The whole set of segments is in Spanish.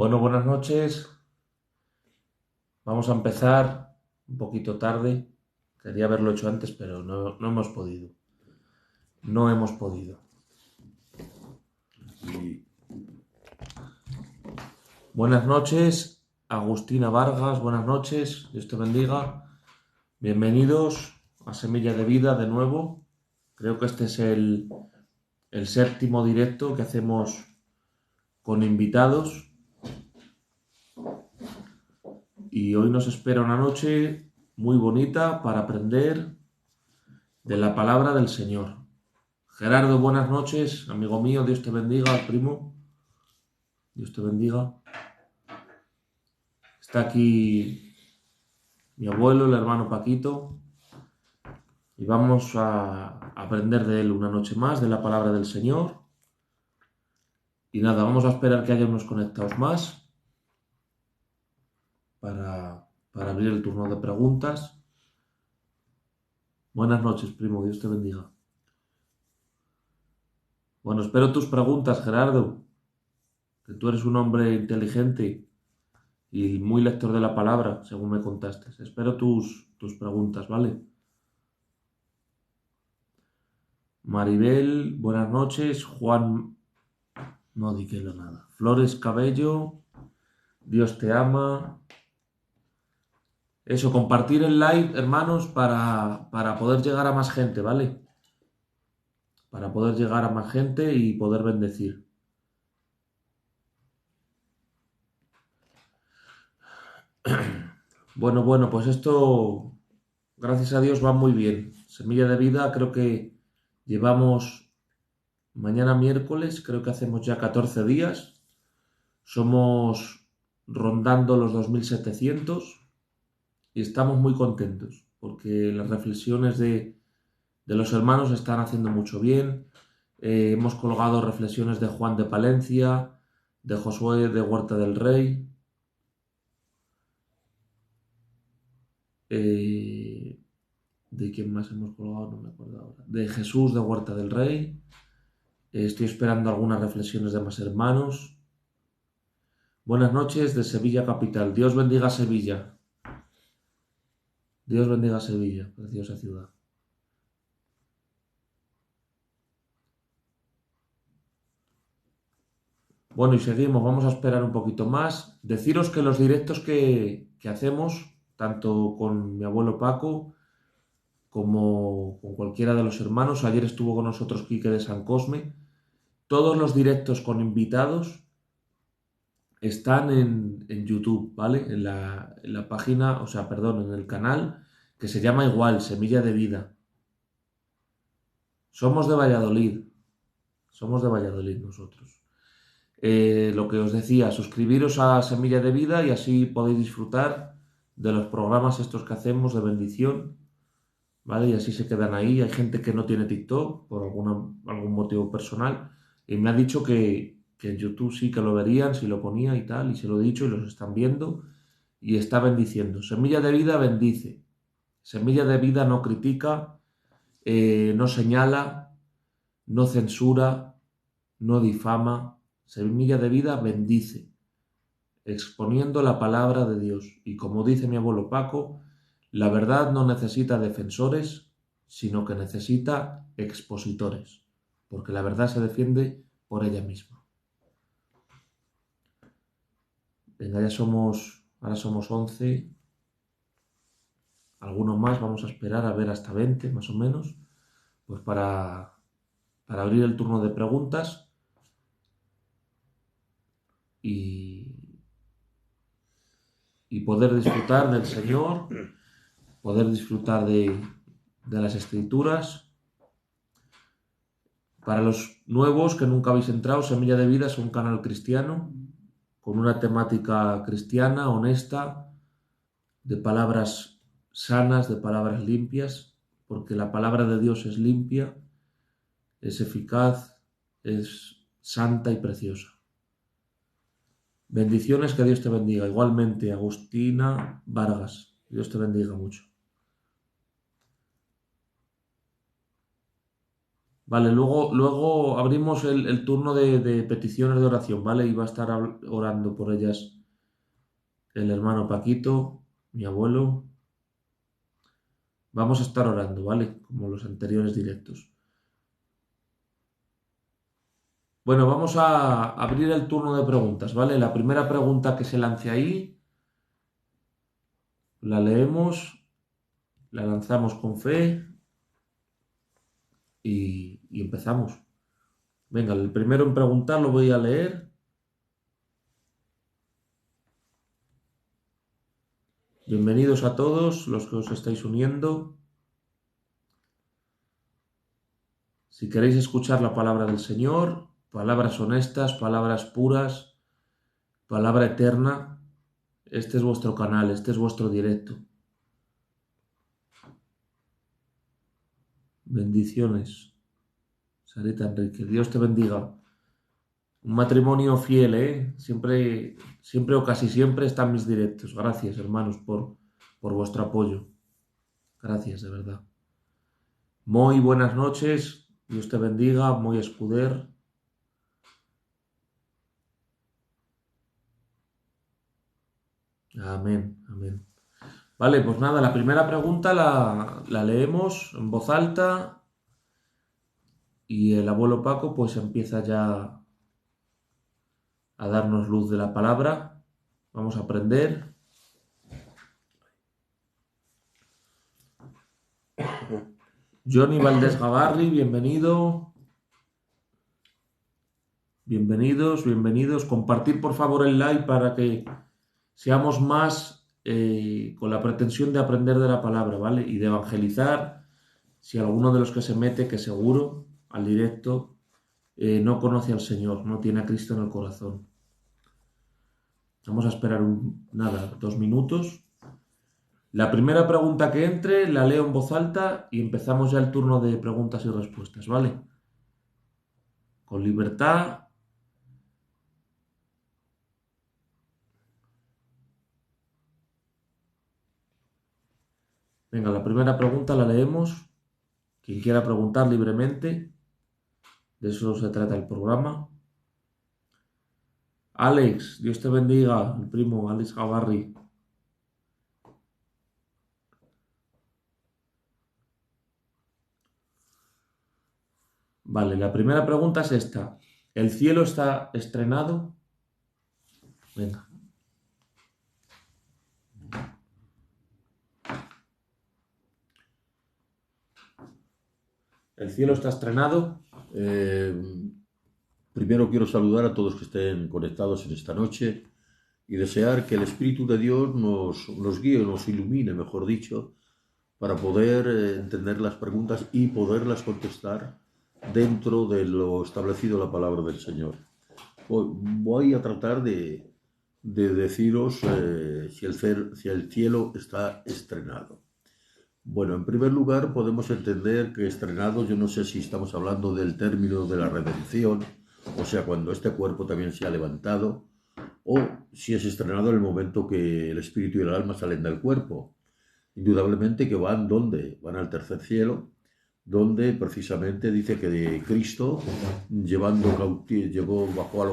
Bueno, buenas noches. Vamos a empezar un poquito tarde. Quería haberlo hecho antes, pero no hemos podido. No hemos podido. Buenas noches, Agustina Vargas. Buenas noches. Dios te bendiga. Bienvenidos a Semilla de Vida de nuevo. Creo que este es el séptimo directo que hacemos con invitados. Y hoy nos espera una noche muy bonita para aprender de la palabra del Señor. Gerardo, buenas noches, amigo mío, Dios te bendiga, primo, Dios te bendiga. Está aquí mi abuelo, el hermano Paquito, y vamos a aprender de él una noche más, de la palabra del Señor. Y nada, vamos a esperar que haya unos conectados más para abrir el turno de preguntas. Buenas noches, primo, Dios te bendiga. Bueno, espero tus preguntas, Gerardo, que tú eres un hombre inteligente y muy lector de la palabra, según me contaste. Espero tus preguntas, ¿vale? Maribel, buenas noches. Juan, no digo nada. Flores Cabello, Dios te ama. Eso, compartir el live, hermanos, para poder llegar a más gente, ¿vale? Para poder llegar a más gente y poder bendecir. Bueno, pues esto, gracias a Dios, va muy bien. Semilla de Vida, creo que llevamos mañana miércoles, creo que hacemos ya 14 días. Somos rondando los 2700 y estamos muy contentos porque las reflexiones de los hermanos están haciendo mucho bien. Hemos colgado reflexiones de Juan de Palencia, de Josué de Huerta del Rey, ¿de quién más hemos colgado? No me acuerdo ahora. De Jesús de Huerta del Rey. Estoy esperando algunas reflexiones de más hermanos. Buenas noches de Sevilla Capital. Dios bendiga Sevilla. Dios bendiga Sevilla, preciosa ciudad. Bueno, y seguimos, vamos a esperar un poquito más. Deciros que los directos que hacemos, tanto con mi abuelo Paco como con cualquiera de los hermanos, ayer estuvo con nosotros Quique de San Cosme, todos los directos con invitados están en YouTube, ¿vale? En la página, o sea, perdón, en el canal que se llama igual, Semilla de Vida. Somos de Valladolid nosotros. Lo que os decía, suscribiros a Semilla de Vida y así podéis disfrutar de los programas estos que hacemos de bendición, ¿vale? Y así se quedan ahí. Hay gente que no tiene TikTok por algún motivo personal y me ha dicho que en YouTube sí que lo verían, si lo ponía y tal, y se lo he dicho y los están viendo y está bendiciendo. Semilla de Vida bendice. Semilla de Vida no critica, no señala, no censura, no difama. Semilla de Vida bendice, exponiendo la palabra de Dios. Y como dice mi abuelo Paco, la verdad no necesita defensores, sino que necesita expositores, porque la verdad se defiende por ella misma. Venga, ahora somos 11, algunos más, vamos a esperar a ver hasta 20 más o menos, pues para abrir el turno de preguntas y poder disfrutar del Señor, poder disfrutar de las Escrituras. Para los nuevos que nunca habéis entrado, Semilla de Vida es un canal cristiano con una temática cristiana, honesta, de palabras sanas, de palabras limpias, porque la palabra de Dios es limpia, es eficaz, es santa y preciosa. Bendiciones, que Dios te bendiga. Igualmente, Agustina Vargas, Dios te bendiga mucho. Vale, luego abrimos el turno de peticiones de oración, ¿vale? Y va a estar orando por ellas el hermano Paquito, mi abuelo. Vamos a estar orando, ¿vale? Como los anteriores directos. Bueno, vamos a abrir el turno de preguntas, ¿vale? La primera pregunta que se lance ahí, la leemos, la lanzamos con fe y empezamos. Venga, el primero en preguntar lo voy a leer. Bienvenidos a todos los que os estáis uniendo. Si queréis escuchar la palabra del Señor, palabras honestas, palabras puras, palabra eterna, este es vuestro canal, este es vuestro directo. Bendiciones, Sarita Enrique. Dios te bendiga. Un matrimonio fiel, ¿eh? Siempre o casi siempre están mis directos. Gracias, hermanos, por vuestro apoyo. Gracias, de verdad. Muy buenas noches. Dios te bendiga. Muy escuder. Amén, amén. Vale, pues nada, la primera pregunta la leemos en voz alta y el abuelo Paco pues empieza ya a darnos luz de la palabra. Vamos a aprender. Johnny Valdés Gavarri, bienvenido. Bienvenidos, bienvenidos. Compartir por favor el like para que seamos más con la pretensión de aprender de la palabra, ¿vale? Y de evangelizar. Si alguno de los que se mete, que seguro, al directo, no conoce al Señor, no tiene a Cristo en el corazón. Vamos a esperar nada, 2 minutos. La primera pregunta que entre la leo en voz alta y empezamos ya el turno de preguntas y respuestas, ¿vale? Con libertad. Venga, la primera pregunta la leemos. Quien quiera preguntar libremente, de eso se trata el programa. Alex, Dios te bendiga, el primo Alex Gavarri. Vale, la primera pregunta es esta. ¿El cielo está estrenado? Venga. ¿El cielo está estrenado? Eh, Primero quiero saludar a todos que estén conectados en esta noche y desear que el Espíritu de Dios nos guíe, nos ilumine, mejor dicho, para poder entender las preguntas y poderlas contestar dentro de lo establecido en la palabra del Señor. Voy a tratar de deciros si el cielo está estrenado. Bueno, en primer lugar podemos entender que estrenado, yo no sé si estamos hablando del término de la redención, o sea, cuando este cuerpo también se ha levantado, o si es estrenado en el momento que el espíritu y el alma salen del cuerpo. Indudablemente que van ¿dónde? Van al tercer cielo, donde precisamente dice que de Cristo, bajó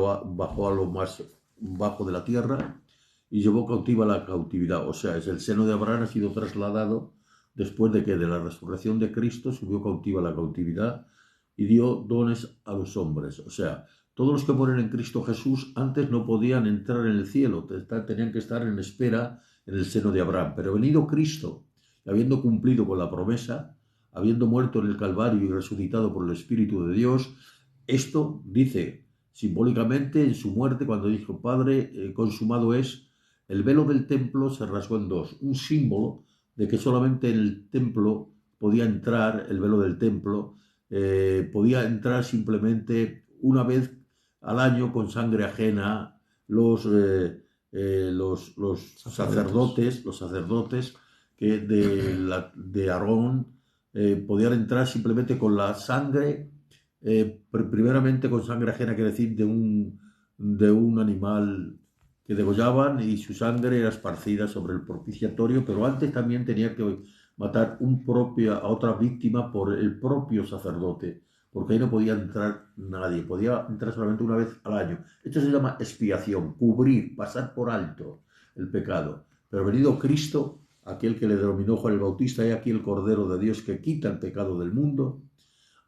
a lo más bajo de la tierra y llevó cautiva la cautividad. O sea, es el seno de Abraham ha sido trasladado después de que de la resurrección de Cristo subió cautiva la cautividad y dio dones a los hombres. O sea, todos los que mueren en Cristo Jesús antes no podían entrar en el cielo, tenían que estar en espera en el seno de Abraham. Pero venido Cristo, habiendo cumplido con la promesa, habiendo muerto en el Calvario y resucitado por el Espíritu de Dios, esto dice simbólicamente en su muerte cuando dijo, Padre, consumado es, el velo del templo se rasgó en dos, un símbolo de que solamente en el templo podía entrar, el velo del templo, podía entrar simplemente una vez al año con sangre ajena los sacerdotes que de Aarón podían entrar simplemente con la sangre, primeramente con sangre ajena, quiere decir de un animal que degollaban y su sangre era esparcida sobre el propiciatorio, pero antes también tenía que matar a otra víctima por el propio sacerdote. porque ahí no podía entrar nadie, podía entrar solamente una vez al año. Esto se llama expiación, cubrir, pasar por alto el pecado. Pero venido Cristo, aquel que le denominó Juan el Bautista, y aquí el Cordero de Dios que quita el pecado del mundo,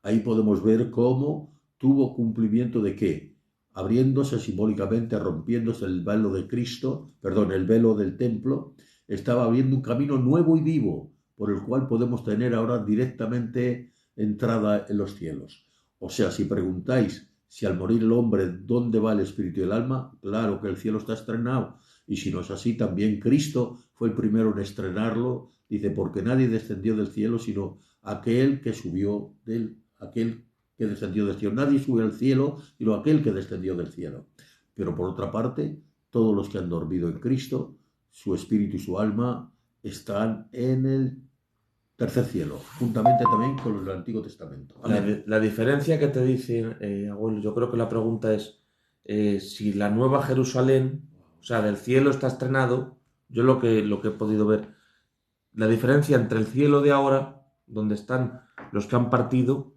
ahí podemos ver cómo tuvo cumplimiento de qué, abriéndose simbólicamente, rompiéndose el velo de Cristo, perdón, el velo del templo, estaba abriendo un camino nuevo y vivo, por el cual podemos tener ahora directamente entrada en los cielos. O sea, si preguntáis si al morir el hombre, ¿dónde va el espíritu y el alma? Claro que el cielo está estrenado. Y si no es así, también Cristo fue el primero en estrenarlo. Dice, porque nadie descendió del cielo, sino aquel que subió aquel que descendió del cielo. Nadie subió al cielo, sino aquel que descendió del cielo. Pero por otra parte, todos los que han dormido en Cristo, su espíritu y su alma están en el tercer cielo, juntamente también con los del Antiguo Testamento. Amén. La diferencia que te dicen, abuelo, yo creo que la pregunta es si la nueva Jerusalén, o sea, del cielo está estrenado, yo lo que he podido ver, la diferencia entre el cielo de ahora, donde están los que han partido,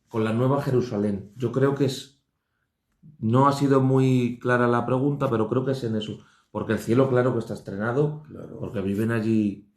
con la nueva Jerusalén. Yo creo que no ha sido muy clara la pregunta, pero creo que es en eso. Porque el cielo, claro que está estrenado, Claro. porque viven allí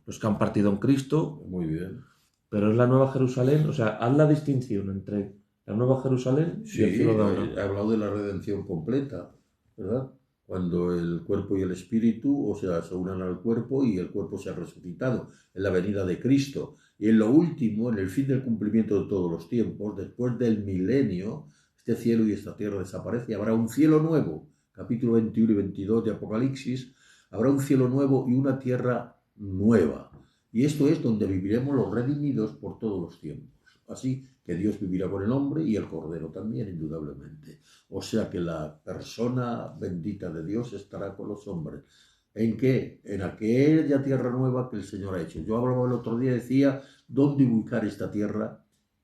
los que han partido en Cristo, Muy bien. pero es la nueva Jerusalén, o sea, haz la distinción entre la nueva Jerusalén y el Sí, cielo de ahora. he hablado de la redención completa, ¿verdad? Cuando el cuerpo y el espíritu, o sea, se unan al cuerpo y el cuerpo se ha resucitado en la venida de Cristo. Y en lo último, en el fin del cumplimiento de todos los tiempos, después del milenio, este cielo y esta tierra desaparece y habrá un cielo nuevo. Capítulo 21 y 22 de Apocalipsis, habrá un cielo nuevo y una tierra nueva. Y esto es donde viviremos los redimidos por todos los tiempos. Así que Dios vivirá con el hombre y el cordero también, indudablemente. O sea que la persona bendita de Dios estará con los hombres. ¿En qué? En aquella tierra nueva que el Señor ha hecho. Yo hablaba el otro día, decía, ¿dónde ubicar esta tierra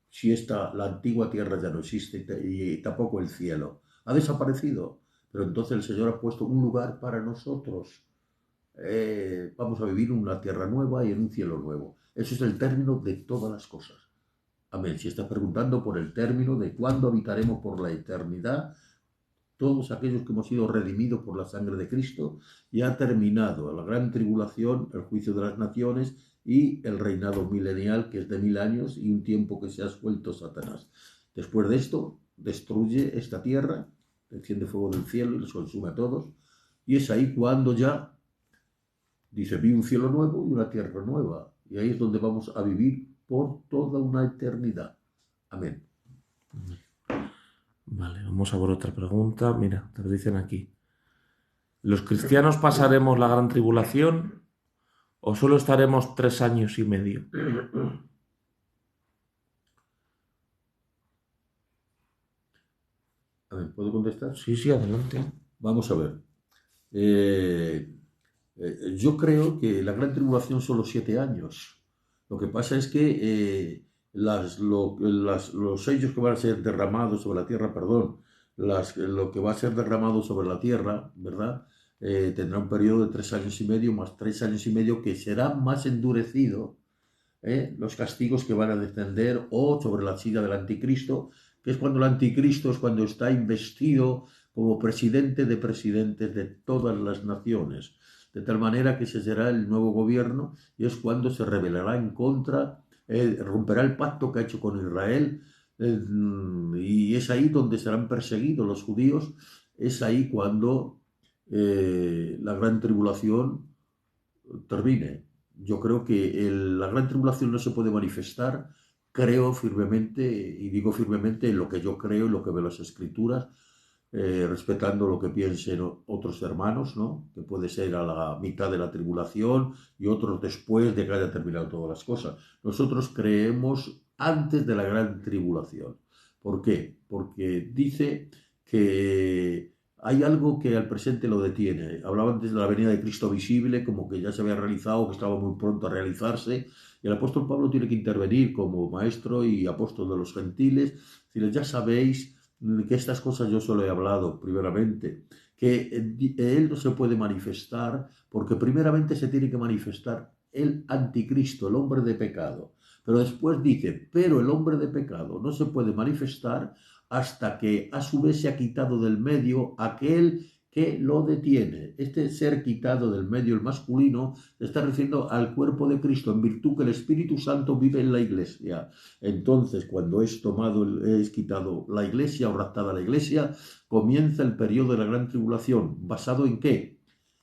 si la antigua tierra ya no existe y tampoco el cielo? Ha desaparecido. Pero entonces el Señor ha puesto un lugar para nosotros. Vamos a vivir en una tierra nueva y en un cielo nuevo. Eso es el término de todas las cosas. Amén. Si estás preguntando por el término de cuándo habitaremos por la eternidad, todos aquellos que hemos sido redimidos por la sangre de Cristo, ya ha terminado la gran tribulación, el juicio de las naciones y el reinado milenial, que es de 1000 años y un tiempo que se ha suelto Satanás. Después de esto, destruye esta tierra, enciende fuego del cielo y los consume a todos, y es ahí cuando ya dice, vi un cielo nuevo y una tierra nueva, y ahí es donde vamos a vivir por toda una eternidad. Amén. Vale, vamos a por otra pregunta. Mira, te lo dicen aquí. ¿Los cristianos pasaremos la gran tribulación o solo estaremos 3 años y medio? A ver, ¿puedo contestar? Sí, sí, adelante. Vamos a ver. Yo creo que la gran tribulación son los 7 años. Lo que pasa es que los sellos que van a ser derramados sobre la tierra, perdón, lo que va a ser derramado sobre la tierra, ¿verdad? Tendrá un periodo de 3 años y medio, más 3 años y medio, que será más endurecido, los castigos que van a descender, o sobre la silla del anticristo, que es cuando el anticristo es cuando está investido como presidente de presidentes de todas las naciones, de tal manera que ese será el nuevo gobierno y es cuando se rebelará en contra, romperá el pacto que ha hecho con Israel, y es ahí donde serán perseguidos los judíos, es ahí cuando la gran tribulación termine. Yo creo que la gran tribulación no se puede manifestar, creo firmemente, y digo firmemente en lo que yo creo, en lo que veo las escrituras, respetando lo que piensen otros hermanos, ¿no? Que puede ser a la mitad de la tribulación y otros después de que haya terminado todas las cosas. Nosotros creemos antes de la gran tribulación. ¿Por qué? Porque dice que hay algo que al presente lo detiene. Hablaba antes de la venida de Cristo visible, como que ya se había realizado, que estaba muy pronto a realizarse, y el apóstol Pablo tiene que intervenir como maestro y apóstol de los gentiles. Es decir, ya sabéis que estas cosas yo solo he hablado primeramente, que él no se puede manifestar porque primeramente se tiene que manifestar el anticristo, el hombre de pecado. Pero después dice, pero el hombre de pecado no se puede manifestar hasta que a su vez se ha quitado del medio aquel que lo detiene. Este ser quitado del medio, el masculino, se está refiriendo al cuerpo de Cristo, en virtud que el Espíritu Santo vive en la iglesia. Entonces, cuando es quitado la iglesia o raptada la iglesia, comienza el periodo de la gran tribulación. ¿Basado en qué?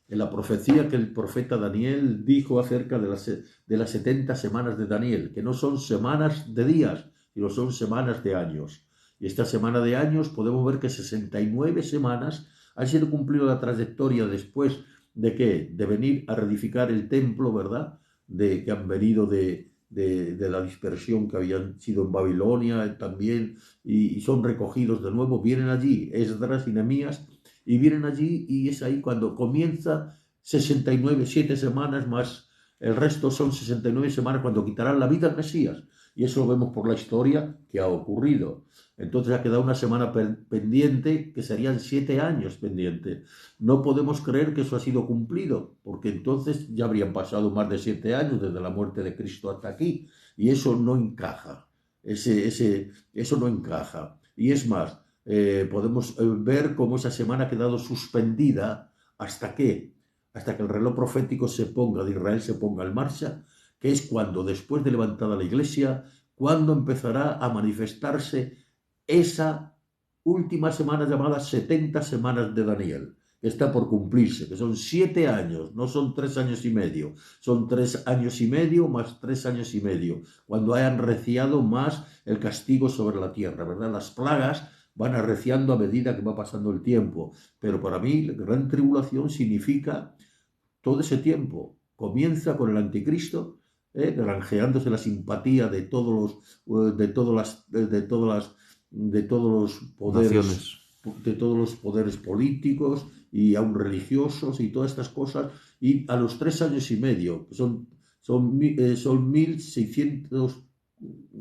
En la profecía que el profeta Daniel dijo acerca de las 70 semanas de Daniel, que no son semanas de días, sino son semanas de años. Y esta semana de años podemos ver que 69 semanas han sido cumplida la trayectoria después de que de venir a reedificar el templo, ¿verdad? De que han venido de la dispersión que habían sido en Babilonia también y son recogidos de nuevo, vienen allí Esdras y Nehemías y vienen allí y es ahí cuando comienza 69, 7 semanas más, el resto son 69 semanas cuando quitarán la vida al Mesías. Y eso lo vemos por la historia que ha ocurrido. Entonces ha quedado una semana pendiente, que serían 7 años pendiente. No podemos creer que eso ha sido cumplido, porque entonces ya habrían pasado más de 7 años desde la muerte de Cristo hasta aquí. Y eso no encaja. Eso no encaja. Y es más, podemos ver cómo esa semana ha quedado suspendida hasta que el reloj profético de Israel se ponga en marcha, que es cuando, después de levantada la iglesia, cuando empezará a manifestarse esa última semana llamada 70 semanas de Daniel, que está por cumplirse, que son 7 años, no son 3 años y medio, son 3 años y medio más 3 años y medio, cuando hayan reciado más el castigo sobre la tierra, ¿verdad? Las plagas van arreciando a medida que va pasando el tiempo, pero para mí la gran tribulación significa todo ese tiempo. Comienza con el anticristo, granjeándose la simpatía de todos los poderes, Naciones. de todos los poderes políticos y aún religiosos y todas estas cosas, y a los 3 años y medio, que son 1600,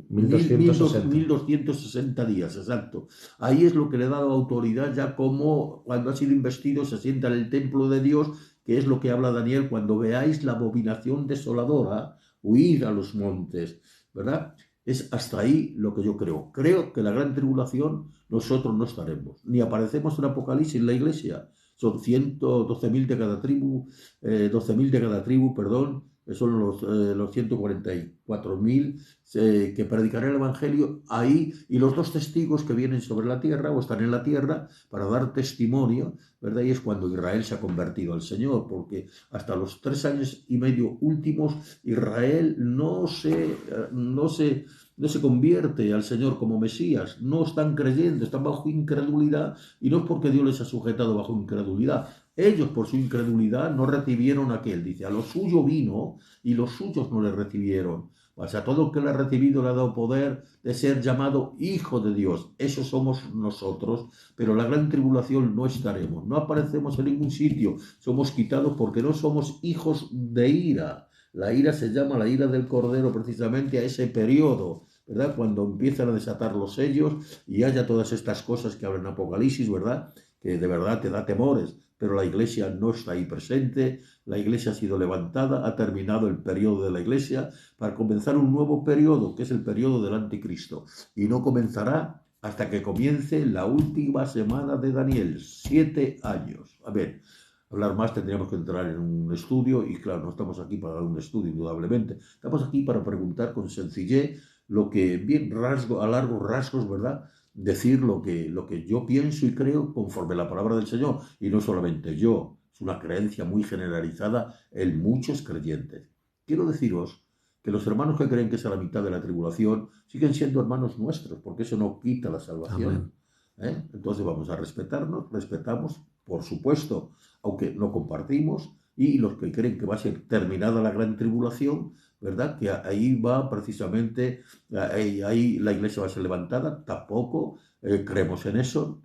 1260. 1260 días, exacto. Ahí es lo que le ha dado autoridad, ya como cuando ha sido investido se sienta en el templo de Dios, que es lo que habla Daniel: cuando veáis la abominación desoladora, huid a los montes, ¿verdad? Es hasta ahí lo que yo creo. Creo que la gran tribulación nosotros no estaremos, ni aparecemos en Apocalipsis en la iglesia. Son 112.000 de cada tribu, 12.000 de cada tribu, perdón, son los 144.000 que predicarán el Evangelio ahí, y los 2 testigos que vienen sobre la tierra o están en la tierra para dar testimonio, ¿verdad? Y es cuando Israel se ha convertido al Señor, porque hasta los 3 años y medio últimos Israel no se convierte al Señor como Mesías, no están creyendo, están bajo incredulidad, y no es porque Dios les ha sujetado bajo incredulidad. Ellos, por su incredulidad, no recibieron aquel. Dice, a lo suyo vino y los suyos no le recibieron. O sea, todo el que le ha recibido le ha dado poder de ser llamado hijo de Dios. Eso somos nosotros, pero en la gran tribulación no estaremos. No aparecemos en ningún sitio. Somos quitados porque no somos hijos de ira. La ira se llama la ira del Cordero precisamente a ese periodo, ¿verdad? Cuando empiezan a desatar los sellos y haya todas estas cosas que hablan en Apocalipsis, ¿verdad? Que de verdad te da temores, pero la iglesia no está ahí presente. La iglesia ha sido levantada, ha terminado el periodo de la iglesia para comenzar un nuevo periodo, que es el periodo del anticristo, y no comenzará hasta que comience la última semana de Daniel, 7 años. A ver, hablar más tendríamos que entrar en un estudio, y claro, no estamos aquí para dar un estudio, indudablemente. Estamos aquí para preguntar con sencillez lo que, bien a largos rasgos, ¿verdad?, decir lo que yo pienso y creo conforme a la palabra del Señor, y no solamente yo, es una creencia muy generalizada en muchos creyentes. Quiero deciros que los hermanos que creen que es a la mitad de la tribulación siguen siendo hermanos nuestros, porque eso no quita la salvación. Amén. Entonces vamos a respetarnos, respetamos, por supuesto, aunque no compartimos, y los que creen que va a ser terminada la gran tribulación, ¿verdad? Que ahí va precisamente, ahí la iglesia va a ser levantada, tampoco creemos en eso,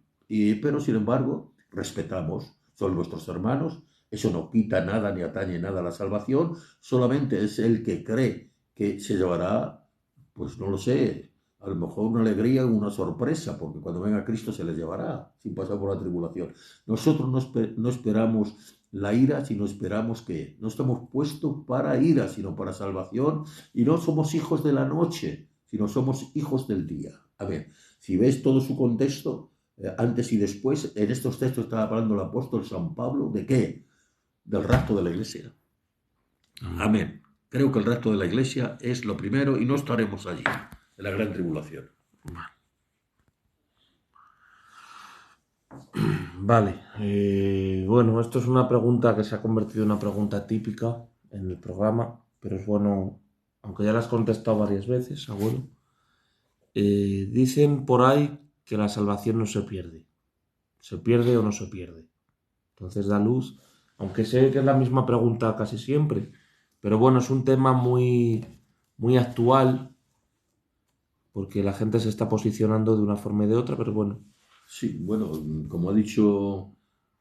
pero sin embargo respetamos, son nuestros hermanos, eso no quita nada ni atañe nada a la salvación, solamente es el que cree que se llevará, pues no lo sé, a lo mejor una alegría o una sorpresa, porque cuando venga Cristo se les llevará sin pasar por la tribulación. Nosotros no esperamos la ira, sino esperamos que no estamos puestos para ira, sino para salvación, y no somos hijos de la noche, sino somos hijos del día. A ver, si ves todo su contexto, antes y después, en estos textos estaba hablando el apóstol San Pablo, ¿de qué? Del rapto de la iglesia. Amén. Creo que el rapto de la iglesia es lo primero y no estaremos allí, en la gran tribulación. Vale, bueno, esto es una pregunta que se ha convertido en una pregunta típica en el programa, pero es bueno, aunque ya la has contestado varias veces, abuelo. Dicen por ahí que la salvación no se pierde. ¿Se pierde o no se pierde? Entonces da luz, aunque sé que es la misma pregunta casi siempre, pero bueno, es un tema muy, muy actual porque la gente se está posicionando de una forma y de otra, pero bueno. Sí, bueno, como ha dicho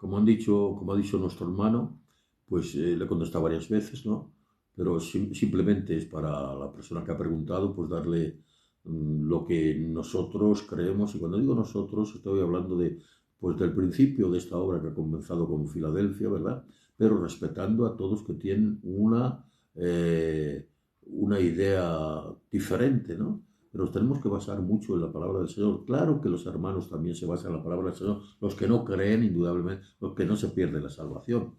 nuestro hermano, pues le he contestado varias veces, ¿no? Pero simplemente es para la persona que ha preguntado, pues darle lo que nosotros creemos. Y cuando digo nosotros, estoy hablando pues del principio de esta obra que ha comenzado con Filadelfia, ¿verdad? Pero respetando a todos que tienen una idea diferente, ¿no? Pero nos tenemos que basar mucho en la palabra del Señor. Claro que los hermanos también se basan en la palabra del Señor, los que no creen, indudablemente, los que no se pierde la salvación.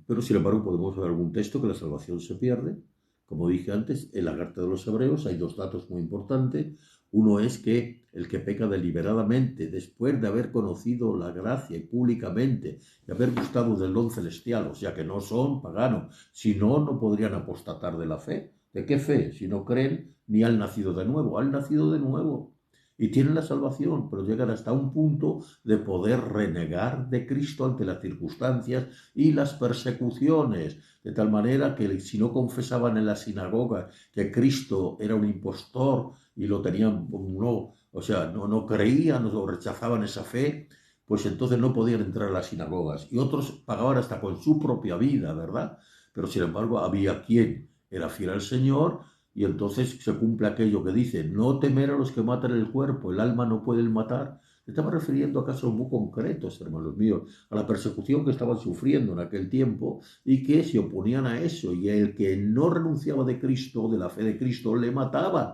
Pero sin embargo podemos ver algún texto que la salvación se pierde. Como dije antes, en la carta de los Hebreos hay dos datos muy importantes. Uno es que el que peca deliberadamente, después de haber conocido la gracia y públicamente, y haber gustado del don celestial, o sea que no son paganos, si no, no podrían apostatar de la fe. ¿De qué fe? Si no creen ni han nacido de nuevo. Han nacido de nuevo y tienen la salvación, pero llegan hasta un punto de poder renegar de Cristo ante las circunstancias y las persecuciones, de tal manera que si no confesaban en la sinagoga que Cristo era un impostor y lo tenían, no, o sea, no creían o rechazaban esa fe, pues entonces no podían entrar a las sinagogas. Y otros pagaban hasta con su propia vida, ¿verdad? Pero sin embargo había quien era fiel al Señor y entonces se cumple aquello que dice, no temer a los que matan el cuerpo, el alma no pueden matar. Se estaba refiriendo a casos muy concretos, hermanos míos, a la persecución que estaban sufriendo en aquel tiempo y que se oponían a eso. Y el que no renunciaba de Cristo, de la fe de Cristo, le mataban.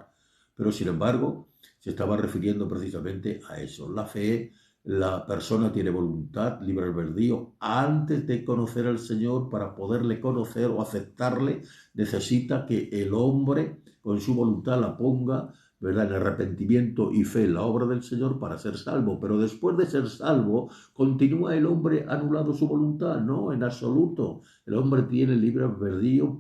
Pero sin embargo, se estaba refiriendo precisamente a eso. La fe, la persona tiene voluntad, libre albedrío. Antes de conocer al Señor, para poderle conocer o aceptarle, necesita que el hombre con su voluntad la ponga, ¿verdad?, en arrepentimiento y fe en la obra del Señor para ser salvo. Pero después de ser salvo, continúa el hombre anulado su voluntad, no, en absoluto. El hombre tiene libre albedrío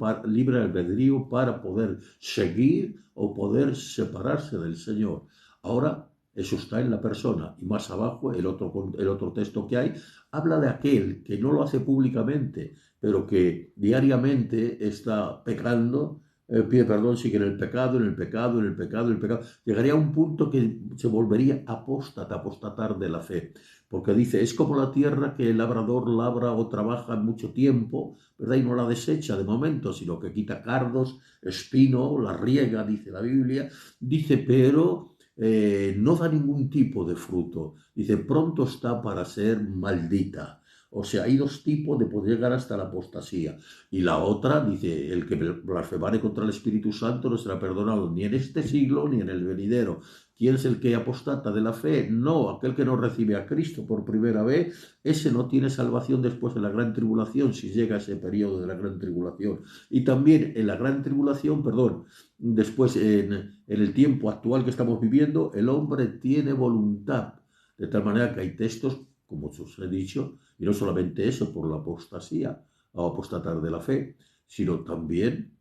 para poder seguir o poder separarse del Señor. Ahora, eso está en la persona. Y más abajo, el otro texto que hay, habla de aquel que no lo hace públicamente, pero que diariamente está pecando, perdón, sigue en el pecado, en el pecado, en el pecado, en el pecado. Llegaría a un punto que se volvería apostatar de la fe. Porque dice, es como la tierra que el labrador labra o trabaja mucho tiempo, ¿verdad? Y no la desecha de momento, sino que quita cardos, espino, la riega, dice la Biblia. Dice, pero no da ningún tipo de fruto. Dice, pronto está para ser maldita. O sea, hay dos tipos de poder llegar hasta la apostasía. Y la otra, dice, el que blasfemare contra el Espíritu Santo no será perdonado ni en este siglo ni en el venidero. ¿Quién es el que apostata de la fe? No, aquel que no recibe a Cristo por primera vez, ese no tiene salvación después de la gran tribulación, si llega ese periodo de la gran tribulación. Y también en la gran tribulación, perdón, después en el tiempo actual que estamos viviendo, el hombre tiene voluntad. De tal manera que hay textos, como os he dicho, y no solamente eso por la apostasía o apostatar de la fe, sino también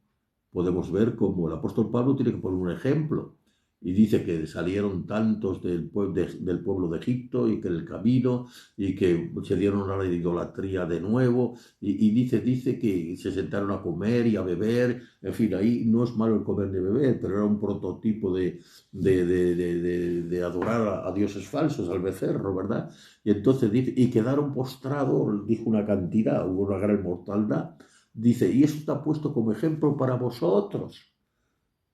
podemos ver cómo el apóstol Pablo tiene que poner un ejemplo y dice que salieron tantos del pueblo de Egipto y que el camino y que se dieron a la idolatría de nuevo y dice que se sentaron a comer y a beber, en fin, ahí no es malo el comer ni beber, pero era un prototipo de adorar a dioses falsos, al becerro, ¿verdad? Y entonces dice, y quedaron postrados, dijo una cantidad, hubo una gran mortandad, dice, y esto está puesto como ejemplo para vosotros.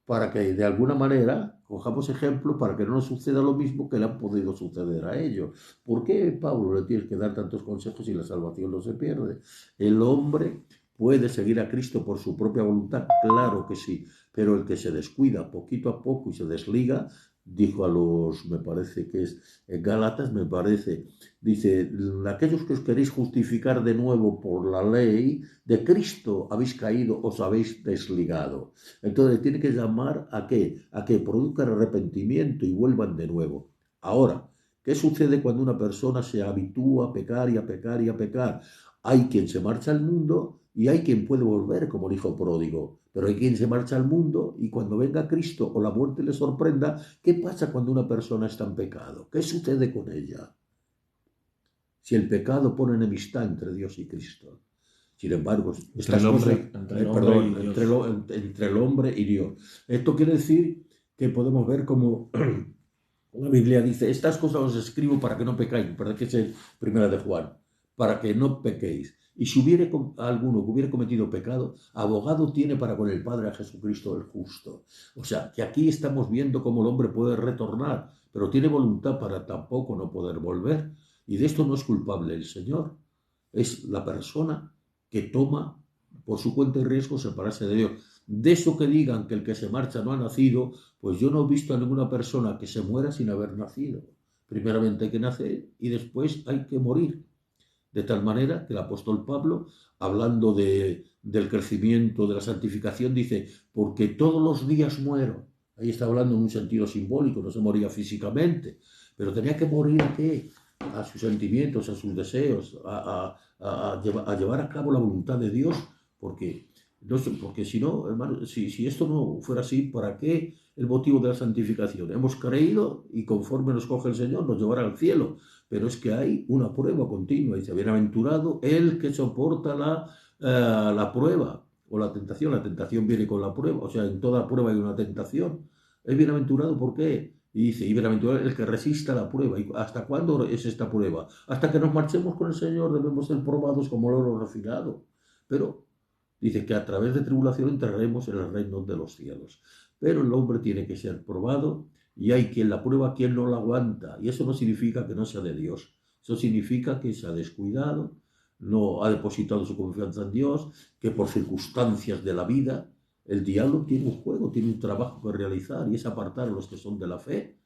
para que de alguna manera cojamos ejemplo para que no nos suceda lo mismo que le han podido suceder a ellos. ¿Por qué, Pablo, le tienes que dar tantos consejos y la salvación no se pierde? El hombre puede seguir a Cristo por su propia voluntad, claro que sí, pero el que se descuida poquito a poco y se desliga, dijo a los, me parece que es Gálatas, me parece, dice, aquellos que os queréis justificar de nuevo por la ley, de Cristo habéis caído, os habéis desligado. Entonces tiene que llamar a qué? A que produzcan arrepentimiento y vuelvan de nuevo. Ahora, ¿qué sucede cuando una persona se habitúa a pecar y a pecar y a pecar? Hay quien se marcha al mundo y hay quien puede volver como el hijo pródigo. Pero hay quien se marcha al mundo y cuando venga Cristo o la muerte le sorprenda, ¿qué pasa cuando una persona está en pecado? ¿Qué sucede con ella? Si el pecado pone enemistad entre Dios y Cristo. Sin embargo, estas cosas, entre el hombre y Dios. Esto quiere decir que podemos ver como la Biblia dice, estas cosas os escribo para que no pecáis, para que es el primera de Juan, para que no pequéis. Y si hubiere alguno que hubiera cometido pecado, abogado tiene para con el Padre a Jesucristo el justo. O sea, que aquí estamos viendo cómo el hombre puede retornar, pero tiene voluntad para tampoco no poder volver. Y de esto no es culpable el Señor, es la persona que toma por su cuenta y riesgo separarse de Dios. De eso que digan que el que se marcha no ha nacido, pues yo no he visto a ninguna persona que se muera sin haber nacido. Primeramente hay que nacer y después hay que morir. De tal manera que el apóstol Pablo, hablando del crecimiento, de la santificación, dice, porque todos los días muero. Ahí está hablando en un sentido simbólico, no se moría físicamente, pero tenía que morir ¿a qué? A sus sentimientos, a sus deseos, a llevar a cabo la voluntad de Dios, porque, porque si no, hermano, si esto no fuera así, ¿para qué el motivo de la santificación? Hemos creído y conforme nos coge el Señor nos llevará al cielo, pero es que hay una prueba continua, dice, bienaventurado el que soporta la prueba o la tentación viene con la prueba, o sea, en toda prueba hay una tentación. Es bienaventurado, ¿por qué? Y dice, y bienaventurado el que resista la prueba. ¿Y hasta cuándo es esta prueba? Hasta que nos marchemos con el Señor debemos ser probados como el oro refinado. Pero dice que a través de tribulación entraremos en el reino de los cielos. Pero el hombre tiene que ser probado y hay quien la prueba, quien no la aguanta. Y eso no significa que no sea de Dios. Eso significa que se ha descuidado, no ha depositado su confianza en Dios, que por circunstancias de la vida el diablo tiene un juego, tiene un trabajo que realizar y es apartar a los que son de la fe.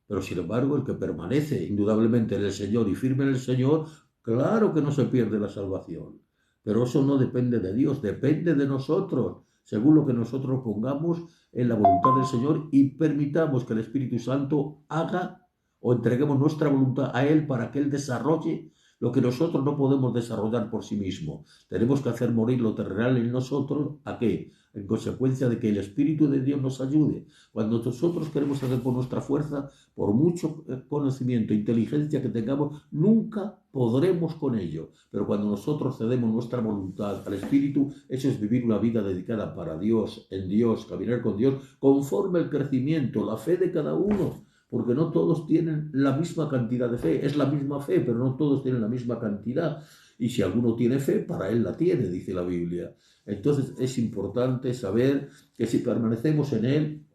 Pero sin embargo, el que permanece indudablemente en el Señor y firme en el Señor, claro que no se pierde la salvación. Pero eso no depende de Dios, depende de nosotros, según lo que nosotros pongamos en la voluntad del Señor y permitamos que el Espíritu Santo haga o entreguemos nuestra voluntad a Él para que Él desarrolle lo que nosotros no podemos desarrollar por sí mismo. Tenemos que hacer morir lo terrenal en nosotros, ¿a qué? En consecuencia de que el Espíritu de Dios nos ayude. Cuando nosotros queremos hacer por nuestra fuerza, por mucho conocimiento e inteligencia que tengamos, nunca podremos con ello. Pero cuando nosotros cedemos nuestra voluntad al Espíritu, eso es vivir una vida dedicada para Dios, en Dios, caminar con Dios, conforme el crecimiento, la fe de cada uno. Porque no todos tienen la misma cantidad de fe. Es la misma fe, pero no todos tienen la misma cantidad. Y si alguno tiene fe, para él la tiene, dice la Biblia. Entonces es importante saber que si permanecemos en él,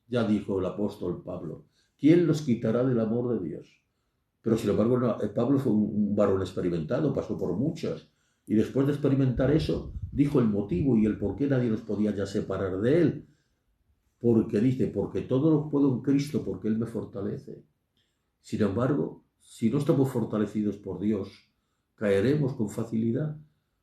ya dijo el apóstol Pablo, ¿quién los quitará del amor de Dios? Pero sin embargo, no, Pablo fue un varón experimentado, pasó por muchas. Y después de experimentar eso, dijo el motivo y el por qué nadie nos podía ya separar de él. Porque dice, porque todo lo puedo en Cristo, porque Él me fortalece. Sin embargo, si no estamos fortalecidos por Dios, caeremos con facilidad.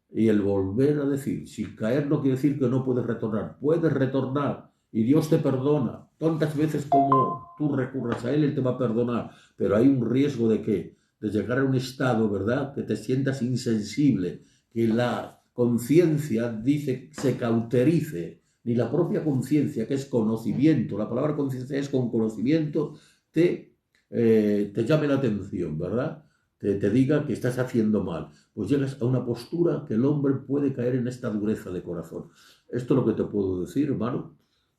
Y el volver a decir, si caer no quiere decir que no puedes retornar y Dios te perdona. Tantas veces como tú recurras a Él te va a perdonar, pero hay un riesgo de que, de llegar a un estado, ¿verdad?, que te sientas insensible, que la conciencia dice se cauterice, ni la propia conciencia, que es conocimiento, la palabra conciencia es con conocimiento, te llame la atención, ¿verdad? Te diga que estás haciendo mal, pues llegas a una postura que el hombre puede caer en esta dureza de corazón. Esto es lo que te puedo decir, hermano.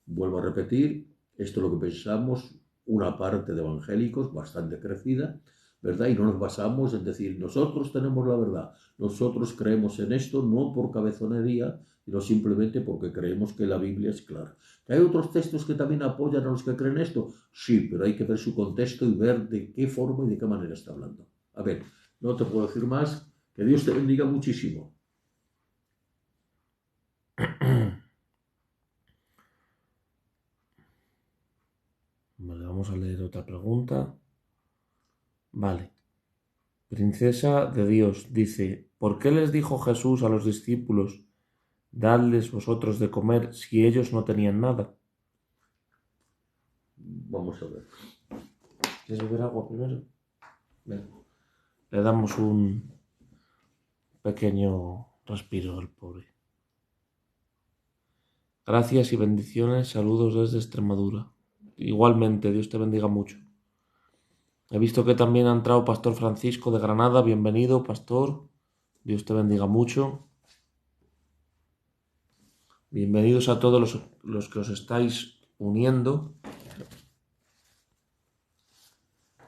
Vuelvo a repetir, esto es lo que pensamos una parte de evangélicos bastante crecida, ¿verdad? Y no nos basamos en decir, nosotros tenemos la verdad, nosotros creemos en esto, no por cabezonería, sino simplemente porque creemos que la Biblia es clara. ¿Que hay otros textos que también apoyan a los que creen esto? Sí, pero hay que ver su contexto y ver de qué forma y de qué manera está hablando. A ver, no te puedo decir más. Que Dios te bendiga muchísimo. Vale, vamos a leer otra pregunta. Vale. Princesa de Dios dice, ¿por qué les dijo Jesús a los discípulos, dadles vosotros de comer si ellos no tenían nada? Vamos a ver. ¿Quieres beber agua primero? Ven. Le damos un pequeño respiro al pobre. Gracias y bendiciones, saludos desde Extremadura. Igualmente, Dios te bendiga mucho. He visto que también ha entrado Pastor Francisco de Granada. Bienvenido, Pastor. Dios te bendiga mucho. Bienvenidos a todos los que os estáis uniendo.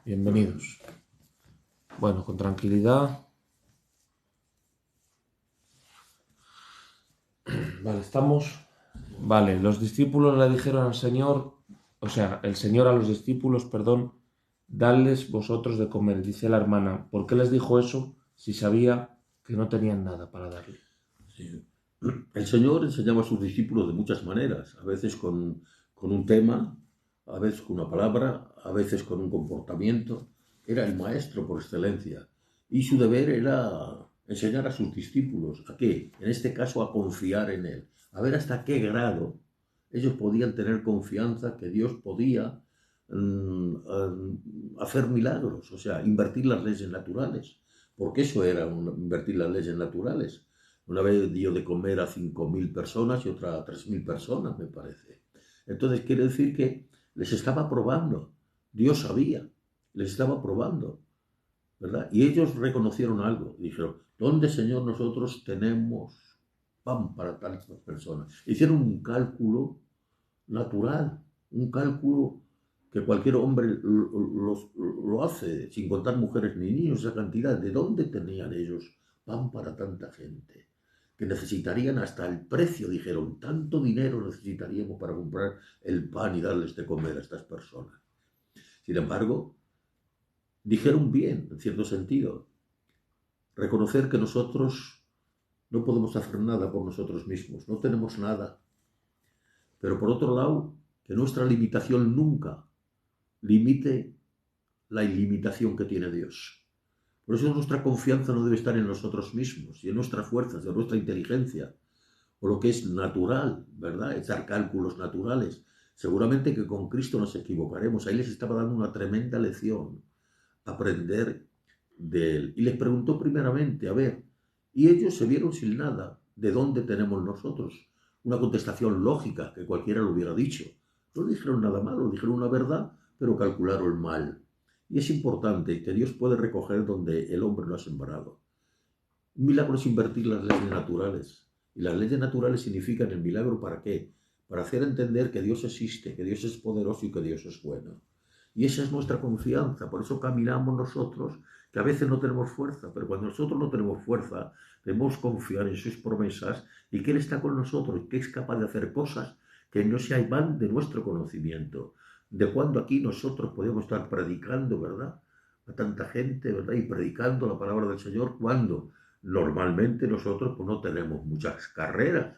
Bienvenidos. Bueno, con tranquilidad. Vale, estamos. Vale, los discípulos le dijeron al Señor, o sea, el Señor a los discípulos, perdón, dadles vosotros de comer. Dice la hermana, ¿por qué les dijo eso si sabía que no tenían nada para darle? Sí. El Señor enseñaba a sus discípulos de muchas maneras, a veces con un tema, a veces con una palabra, a veces con un comportamiento. Era el maestro por excelencia y su deber era enseñar a sus discípulos a qué, en este caso a confiar en Él, a ver hasta qué grado ellos podían tener confianza que Dios podía hacer milagros, o sea, invertir las leyes naturales, porque eso era invertir las leyes naturales. Una vez dio de comer a 5.000 personas y otra a 3.000 personas, me parece. Entonces quiere decir que les estaba probando. Dios sabía, les estaba probando, ¿verdad? Y ellos reconocieron algo. Dijeron, ¿dónde, Señor, nosotros tenemos pan para tantas personas? Hicieron un cálculo natural, un cálculo que cualquier hombre lo hace, sin contar mujeres ni niños, esa cantidad. ¿De dónde tenían ellos pan para tanta gente? Que necesitarían hasta el precio, dijeron, tanto dinero necesitaríamos para comprar el pan y darles de comer a estas personas. Sin embargo, dijeron bien, en cierto sentido, reconocer que nosotros no podemos hacer nada por nosotros mismos, no tenemos nada. Pero por otro lado, que nuestra limitación nunca limite la ilimitación que tiene Dios. Por eso nuestra confianza no debe estar en nosotros mismos y en nuestras fuerzas, en nuestra inteligencia, o lo que es natural, ¿verdad? Echar cálculos naturales. Seguramente que con Cristo nos equivocaremos. Ahí les estaba dando una tremenda lección, aprender de Él. Y les preguntó primeramente, a ver, y ellos se vieron sin nada. ¿De dónde tenemos nosotros? Una contestación lógica que cualquiera lo hubiera dicho. No dijeron nada malo, dijeron una verdad, pero calcularon mal. Y es importante que Dios puede recoger donde el hombre lo ha sembrado. Un milagro es invertir las leyes naturales. Y las leyes naturales significan el milagro ¿para qué? Para hacer entender que Dios existe, que Dios es poderoso y que Dios es bueno. Y esa es nuestra confianza. Por eso caminamos nosotros, que a veces no tenemos fuerza, pero cuando nosotros no tenemos fuerza, debemos confiar en sus promesas y que Él está con nosotros, que es capaz de hacer cosas que no se van de nuestro conocimiento. De cuando aquí nosotros podemos estar predicando, ¿verdad? A tanta gente, ¿verdad? Y predicando la palabra del Señor, cuando normalmente nosotros pues, no tenemos muchas carreras.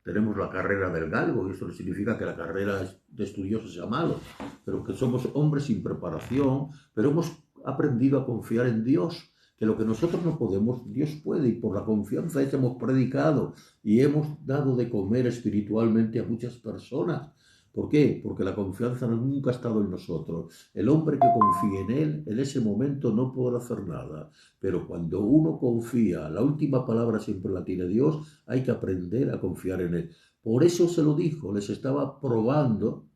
Tenemos la carrera del galgo, y eso no significa que la carrera de estudioso sea malo, pero que somos hombres sin preparación, pero hemos aprendido a confiar en Dios, que lo que nosotros no podemos, Dios puede, y por la confianza esa hemos predicado y hemos dado de comer espiritualmente a muchas personas. ¿Por qué? Porque la confianza nunca ha estado en nosotros. El hombre que confíe en Él, en ese momento no podrá hacer nada. Pero cuando uno confía, la última palabra siempre la tiene Dios, hay que aprender a confiar en Él. Por eso se lo dijo, les estaba probando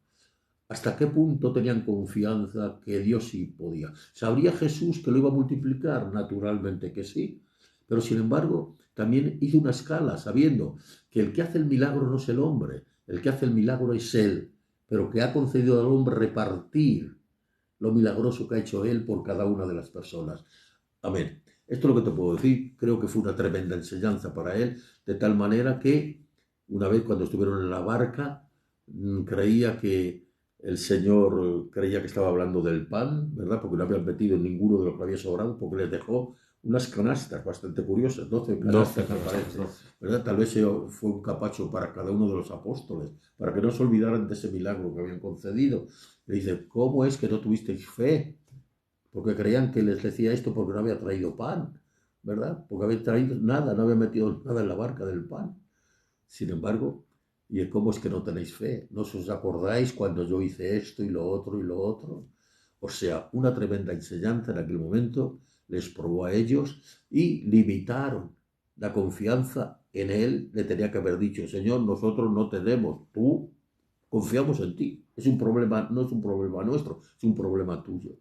hasta qué punto tenían confianza que Dios sí podía. ¿Sabría Jesús que lo iba a multiplicar? Naturalmente que sí. Pero sin embargo, también hizo una escala, sabiendo que el que hace el milagro no es el hombre, el que hace el milagro es Él, pero que ha concedido al hombre repartir lo milagroso que ha hecho Él por cada una de las personas. Amén. Esto es lo que te puedo decir. Creo que fue una tremenda enseñanza para Él, de tal manera que una vez cuando estuvieron en la barca, creía que el Señor creía que estaba hablando del pan, ¿verdad? Porque no habían metido ninguno de lo que había sobrado, porque les dejó unas canastas bastante curiosas, 12 12 canastas me canastas, parece, 12. ¿verdad? Tal vez fue un capacho para cada uno de los apóstoles, para que no se olvidaran de ese milagro que habían concedido. Le dice, ¿cómo es que no tuvisteis fe? Porque creían que les decía esto porque no había traído pan, ¿verdad? Porque había traído nada, no había metido nada en la barca del pan. Sin embargo, ¿y cómo es que no tenéis fe? ¿No os acordáis cuando yo hice esto y lo otro y lo otro? O sea, una tremenda enseñanza en aquel momento les probó a ellos y limitaron la confianza en él. Le tenía que haber dicho, Señor, nosotros no tenemos, tú confiamos en ti. Es un problema, no es un problema nuestro, es un problema tuyo.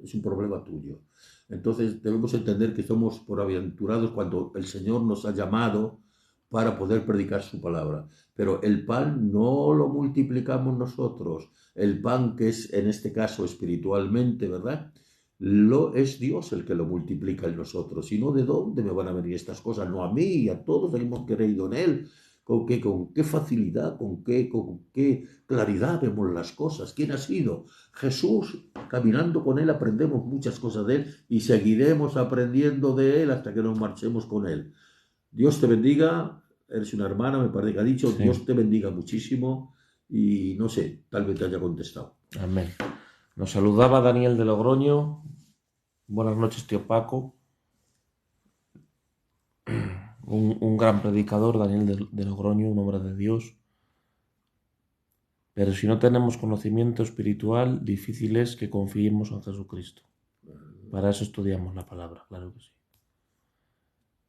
Es un problema tuyo. Entonces debemos entender que somos por aventurados cuando el Señor nos ha llamado para poder predicar su palabra. Pero el pan no lo multiplicamos nosotros. El pan que es en este caso espiritualmente, ¿verdad? Lo es Dios el que lo multiplica en nosotros. Si no, ¿de dónde me van a venir estas cosas? No a mí y a todos que hemos creído en Él. ¿Con qué facilidad, con qué claridad vemos las cosas? ¿Quién ha sido? Jesús. Caminando con Él aprendemos muchas cosas de Él y seguiremos aprendiendo de Él hasta que nos marchemos con Él. Dios te bendiga. Eres una hermana, me parece que ha dicho. Sí, Dios te bendiga muchísimo y no sé, tal vez te haya contestado. amén. Nos saludaba Daniel de Logroño. Buenas noches, tío Paco. Un gran predicador, Daniel de Logroño, un hombre de Dios. Pero si no tenemos conocimiento espiritual, difícil es que confiemos en Jesucristo. Para eso estudiamos la palabra, claro que sí.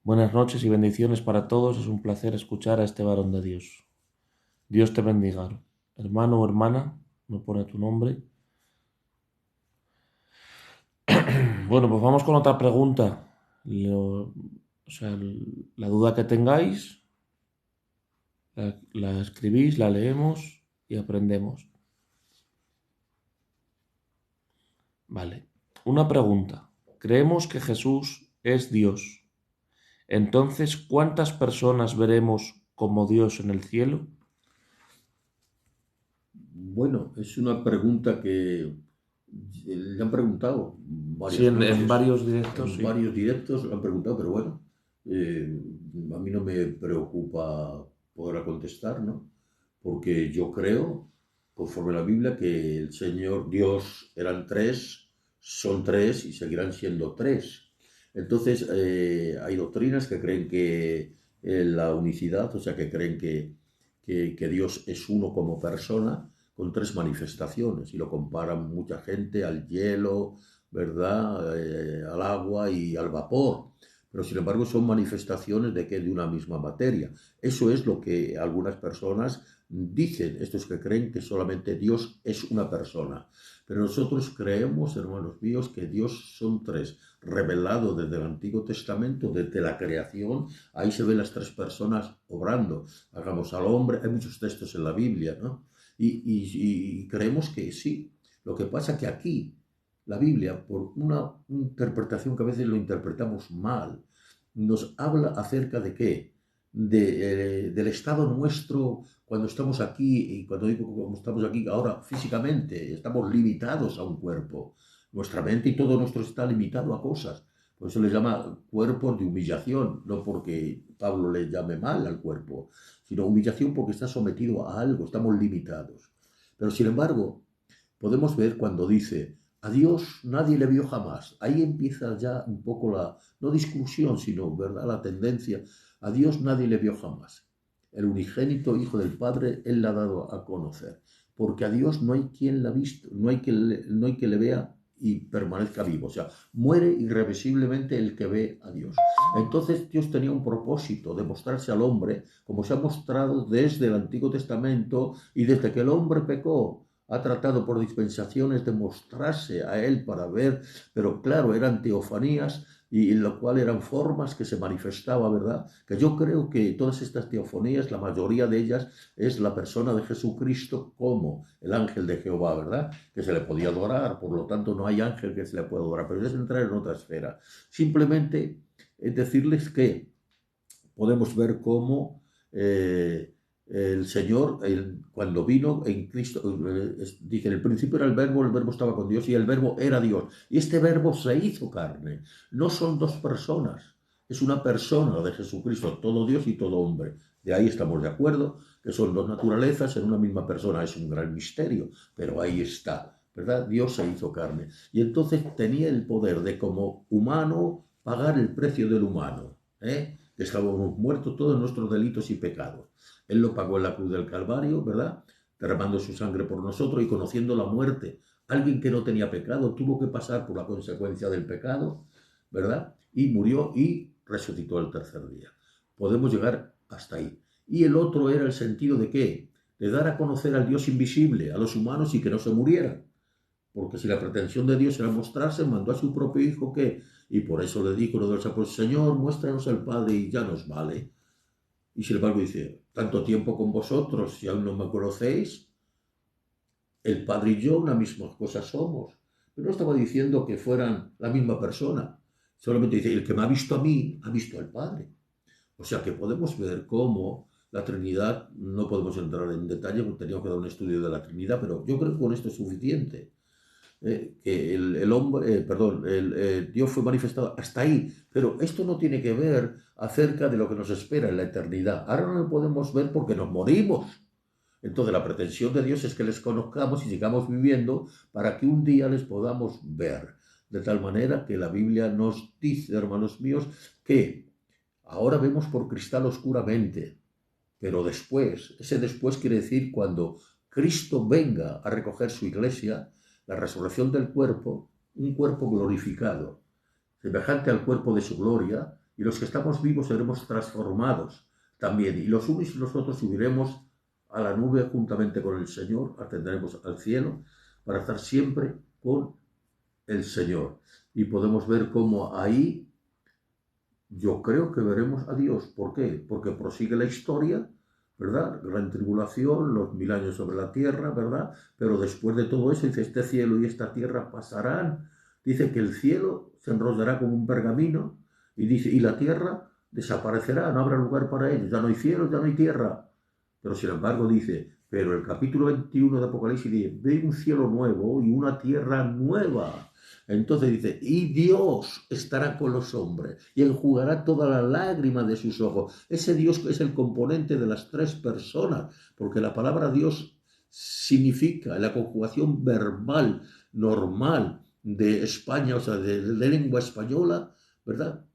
Buenas noches y bendiciones para todos. Es un placer escuchar a este varón de Dios. Dios te bendiga. Hermano o hermana, no pone tu nombre. Bueno, pues vamos con otra pregunta. La duda que tengáis, la escribís, la leemos y aprendemos. Vale. Una pregunta. Creemos que Jesús es Dios. Entonces, ¿cuántas personas veremos como Dios en el cielo? Bueno, es una pregunta que le han preguntado Sí, varias en noches, varios directos, en sí. varios directos lo han preguntado, pero bueno, eh, a mí no me preocupa poder contestar, ¿no? Porque yo creo, conforme a la Biblia, que el Señor Dios eran tres, son tres y seguirán siendo tres. Entonces, hay doctrinas que creen que la unicidad, o sea, que creen que Dios es uno como persona, con tres manifestaciones, y lo comparan mucha gente al hielo, ¿verdad? Al agua y al vapor. Pero sin embargo son manifestaciones de que de una misma materia. Eso es lo que algunas personas dicen, estos que creen que solamente Dios es una persona. Pero nosotros creemos, hermanos míos, que Dios son tres, revelado desde el Antiguo Testamento, desde la creación, ahí se ven las tres personas obrando. Hagamos al hombre, hay muchos textos en la Biblia, ¿no? Y creemos que sí. Lo que pasa es que aquí la Biblia, por una interpretación que a veces lo interpretamos mal, nos habla acerca de qué, del estado nuestro cuando estamos aquí, y cuando digo como estamos aquí ahora físicamente, estamos limitados a un cuerpo. Nuestra mente y todo nuestro está limitado a cosas. Por eso le llama cuerpos de humillación, no porque Pablo le llame mal al cuerpo, sino humillación porque está sometido a algo, estamos limitados. Pero sin embargo, podemos ver cuando dice, a Dios nadie le vio jamás. Ahí empieza ya un poco la, no discusión, sino, ¿verdad?, la tendencia. A Dios nadie le vio jamás. El unigénito Hijo del Padre, Él le ha dado a conocer. Porque a Dios no hay quien la ha visto, no hay que le vea y permanezca vivo. O sea, muere irreversiblemente el que ve a Dios. Entonces Dios tenía un propósito de mostrarse al hombre, como se ha mostrado desde el Antiguo Testamento y desde que el hombre pecó. Ha tratado por dispensaciones de mostrarse a él para ver, pero claro, eran teofanías y en lo cual eran formas que se manifestaba, ¿verdad? Que yo creo que todas estas teofonías, la mayoría de ellas es la persona de Jesucristo como el ángel de Jehová, ¿verdad? Que se le podía adorar, por lo tanto no hay ángel que se le pueda adorar, pero es entrar en otra esfera. Simplemente decirles que podemos ver cómo el Señor, cuando vino en Cristo, dice, en el principio era el verbo estaba con Dios y el verbo era Dios. Y este verbo se hizo carne. No son dos personas, es una persona de Jesucristo, todo Dios y todo hombre. De ahí estamos de acuerdo, que son dos naturalezas en una misma persona. Es un gran misterio, pero ahí está, ¿verdad? Dios se hizo carne. Y entonces tenía el poder de, como humano, pagar el precio del humano, ¿eh? Estábamos muertos todos nuestros delitos y pecados. Él lo pagó en la cruz del Calvario, ¿verdad? Derramando su sangre por nosotros y conociendo la muerte. Alguien que no tenía pecado tuvo que pasar por la consecuencia del pecado, ¿verdad? Y murió y resucitó el tercer día. Podemos llegar hasta ahí. Y el otro era el sentido de ¿qué? De dar a conocer al Dios invisible, a los humanos y que no se murieran. Porque si la pretensión de Dios era mostrarse, mandó a su propio Hijo que, y por eso le dijo uno de los apóstoles, Señor, muéstranos al Padre y ya nos vale. Y sin embargo dice, tanto tiempo con vosotros y aún no me conocéis, el Padre y yo una misma cosa somos. Pero no estaba diciendo que fueran la misma persona. Solamente dice, el que me ha visto a mí, ha visto al Padre. O sea que podemos ver cómo la Trinidad, no podemos entrar en detalle porque teníamos que dar un estudio de la Trinidad, pero yo creo que con esto es suficiente. Que el hombre, perdón, Dios fue manifestado hasta ahí, pero esto no tiene que ver acerca de lo que nos espera en la eternidad. Ahora no lo podemos ver porque nos morimos. Entonces la pretensión de Dios es que les conozcamos y sigamos viviendo para que un día les podamos ver. De tal manera que la Biblia nos dice, hermanos míos, que ahora vemos por cristal oscuramente, pero después, ese después quiere decir cuando Cristo venga a recoger su iglesia, la resurrección del cuerpo, un cuerpo glorificado, semejante al cuerpo de su gloria, y los que estamos vivos seremos transformados también, y los unos y los otros subiremos a la nube juntamente con el Señor, ascenderemos al cielo para estar siempre con el Señor. Y podemos ver cómo ahí yo creo que veremos a Dios. ¿Por qué? Porque prosigue la historia, ¿verdad? Gran tribulación, los 1000 años sobre la tierra, ¿verdad? Pero después de todo eso, dice, este cielo y esta tierra pasarán. Dice que el cielo se enrollará como un pergamino y dice, y la tierra desaparecerá, no habrá lugar para ellos, ya no hay cielo, ya no hay tierra. Pero sin embargo dice, pero el capítulo 21 de Apocalipsis dice, ve un cielo nuevo y una tierra nueva. Entonces dice, y Dios estará con los hombres y enjugará toda la lágrima de sus ojos. Ese Dios es el componente de las tres personas, porque la palabra Dios significa, la conjugación verbal normal de España, o sea, de lengua española, ¿verdad?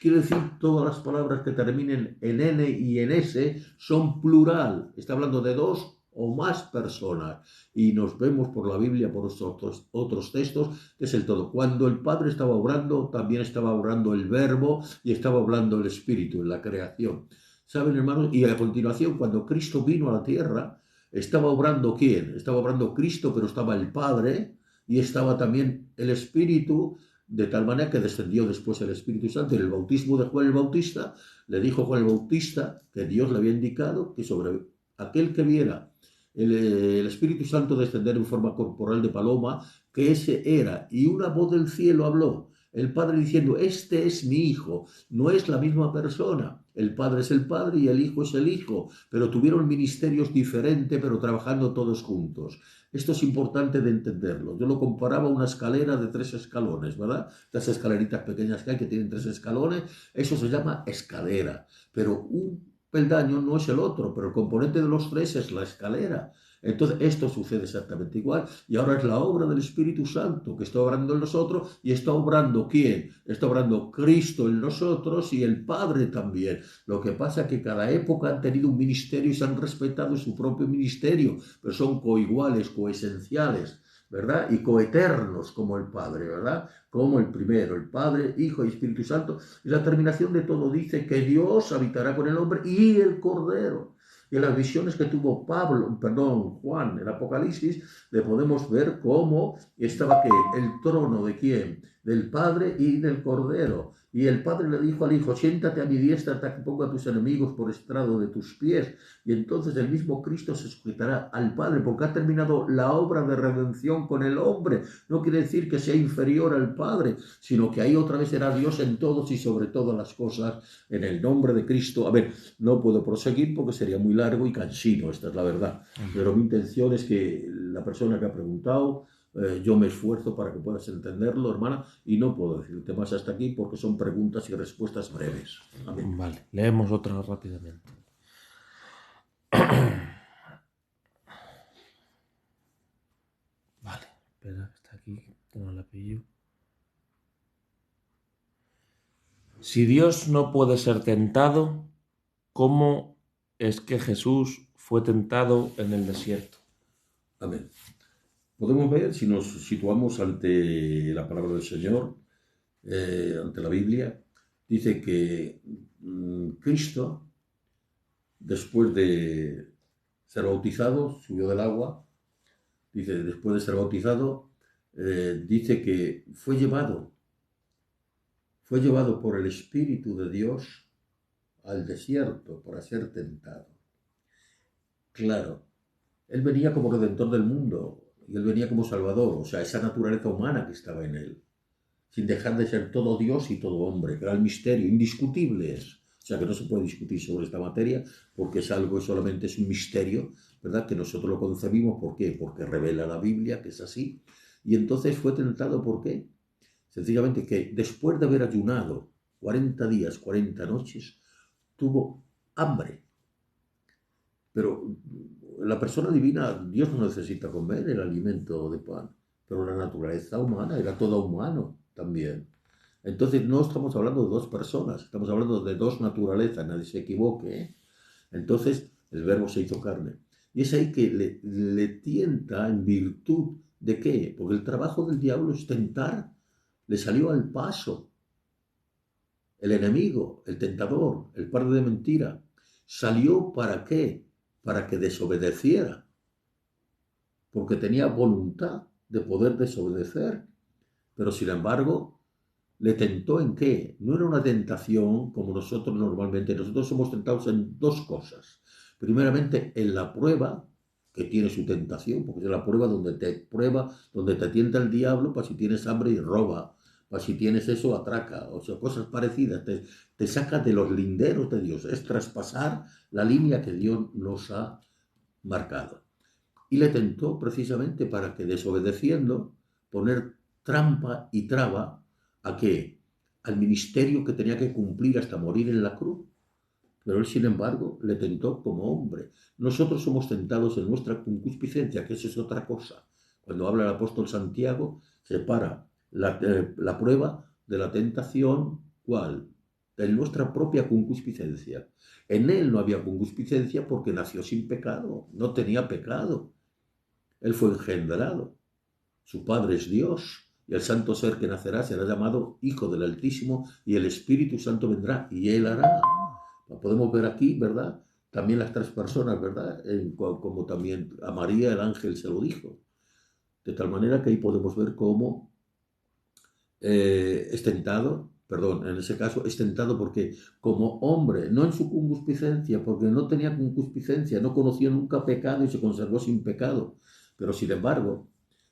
Quiere decir, todas las palabras que terminen en N y en S son plural. Está hablando de dos o más personas. Y nos vemos por la Biblia, por otros textos, que es el todo. Cuando el Padre estaba obrando, también estaba obrando el Verbo y estaba obrando el Espíritu en la creación. ¿Saben, hermanos? Y a continuación, cuando Cristo vino a la tierra, ¿estaba obrando quién? Estaba obrando Cristo, pero estaba el Padre y estaba también el Espíritu, de tal manera que descendió después el Espíritu Santo. En el bautismo de Juan el Bautista, le dijo Juan el Bautista que Dios le había indicado que sobre aquel que viera el Espíritu Santo descender en forma corporal de paloma, que ese era. Y una voz del cielo habló, el Padre diciendo, este es mi Hijo. No es la misma persona. El Padre es el Padre y el Hijo es el Hijo, pero tuvieron ministerios diferentes, pero trabajando todos juntos. Esto es importante de entenderlo. Yo lo comparaba a una escalera de 3 escalones, ¿verdad? Las escaleritas pequeñas que hay que tienen 3 escalones, eso se llama escalera. Pero un peldaño no es el otro, pero el componente de los 3 es la escalera. Entonces, esto sucede exactamente igual. Y ahora es la obra del Espíritu Santo que está obrando en nosotros. ¿Y está obrando quién? Está obrando Cristo en nosotros y el Padre también. Lo que pasa es que cada época han tenido un ministerio y se han respetado su propio ministerio, pero son coiguales, coesenciales, ¿verdad? Y coeternos como el Padre, ¿verdad? Como el primero, el Padre, Hijo y Espíritu Santo. Y la terminación de todo dice que Dios habitará con el hombre y el Cordero. Y en las visiones que tuvo Juan, en Apocalipsis, le podemos ver cómo estaba que el trono de quién, del Padre y del Cordero. Y el Padre le dijo al Hijo, siéntate a mi diestra hasta que ponga a tus enemigos por estrado de tus pies. Y entonces el mismo Cristo se sujetará al Padre, porque ha terminado la obra de redención con el hombre. No quiere decir que sea inferior al Padre, sino que ahí otra vez será Dios en todos y sobre todas las cosas, en el nombre de Cristo. A ver, no puedo proseguir porque sería muy largo y cansino, esta es la verdad. Pero mi intención es que la persona que ha preguntado, yo me esfuerzo para que puedas entenderlo, hermana, y no puedo decirte más hasta aquí porque son preguntas y respuestas breves. Amén. Vale, leemos otra rápidamente. Vale, espera, que está aquí, que no la pillo. Si Dios no puede ser tentado, ¿cómo es que Jesús fue tentado en el desierto? Amén. Podemos ver, si nos situamos ante la palabra del Señor, ante la Biblia, dice que Cristo, después de ser bautizado, subió del agua, dice, después de ser bautizado, dice que fue llevado por el Espíritu de Dios al desierto para ser tentado. Claro, Él venía como redentor del mundo y Él venía como salvador, o sea, esa naturaleza humana que estaba en Él, sin dejar de ser todo Dios y todo hombre, que era el misterio, indiscutible es. O sea, que no se puede discutir sobre esta materia porque es algo, solamente es un misterio, ¿verdad? Que nosotros lo concebimos, ¿por qué? Porque revela la Biblia que es así. Y entonces fue tentado, ¿por qué? Sencillamente que después de haber ayunado 40 días, 40 noches, tuvo hambre. Pero la persona divina, Dios no necesita comer el alimento de pan, pero la naturaleza humana era todo humano también. Entonces no estamos hablando de dos personas, estamos hablando de dos naturalezas, nadie se equivoque, ¿eh? Entonces el verbo se hizo carne. Y es ahí que le tienta en virtud de qué, porque el trabajo del diablo es tentar, le salió al paso. El enemigo, el tentador, el padre de mentira, salió ¿para qué? Para que desobedeciera, porque tenía voluntad de poder desobedecer, pero sin embargo le tentó en qué. No era una tentación como nosotros somos tentados en dos cosas. Primeramente en la prueba, que tiene su tentación, porque es la prueba, donde te tienta el diablo para si tienes hambre y roba, para si tienes eso atraca, o sea, cosas parecidas, te saca de los linderos de Dios, es traspasar la línea que Dios nos ha marcado. Y le tentó precisamente para que desobedeciendo, poner trampa y traba ¿a qué? Al ministerio que tenía que cumplir hasta morir en la cruz. Pero él, sin embargo, le tentó como hombre. Nosotros somos tentados en nuestra concupiscencia, que eso es otra cosa. Cuando habla el apóstol Santiago, separa la prueba de la tentación, ¿cuál? En nuestra propia concupiscencia. En él no había concupiscencia porque nació sin pecado, no tenía pecado. Él fue engendrado. Su Padre es Dios, y el santo ser que nacerá será llamado Hijo del Altísimo, y el Espíritu Santo vendrá, y Él hará. Podemos ver aquí, ¿verdad? También las tres personas, ¿verdad? Como también a María el ángel se lo dijo. De tal manera que ahí podemos ver cómo es tentado, perdón, en ese caso es tentado porque como hombre, no en su concupiscencia, porque no tenía concupiscencia, no conoció nunca pecado y se conservó sin pecado. Pero sin embargo,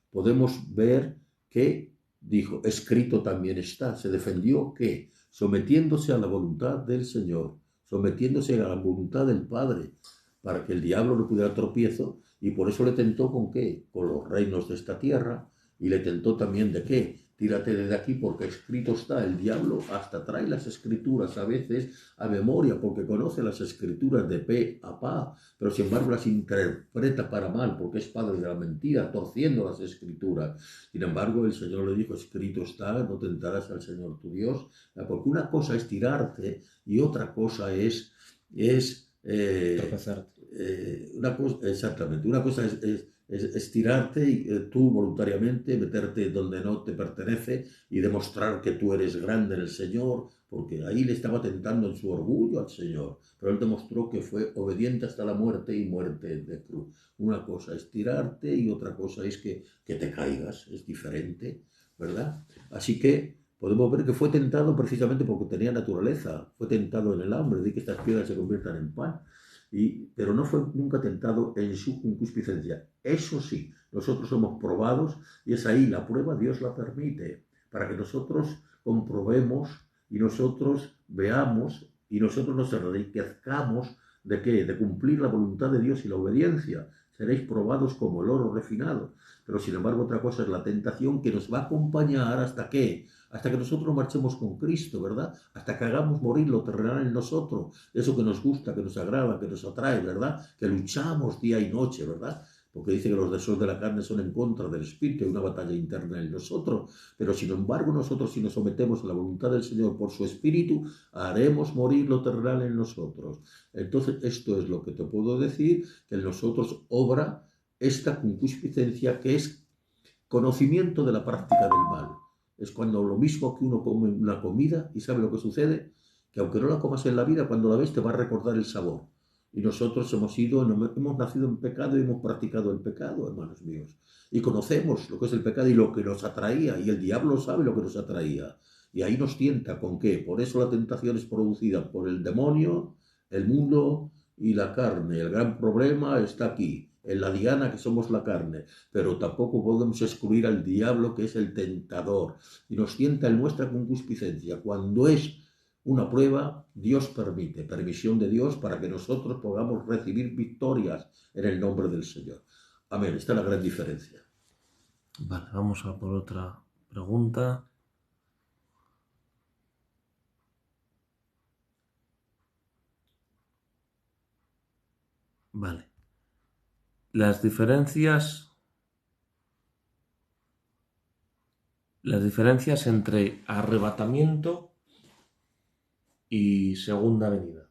podemos ver que dijo, escrito también está, se defendió que sometiéndose a la voluntad del Señor, sometiéndose a la voluntad del Padre, para que el diablo no pudiera tropiezo, y por eso le tentó con qué, con los reinos de esta tierra, y le tentó también de qué, tírate de aquí porque escrito está. El diablo hasta trae las escrituras a veces a memoria porque conoce las escrituras de pe a pa, pero sin embargo las interpreta para mal porque es padre de la mentira, torciendo las escrituras. Sin embargo, el Señor le dijo, escrito está, no tentarás al Señor tu Dios, porque una cosa es tirarte y otra cosa es exactamente, una cosa es tirarte y tú voluntariamente, meterte donde no te pertenece y demostrar que tú eres grande en el Señor, porque ahí le estaba tentando en su orgullo al Señor, pero él demostró que fue obediente hasta la muerte y muerte de cruz. Una cosa es tirarte y otra cosa es que te caigas, es diferente, ¿verdad? Así que podemos ver que fue tentado precisamente porque tenía naturaleza, fue tentado en el hambre, de que estas piedras se conviertan en pan. Pero no fue nunca tentado en su concupiscencia. Eso sí, nosotros somos probados y es ahí la prueba, Dios la permite, para que nosotros comprobemos y nosotros veamos y nosotros nos enriquezcamos ¿De qué? De cumplir la voluntad de Dios y la obediencia. Seréis probados como el oro refinado. Pero sin embargo, otra cosa es la tentación que nos va a acompañar hasta qué, hasta que nosotros marchemos con Cristo, ¿verdad? Hasta que hagamos morir lo terrenal en nosotros, eso que nos gusta, que nos agrada, que nos atrae, ¿verdad? Que luchamos día y noche, ¿verdad? Porque dice que los deseos de la carne son en contra del Espíritu, hay una batalla interna en nosotros, pero sin embargo nosotros, si nos sometemos a la voluntad del Señor por su Espíritu, haremos morir lo terrenal en nosotros. Entonces, esto es lo que te puedo decir, que en nosotros obra esta concupiscencia que es conocimiento de la práctica del mal. Es cuando lo mismo que uno come una comida y sabe lo que sucede, que aunque no la comas en la vida, cuando la ves te va a recordar el sabor. Y nosotros hemos nacido en pecado y hemos practicado el pecado, hermanos míos. Y conocemos lo que es el pecado y lo que nos atraía. Y el diablo sabe lo que nos atraía. Y ahí nos tienta. ¿Con qué? Por eso la tentación es producida por el demonio, el mundo y la carne. El gran problema está aquí, en la diana que somos la carne. Pero tampoco podemos excluir al diablo, que es el tentador. Y nos tienta en nuestra concupiscencia. Cuando es una prueba, Dios permite, permisión de Dios para que nosotros podamos recibir victorias en el nombre del Señor. Amén, esta es la gran diferencia. Vale, vamos a por otra pregunta. Vale. Las diferencias entre arrebatamiento y segunda venida.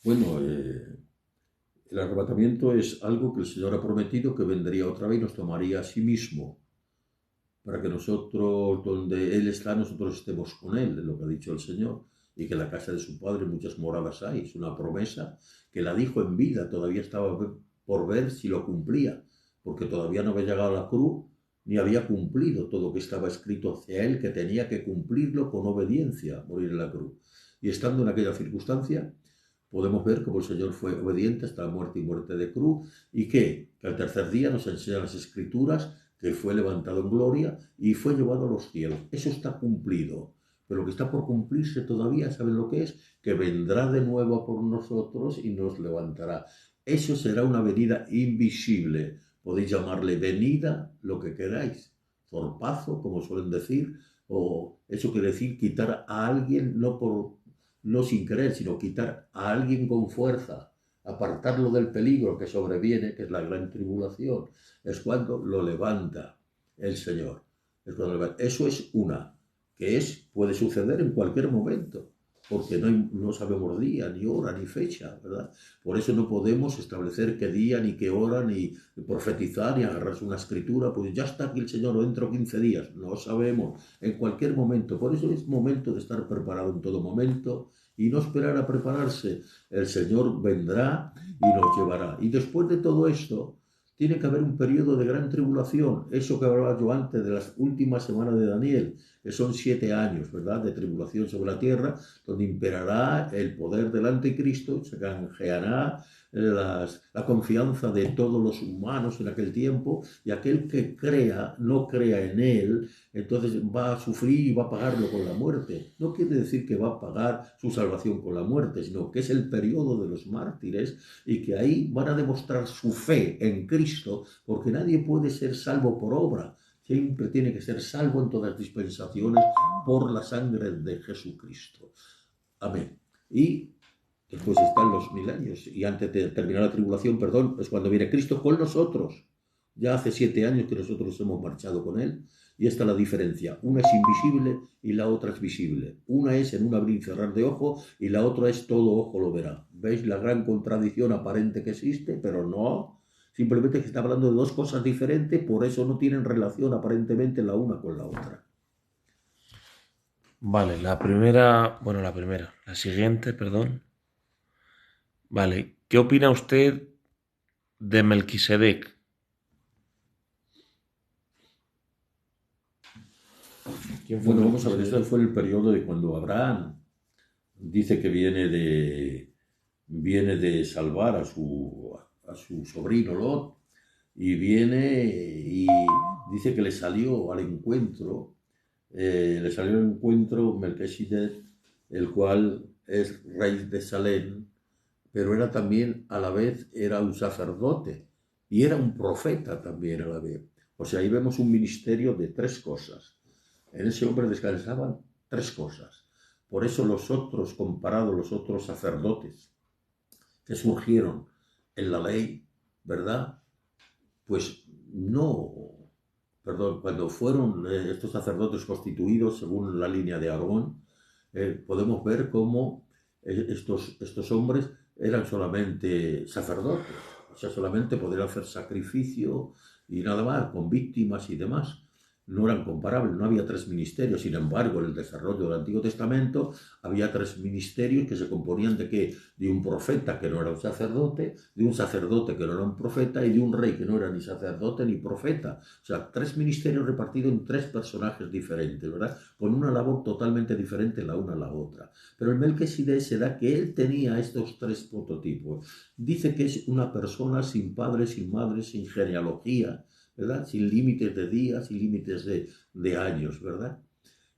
Bueno, el arrebatamiento es algo que el Señor ha prometido que vendría otra vez y nos tomaría a sí mismo, para que nosotros, donde Él está, nosotros estemos con Él, es lo que ha dicho el Señor, y que en la casa de su Padre muchas moradas hay. Es una promesa que la dijo en vida, todavía estaba por ver si lo cumplía, porque todavía no había llegado a la cruz, ni había cumplido todo lo que estaba escrito hacia Él, que tenía que cumplirlo con obediencia, morir en la cruz. Y estando en aquella circunstancia, podemos ver cómo el Señor fue obediente hasta la muerte y muerte de cruz, y que al tercer día nos enseñan las Escrituras que fue levantado en gloria y fue llevado a los cielos. Eso está cumplido. Pero lo que está por cumplirse todavía, ¿saben lo que es? Que vendrá de nuevo por nosotros y nos levantará. Eso será una venida invisible. Podéis llamarle venida, lo que queráis. Zorpazo, como suelen decir, o eso quiere decir quitar a alguien no sin querer, sino quitar a alguien con fuerza, apartarlo del peligro que sobreviene, que es la gran tribulación. Es cuando lo levanta el Señor. Eso es una, que puede suceder en cualquier momento, porque no sabemos día, ni hora, ni fecha, ¿verdad? Por eso no podemos establecer qué día, ni qué hora, ni profetizar, ni agarrarse una escritura, pues ya está aquí el Señor, o dentro 15 días, no sabemos, en cualquier momento. Por eso es momento de estar preparado en todo momento y no esperar a prepararse. El Señor vendrá y nos llevará. Y después de todo esto, tiene que haber un periodo de gran tribulación, eso que hablaba yo antes de las últimas semanas de Daniel, que son 7 años, ¿verdad?, de tribulación sobre la tierra, donde imperará el poder del anticristo, se canjeará la confianza de todos los humanos en aquel tiempo, y aquel que no crea en él, entonces va a sufrir y va a pagarlo con la muerte. No quiere decir que va a pagar su salvación con la muerte, sino que es el periodo de los mártires, y que ahí van a demostrar su fe en Cristo, porque nadie puede ser salvo por obra. Siempre tiene que ser salvo en todas las dispensaciones por la sangre de Jesucristo. Amén. Y después están los 1000 años. Y antes de terminar la tribulación, perdón, es cuando viene Cristo con nosotros. Ya hace 7 años que nosotros hemos marchado con Él. Y esta es la diferencia. Una es invisible y la otra es visible. Una es en un abrir y cerrar de ojo y la otra es todo ojo lo verá. ¿Veis la gran contradicción aparente que existe? Pero no. Simplemente que está hablando de dos cosas diferentes, por eso no tienen relación aparentemente la una con la otra. Vale, la siguiente, perdón. Vale, ¿qué opina usted de Melquisedec? Bueno, vamos a ver, este fue el periodo de cuando Abraham dice que viene de salvar a su sobrino Lot, y viene y dice que le salió al encuentro Melquisedec, el cual es rey de Salem, pero era también a la vez era un sacerdote y era un profeta también a la vez. O sea, ahí vemos un ministerio de tres cosas. En ese hombre descansaban tres cosas. Por eso los otros, comparados los otros sacerdotes que surgieron en la ley, ¿verdad? Pues no, perdón, cuando fueron estos sacerdotes constituidos según la línea de Aarón, podemos ver cómo estos hombres eran solamente sacerdotes, o sea, solamente podían hacer sacrificio y nada más, con víctimas y demás. No eran comparables, no había tres ministerios. Sin embargo, en el desarrollo del Antiguo Testamento había tres ministerios que se componían de qué? De un profeta que no era un sacerdote, de un sacerdote que no era un profeta y de un rey que no era ni sacerdote ni profeta. O sea, tres ministerios repartidos en tres personajes diferentes, ¿verdad? Con una labor totalmente diferente la una a la otra. Pero el Melquisedec se da que él tenía estos tres prototipos. Dice que es una persona sin padre, sin madre, sin genealogía, ¿verdad? Sin límites de días, sin límites de años, ¿verdad?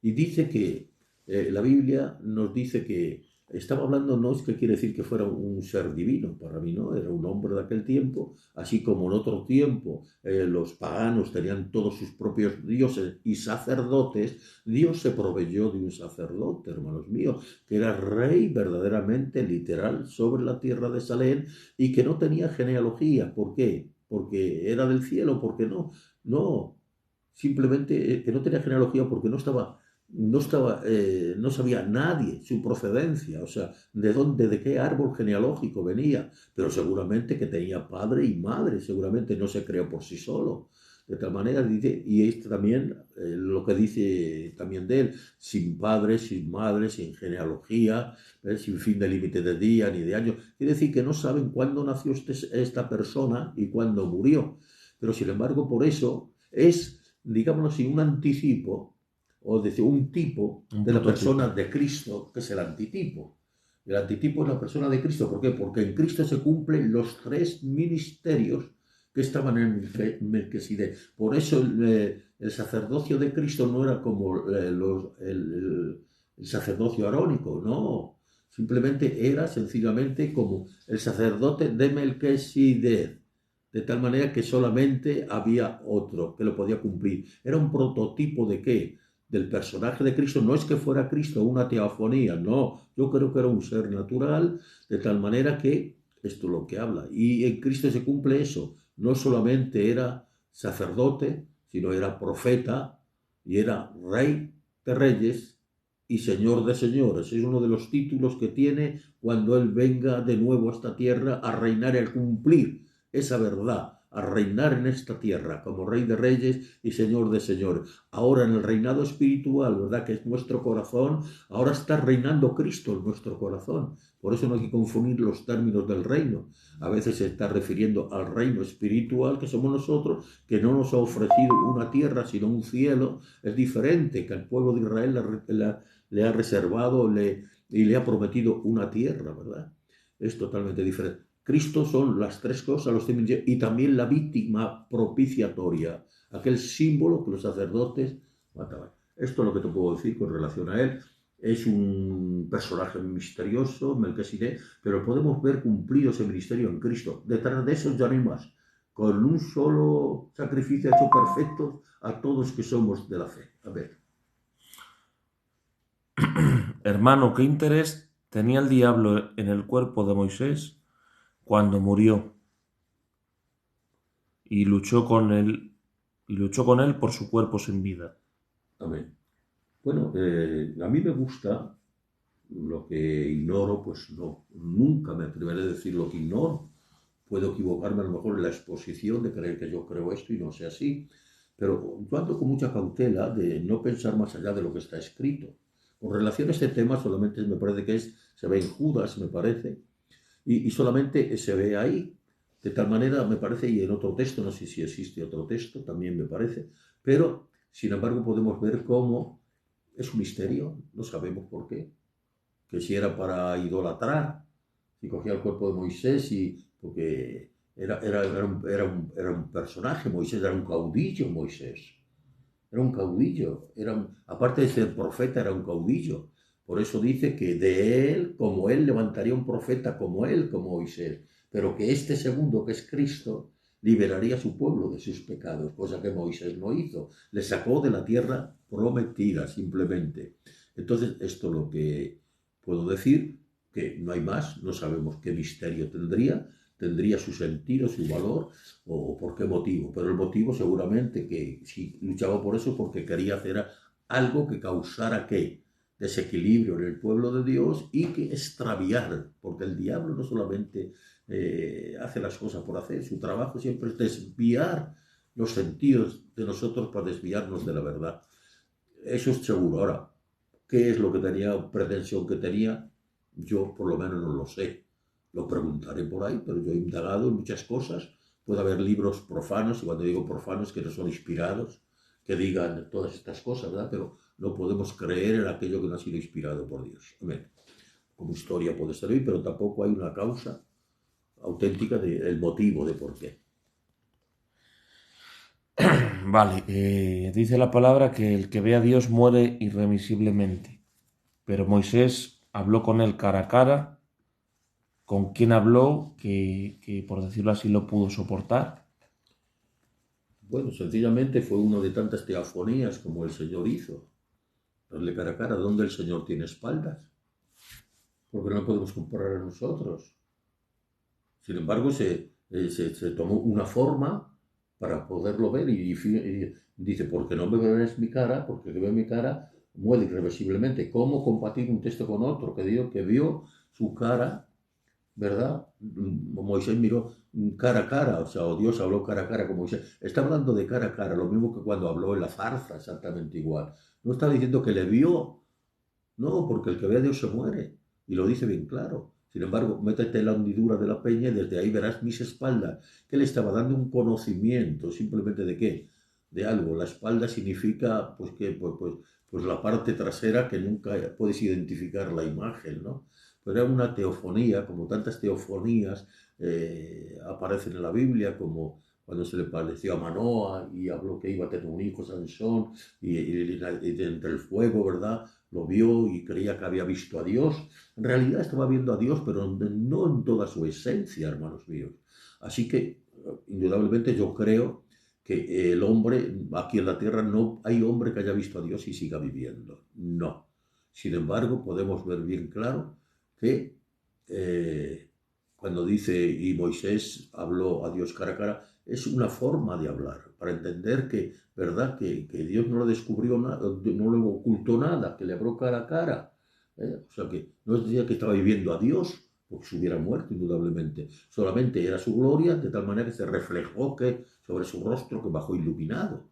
Y dice que la Biblia nos dice que estaba hablando, no es que quiere decir que fuera un ser divino, para mí no, era un hombre de aquel tiempo, así como en otro tiempo los paganos tenían todos sus propios dioses y sacerdotes. Dios se proveyó de un sacerdote, hermanos míos, que era rey verdaderamente literal sobre la tierra de Salem y que no tenía genealogía. ¿Por qué? Porque era del cielo, porque no, no, simplemente que no tenía genealogía porque no sabía nadie su procedencia, o sea, de dónde, de qué árbol genealógico venía, pero seguramente que tenía padre y madre, seguramente no se creó por sí solo. De tal manera, dice, y esto también, lo que dice también de él, sin padre, sin madre, sin genealogía, sin fin de límite de día ni de año. Quiere decir que no saben cuándo nació esta persona y cuándo murió. Pero sin embargo, por eso es, digámoslo así, un anticipo o decir, un tipo Un de la prototipo. persona de Cristo, que es el antitipo. El antitipo es la persona de Cristo. ¿Por qué? Porque en Cristo se cumplen los tres ministerios que estaban en Melquisedec. Por eso el sacerdocio de Cristo no era como el sacerdocio arónico, no. Simplemente era sencillamente como el sacerdote de Melquisedec. De tal manera que solamente había otro que lo podía cumplir. Era un prototipo de qué? Del personaje de Cristo. No es que fuera Cristo una teofanía, no. Yo creo que era un ser natural, de tal manera que esto es lo que habla. Y en Cristo se cumple eso. No solamente era sacerdote, sino era profeta y era rey de reyes y señor de señores. Es uno de los títulos que tiene cuando Él venga de nuevo a esta tierra a reinar y a cumplir esa verdad, a reinar en esta tierra como Rey de Reyes y Señor de Señores. Ahora en el reinado espiritual, ¿verdad? Que es nuestro corazón, ahora está reinando Cristo en nuestro corazón. Por eso no hay que confundir los términos del reino. A veces se está refiriendo al reino espiritual que somos nosotros, que no nos ha ofrecido una tierra, sino un cielo. Es diferente, que al pueblo de Israel le ha reservado y le ha prometido una tierra, ¿verdad? Es totalmente diferente. Cristo son las tres cosas, y también la víctima propiciatoria, aquel símbolo que los sacerdotes mataban. Esto es lo que te puedo decir con relación a él. Es un personaje misterioso, Melquisedec, pero podemos ver cumplido ese ministerio en Cristo. Detrás de eso ya no hay más. Con un solo sacrificio hecho perfecto a todos que somos de la fe. A ver. Hermano, ¿qué interés tenía el diablo en el cuerpo de Moisés cuando murió y luchó con él por su cuerpo sin vida? Amén. Bueno, a mí me gusta lo que ignoro, pues no, nunca me atreveré a decir lo que ignoro. Puedo equivocarme a lo mejor en la exposición de creer que yo creo esto y no sea así, pero yo ando con mucha cautela de no pensar más allá de lo que está escrito. Con relación a este tema, solamente me parece que se ve en Judas, me parece, y solamente se ve ahí. De tal manera, me parece, y en otro texto, no sé si existe otro texto, también me parece, pero sin embargo podemos ver cómo es un misterio, no sabemos por qué, que si era para idolatrar, si cogía el cuerpo de Moisés y porque era un personaje, Moisés era un caudillo, Moisés. Era un caudillo, aparte de ser profeta, era un caudillo. Por eso dice que de él, como él, levantaría un profeta como él, como Moisés, pero que este segundo, que es Cristo, liberaría a su pueblo de sus pecados, cosa que Moisés no hizo. Le sacó de la tierra prometida, simplemente. Entonces, esto es lo que puedo decir, que no hay más, no sabemos qué misterio tendría su sentido, su valor, o por qué motivo. Pero el motivo seguramente que si luchaba por eso porque quería hacer algo que causara ¿qué? Desequilibrio en el pueblo de Dios y que extraviar, porque el diablo no solamente hace las cosas por hacer, su trabajo siempre es desviar los sentidos de nosotros para desviarnos de la verdad. Eso es seguro. Ahora, ¿qué es lo que tenía, pretensión que tenía? Yo por lo menos no lo sé. Lo preguntaré por ahí, pero yo he indagado en muchas cosas. Puede haber libros profanos, y cuando digo profanos, que no son inspirados, que digan todas estas cosas, ¿verdad? Pero no podemos creer en aquello que no ha sido inspirado por Dios. Amén. Como historia puede servir, pero tampoco hay una causa auténtica del motivo de por qué. Vale, dice la palabra que el que ve a Dios muere irremisiblemente, pero Moisés habló con él cara a cara, con quien habló que por decirlo así lo pudo soportar. Bueno, sencillamente fue una de tantas teofonías como el Señor hizo. Darle cara a cara, ¿dónde el Señor tiene espaldas? Porque no podemos comparar a nosotros. Sin embargo, se tomó una forma para poderlo ver y dice, porque no me ves mi cara, porque el que ve mi cara muere irreversiblemente. ¿Cómo compartir un texto con otro que vio su cara, ¿verdad? Moisés miró cara a cara, o sea, o Dios habló cara a cara con Moisés. Está hablando de cara a cara, lo mismo que cuando habló en la zarza, exactamente igual. No está diciendo que le vio, no, porque el que ve a Dios se muere. Y lo dice bien claro. Sin embargo, métete en la hundidura de la peña y desde ahí verás mis espaldas. Que le estaba dando un conocimiento, simplemente de qué, de algo. La espalda significa, pues, que, pues la parte trasera que nunca puedes identificar la imagen, ¿no? Pero era una teofonía, como tantas teofonías aparecen en la Biblia, como cuando se le pareció a Manoa y habló que iba a tener un hijo, Sansón, y entre el fuego, ¿verdad? Lo vio y creía que había visto a Dios. En realidad estaba viendo a Dios, pero no en toda su esencia, hermanos míos. Así que, indudablemente, yo creo que el hombre, aquí en la tierra, no hay hombre que haya visto a Dios y siga viviendo. No. Sin embargo, podemos ver bien claro que cuando dice, y Moisés habló a Dios cara a cara, es una forma de hablar, para entender que, ¿verdad? Que Dios no le descubrió nada, no le ocultó nada, que le habló cara a cara. O sea que no decía que estaba viviendo a Dios, porque se hubiera muerto indudablemente. Solamente era su gloria, de tal manera que se reflejó que sobre su rostro que bajó iluminado.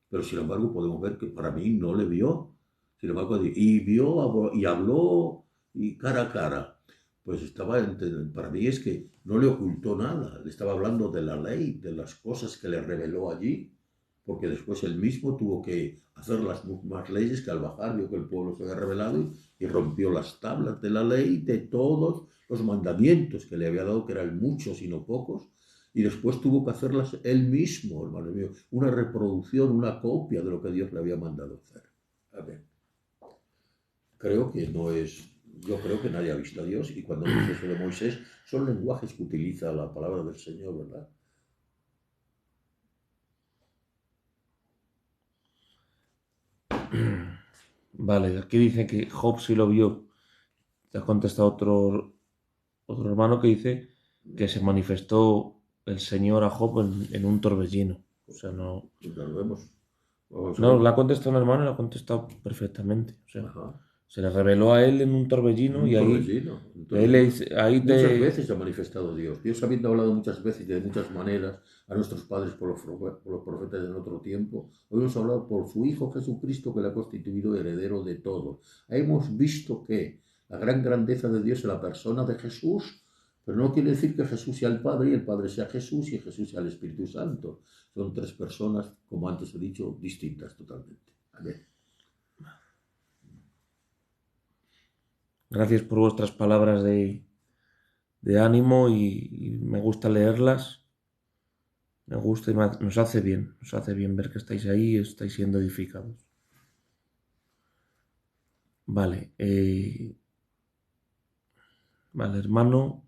Pero sin embargo podemos ver que para mí no le vio. Sin embargo, y vio y habló y cara a cara. Pues para mí es que no le ocultó nada, le estaba hablando de la ley, de las cosas que le reveló allí, porque después él mismo tuvo que hacer las mismas leyes que al bajar vio que el pueblo se había revelado y rompió las tablas de la ley, de todos los mandamientos que le había dado, que eran muchos y no pocos, y después tuvo que hacerlas él mismo, hermano mío, una reproducción, una copia de lo que Dios le había mandado hacer. A ver, creo que no es, yo creo que nadie ha visto a Dios y cuando dice eso de Moisés son lenguajes que utiliza la palabra del Señor, ¿verdad? Vale, aquí dice que Job sí lo vio. Te ha contestado otro hermano que dice que se manifestó el Señor a Job en un torbellino. O sea, no. Pues ya lo vemos. Vamos a No, ver. le ha contestado un hermano y le ha contestado perfectamente. O sea, Ajá. se le reveló a él en un torbellino y Un ahí, torbellino, un él le torbellino. dice, ahí Muchas te. veces se ha manifestado Dios. Dios habiendo hablado muchas veces y de muchas maneras a nuestros padres por los profetas en otro tiempo, hoy nos ha hablado por su Hijo Jesucristo que le ha constituido heredero de todo. Hemos visto que la gran grandeza de Dios en la persona de Jesús, pero no quiere decir que Jesús sea el Padre y el Padre sea Jesús y Jesús sea el Espíritu Santo. Son tres personas, como antes he dicho, distintas totalmente. Amén. Gracias por vuestras palabras de ánimo y me gusta leerlas. Me gusta y nos hace bien ver que estáis ahí y estáis siendo edificados. Vale, vale, hermano,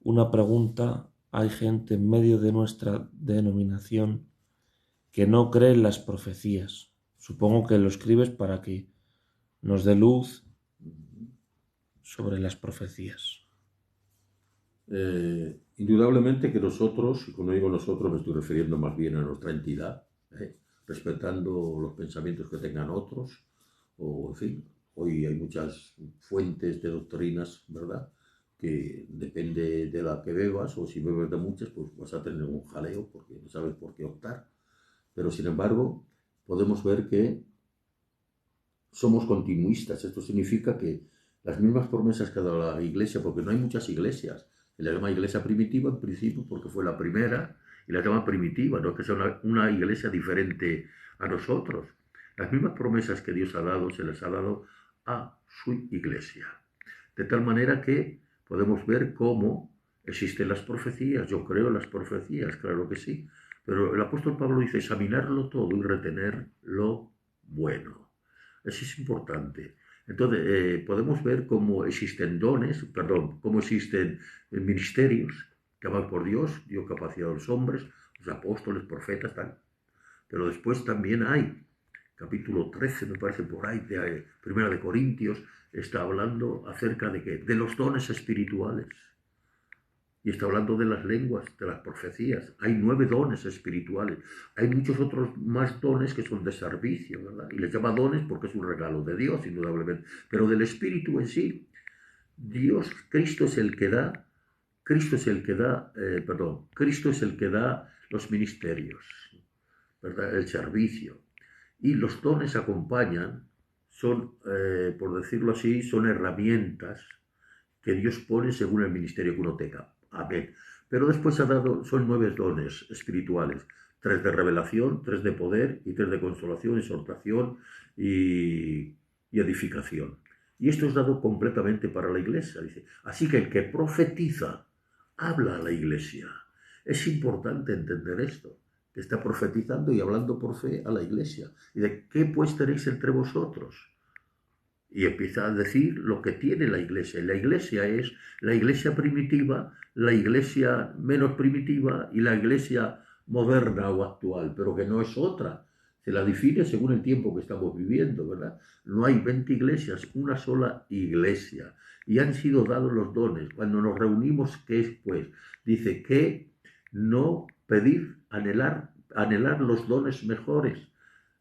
una pregunta. Hay gente en medio de nuestra denominación que no cree en las profecías. Supongo que lo escribes para que nos dé luz sobre las profecías. Indudablemente que nosotros, y cuando digo nosotros me estoy refiriendo más bien a nuestra entidad, respetando los pensamientos que tengan otros, o en fin, hoy hay muchas fuentes de doctrinas, ¿verdad? Que depende de la que bebas, o si bebes de muchas, pues vas a tener un jaleo porque no sabes por qué optar. Pero sin embargo, podemos ver que somos continuistas. Esto significa que las mismas promesas que ha dado la iglesia, porque no hay muchas iglesias, se le llama iglesia primitiva en principio porque fue la primera y la llama primitiva, no es que sea una iglesia diferente a nosotros. Las mismas promesas que Dios ha dado se les ha dado a su iglesia. De tal manera que podemos ver cómo existen las profecías. Yo creo en las profecías, claro que sí. Pero el apóstol Pablo dice examinarlo todo y retener lo bueno. Eso es importante. Entonces, podemos ver cómo existen dones, perdón, cómo existen ministerios llamados por Dios, dio capacidad a los hombres, los apóstoles, profetas, tal. Pero después también hay, capítulo 13, me parece por ahí, de Primera de Corintios, está hablando acerca de qué, de los dones espirituales. Y está hablando de las lenguas, de las profecías. Hay 9 dones espirituales. Hay muchos otros más dones que son de servicio, ¿verdad? Y les llama dones porque es un regalo de Dios, indudablemente. Pero del Espíritu en sí, Dios, Cristo es el que da, Cristo es el que da los ministerios, ¿verdad? El servicio. Y los dones acompañan, son, por decirlo así, son herramientas que Dios pone según el ministerio que uno tenga. Amén. Pero después ha dado, son 9 dones espirituales, 3 de revelación, 3 de poder y 3 de consolación, exhortación y edificación. Y esto es dado completamente para la iglesia. Dice, así que el que profetiza habla a la iglesia. Es importante entender esto, que está profetizando y hablando por fe a la iglesia. ¿Y de qué pues tenéis entre vosotros? Y empieza a decir lo que tiene la iglesia. Y la iglesia es la iglesia primitiva, la iglesia menos primitiva y la iglesia moderna o actual, pero que no es otra. Se la define según el tiempo que estamos viviendo, ¿verdad? No hay 20 iglesias, una sola iglesia. Y han sido dados los dones. Cuando nos reunimos, ¿qué es pues? Dice que no pedir, anhelar los dones mejores,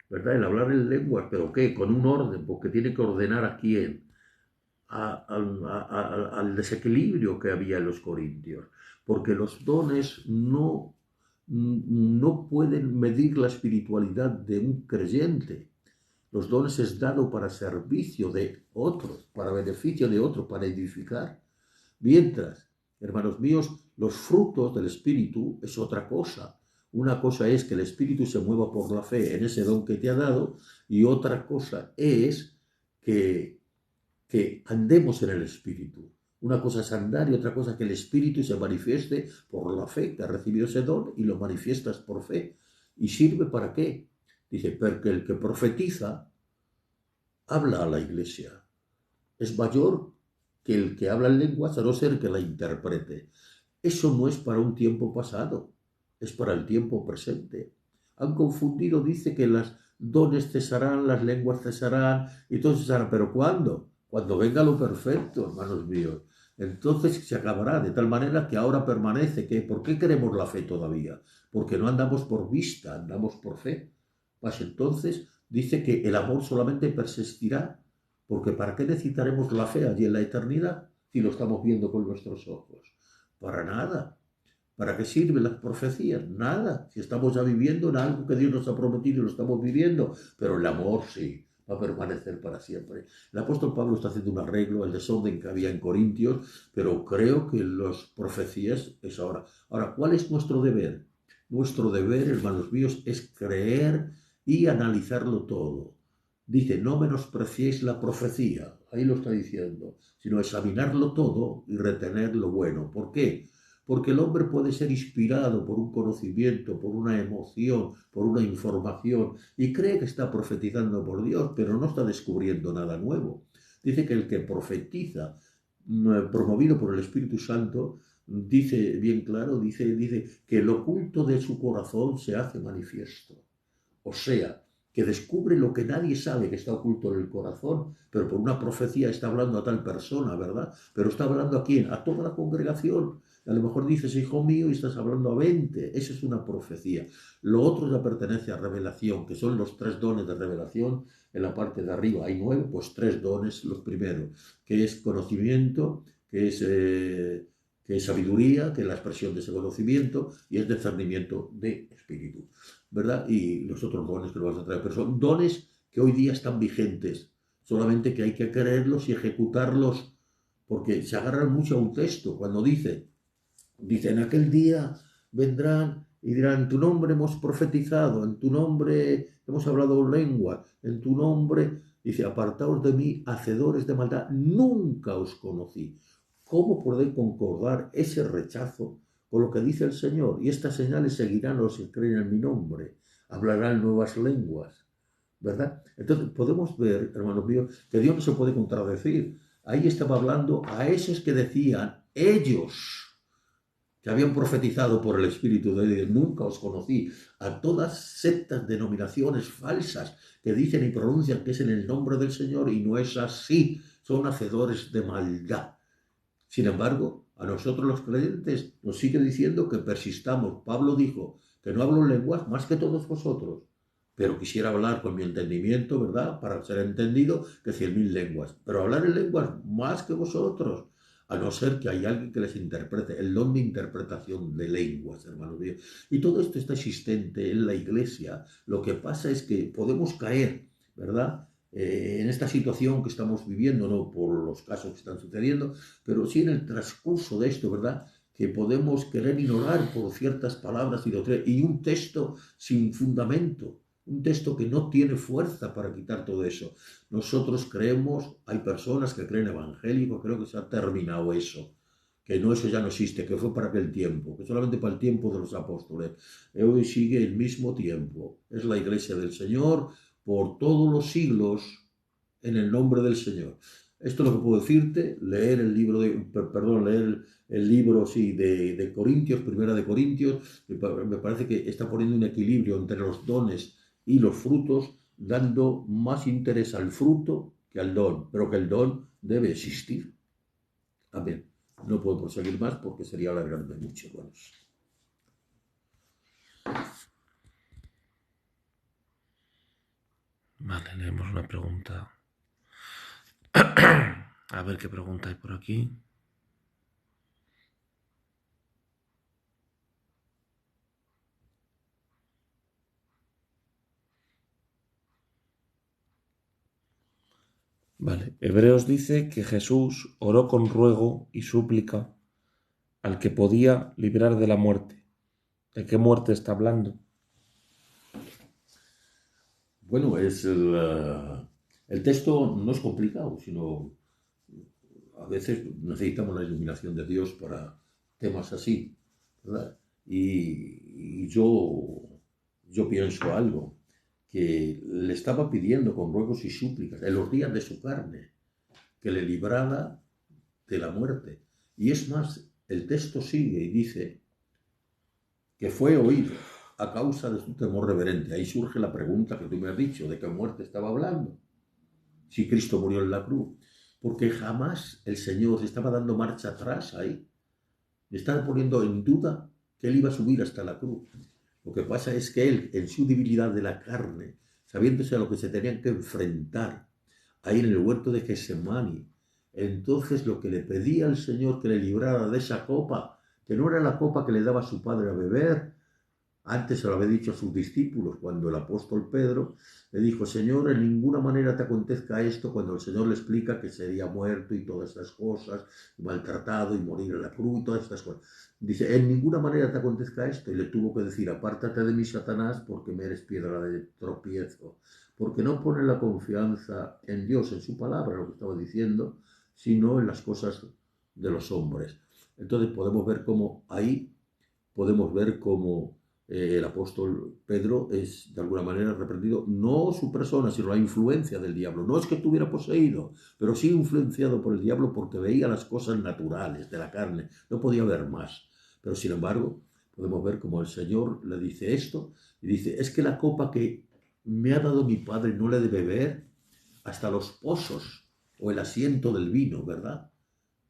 ¿verdad? El hablar en lenguas, pero ¿qué? Con un orden, porque tiene que ordenar a quién, al desequilibrio que había en los corintios, porque los dones no pueden medir la espiritualidad de un creyente. Los dones es dado para servicio de otros, para beneficio de otros, para edificar. Mientras, hermanos míos, los frutos del Espíritu es otra cosa. Una cosa es que el Espíritu se mueva por la fe en ese don que te ha dado y otra cosa es que andemos en el Espíritu. Una cosa es andar y otra cosa es que el Espíritu se manifieste por la fe, que ha recibido ese don y lo manifiestas por fe. ¿Y sirve para qué? Dice, porque el que profetiza habla a la iglesia. Es mayor que el que habla en lenguas, a no ser que la interprete. Eso no es para un tiempo pasado, es para el tiempo presente. Han confundido, dice que las dones cesarán, las lenguas cesarán, y todo cesará. ¿Pero cuándo? Cuando venga lo perfecto, hermanos míos. Entonces se acabará, de tal manera que ahora permanece. ¿Por qué queremos la fe todavía? Porque no andamos por vista, andamos por fe. Pues entonces dice que el amor solamente persistirá, porque ¿para qué necesitaremos la fe allí en la eternidad si lo estamos viendo con nuestros ojos? Para nada. ¿Para qué sirven las profecías? Nada. Si estamos ya viviendo en algo que Dios nos ha prometido y lo estamos viviendo, pero el amor sí va a permanecer para siempre. El apóstol Pablo está haciendo un arreglo al desorden que había en Corintios, pero creo que las profecías es ahora. Ahora, ¿cuál es nuestro deber? Nuestro deber, hermanos míos, es creer y analizarlo todo. Dice, no menospreciéis la profecía, ahí lo está diciendo, sino examinarlo todo y retener lo bueno. ¿Por qué? Porque el hombre puede ser inspirado por un conocimiento, por una emoción, por una información, y cree que está profetizando por Dios, pero no está descubriendo nada nuevo. Dice que el que profetiza, promovido por el Espíritu Santo, dice bien claro, dice que el oculto de su corazón se hace manifiesto. O sea, que descubre lo que nadie sabe que está oculto en el corazón, pero por una profecía está hablando a tal persona, ¿verdad? Pero está hablando a quién, a toda la congregación. A lo mejor dices, hijo mío, y estás hablando a 20. Esa es una profecía. Lo otro ya pertenece a revelación, que son los 3 dones de revelación. En la parte de arriba hay 9, pues 3 dones. Los primeros, que es conocimiento, que es sabiduría, que es la expresión de ese conocimiento, y es discernimiento de espíritu, ¿verdad? Y los otros dones que lo vas a traer, pero son dones que hoy día están vigentes, solamente que hay que creerlos y ejecutarlos, porque se agarran mucho a un texto, cuando dice, en aquel día vendrán y dirán, en tu nombre hemos profetizado, en tu nombre hemos hablado lengua, en tu nombre, dice, apartaos de mí, hacedores de maldad, nunca os conocí. ¿Cómo podéis concordar ese rechazo con lo que dice el Señor? Y estas señales seguirán a los que creen en mi nombre, hablarán nuevas lenguas, ¿verdad? Entonces podemos ver, hermanos míos, que Dios no se puede contradecir. Ahí estaba hablando a esos que decían, ellos que habían profetizado por el Espíritu de Dios, nunca os conocí, a todas sectas, denominaciones falsas que dicen y pronuncian que es en el nombre del Señor y no es así, son hacedores de maldad. Sin embargo, a nosotros los creyentes nos sigue diciendo que persistamos. Pablo dijo que no hablo lenguas más que todos vosotros, pero quisiera hablar con mi entendimiento, ¿verdad? Para ser entendido que 100.000 lenguas. Pero hablar en lenguas más que vosotros, a no ser que hay alguien que les interprete, el don de interpretación de lenguas, hermanos míos. Y todo esto está existente en la iglesia. Lo que pasa es que podemos caer, ¿verdad? En esta situación que estamos viviendo, no por los casos que están sucediendo, pero sí en el transcurso de esto, ¿verdad? Que podemos querer ignorar por ciertas palabras y un texto sin fundamento, un texto que no tiene fuerza para quitar todo eso. Nosotros creemos, hay personas que creen evangélico, creo que se ha terminado eso, que no, eso ya no existe, que fue para aquel tiempo, que solamente para el tiempo de los apóstoles. Hoy sigue el mismo tiempo, es la iglesia del Señor por todos los siglos en el nombre del Señor. Esto es lo que puedo decirte, leer el libro leer el libro sí, de Corintios, Primera de Corintios, me parece que está poniendo un equilibrio entre los dones y los frutos, dando más interés al fruto que al don, pero que el don debe existir. Amén. No puedo proseguir más porque sería alargarme mucho. Bueno. Vale, leemos una pregunta. A ver qué pregunta hay por aquí. Vale, Hebreos dice que Jesús oró con ruego y súplica al que podía librar de la muerte. ¿De qué muerte está hablando? Bueno, el texto no es complicado, sino a veces necesitamos la iluminación de Dios para temas así, ¿verdad? Y yo pienso algo, que le estaba pidiendo con ruegos y súplicas en los días de su carne, que le librara de la muerte. Y es más, el texto sigue y dice que fue oído a causa de su temor reverente. Ahí surge la pregunta que tú me has dicho, ¿de qué muerte estaba hablando? Si Cristo murió en la cruz. Porque jamás el Señor se estaba dando marcha atrás ahí. Le estaba poniendo en duda que Él iba a subir hasta la cruz. Lo que pasa es que Él, en su debilidad de la carne, sabiéndose a lo que se tenían que enfrentar, ahí en el huerto de Getsemani, entonces lo que le pedía al Señor que le librara de esa copa, que no era la copa que le daba a su padre a beber, antes se lo había dicho a sus discípulos, cuando el apóstol Pedro le dijo, Señor, en ninguna manera te acontezca esto, cuando el Señor le explica que sería muerto y todas estas cosas, maltratado y morir en la cruz y todas estas cosas. Dice, en ninguna manera te acontezca esto. Y le tuvo que decir, apártate de mí, Satanás, porque me eres piedra de tropiezo. Porque no pone la confianza en Dios, en su palabra, lo que estaba diciendo, sino en las cosas de los hombres. Entonces podemos ver cómo ahí, podemos ver cómo el apóstol Pedro es de alguna manera reprendido, no su persona, sino la influencia del diablo. No es que estuviera poseído, pero sí influenciado por el diablo porque veía las cosas naturales de la carne, no podía ver más. Pero sin embargo, podemos ver como el Señor le dice esto, y dice, es que la copa que me ha dado mi Padre no le de beber hasta los pozos o el asiento del vino, ¿verdad?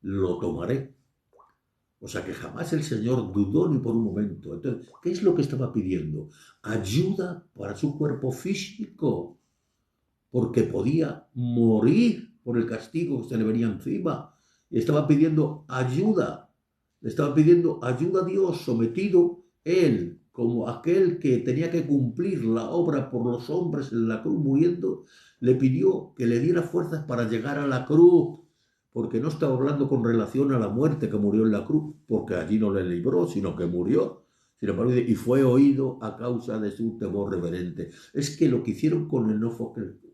Lo tomaré. O sea que jamás el Señor dudó ni por un momento. Entonces, ¿qué es lo que estaba pidiendo? Ayuda para su cuerpo físico, porque podía morir por el castigo que se le venía encima. Y estaba pidiendo ayuda. Le estaba pidiendo ayuda a Dios, sometido él como aquel que tenía que cumplir la obra por los hombres en la cruz muriendo, le pidió que le diera fuerzas para llegar a la cruz, porque no estaba hablando con relación a la muerte que murió en la cruz, porque allí no le libró, sino que murió. Sin embargo, y fue oído a causa de su temor reverente. Es que lo que hicieron con él no fue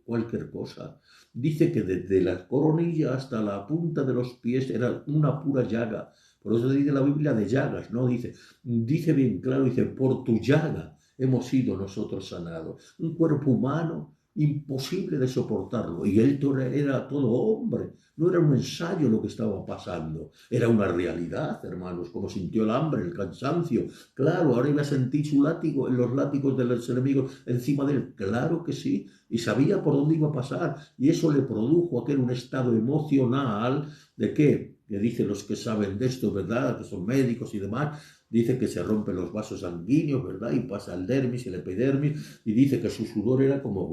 cualquier cosa. Dice que desde la coronilla hasta la punta de los pies era una pura llaga. Por eso dice la Biblia de llagas, ¿no? Dice bien claro, dice, por tu llaga hemos sido nosotros sanados. Un cuerpo humano imposible de soportarlo. Y él era todo hombre. No era un ensayo lo que estaba pasando. Era una realidad, hermanos, como sintió el hambre, el cansancio. Claro, ahora iba a sentir su látigo, los látigos de los enemigos encima de él. Claro que sí. Y sabía por dónde iba a pasar. Y eso le produjo aquel un estado emocional de qué, que dicen los que saben de esto, ¿verdad? Que son médicos y demás, dice que se rompen los vasos sanguíneos, ¿verdad? Y pasa el dermis y el epidermis, y dice que su sudor era como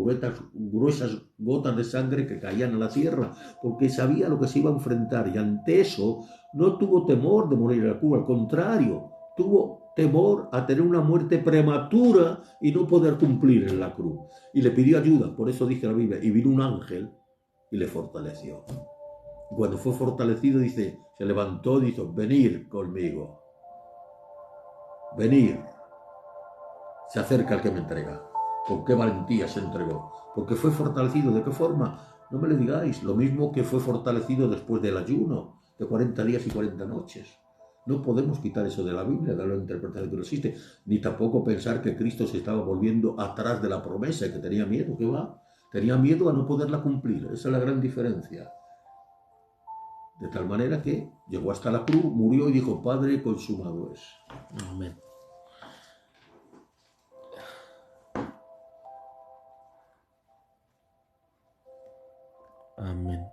gruesas gotas de sangre que caían a la tierra, porque sabía lo que se iba a enfrentar, y ante eso no tuvo temor de morir en la cruz, al contrario, tuvo temor a tener una muerte prematura y no poder cumplir en la cruz. Y le pidió ayuda, por eso dice la Biblia, y vino un ángel y le fortaleció. Cuando fue fortalecido, dice, se levantó y dijo, venid conmigo, venid. Se acerca el que me entrega. Con qué valentía se entregó. Porque fue fortalecido. ¿De qué forma? No me lo digáis. Lo mismo que fue fortalecido después del ayuno de 40 días y 40 noches. No podemos quitar eso de la Biblia, de la interpretación que no existe. Ni tampoco pensar que Cristo se estaba volviendo atrás de la promesa y que tenía miedo. ¿Qué va? Tenía miedo a no poderla cumplir. Esa es la gran diferencia. De tal manera que llegó hasta la cruz, murió y dijo, Padre, consumado es. Amén. Amén.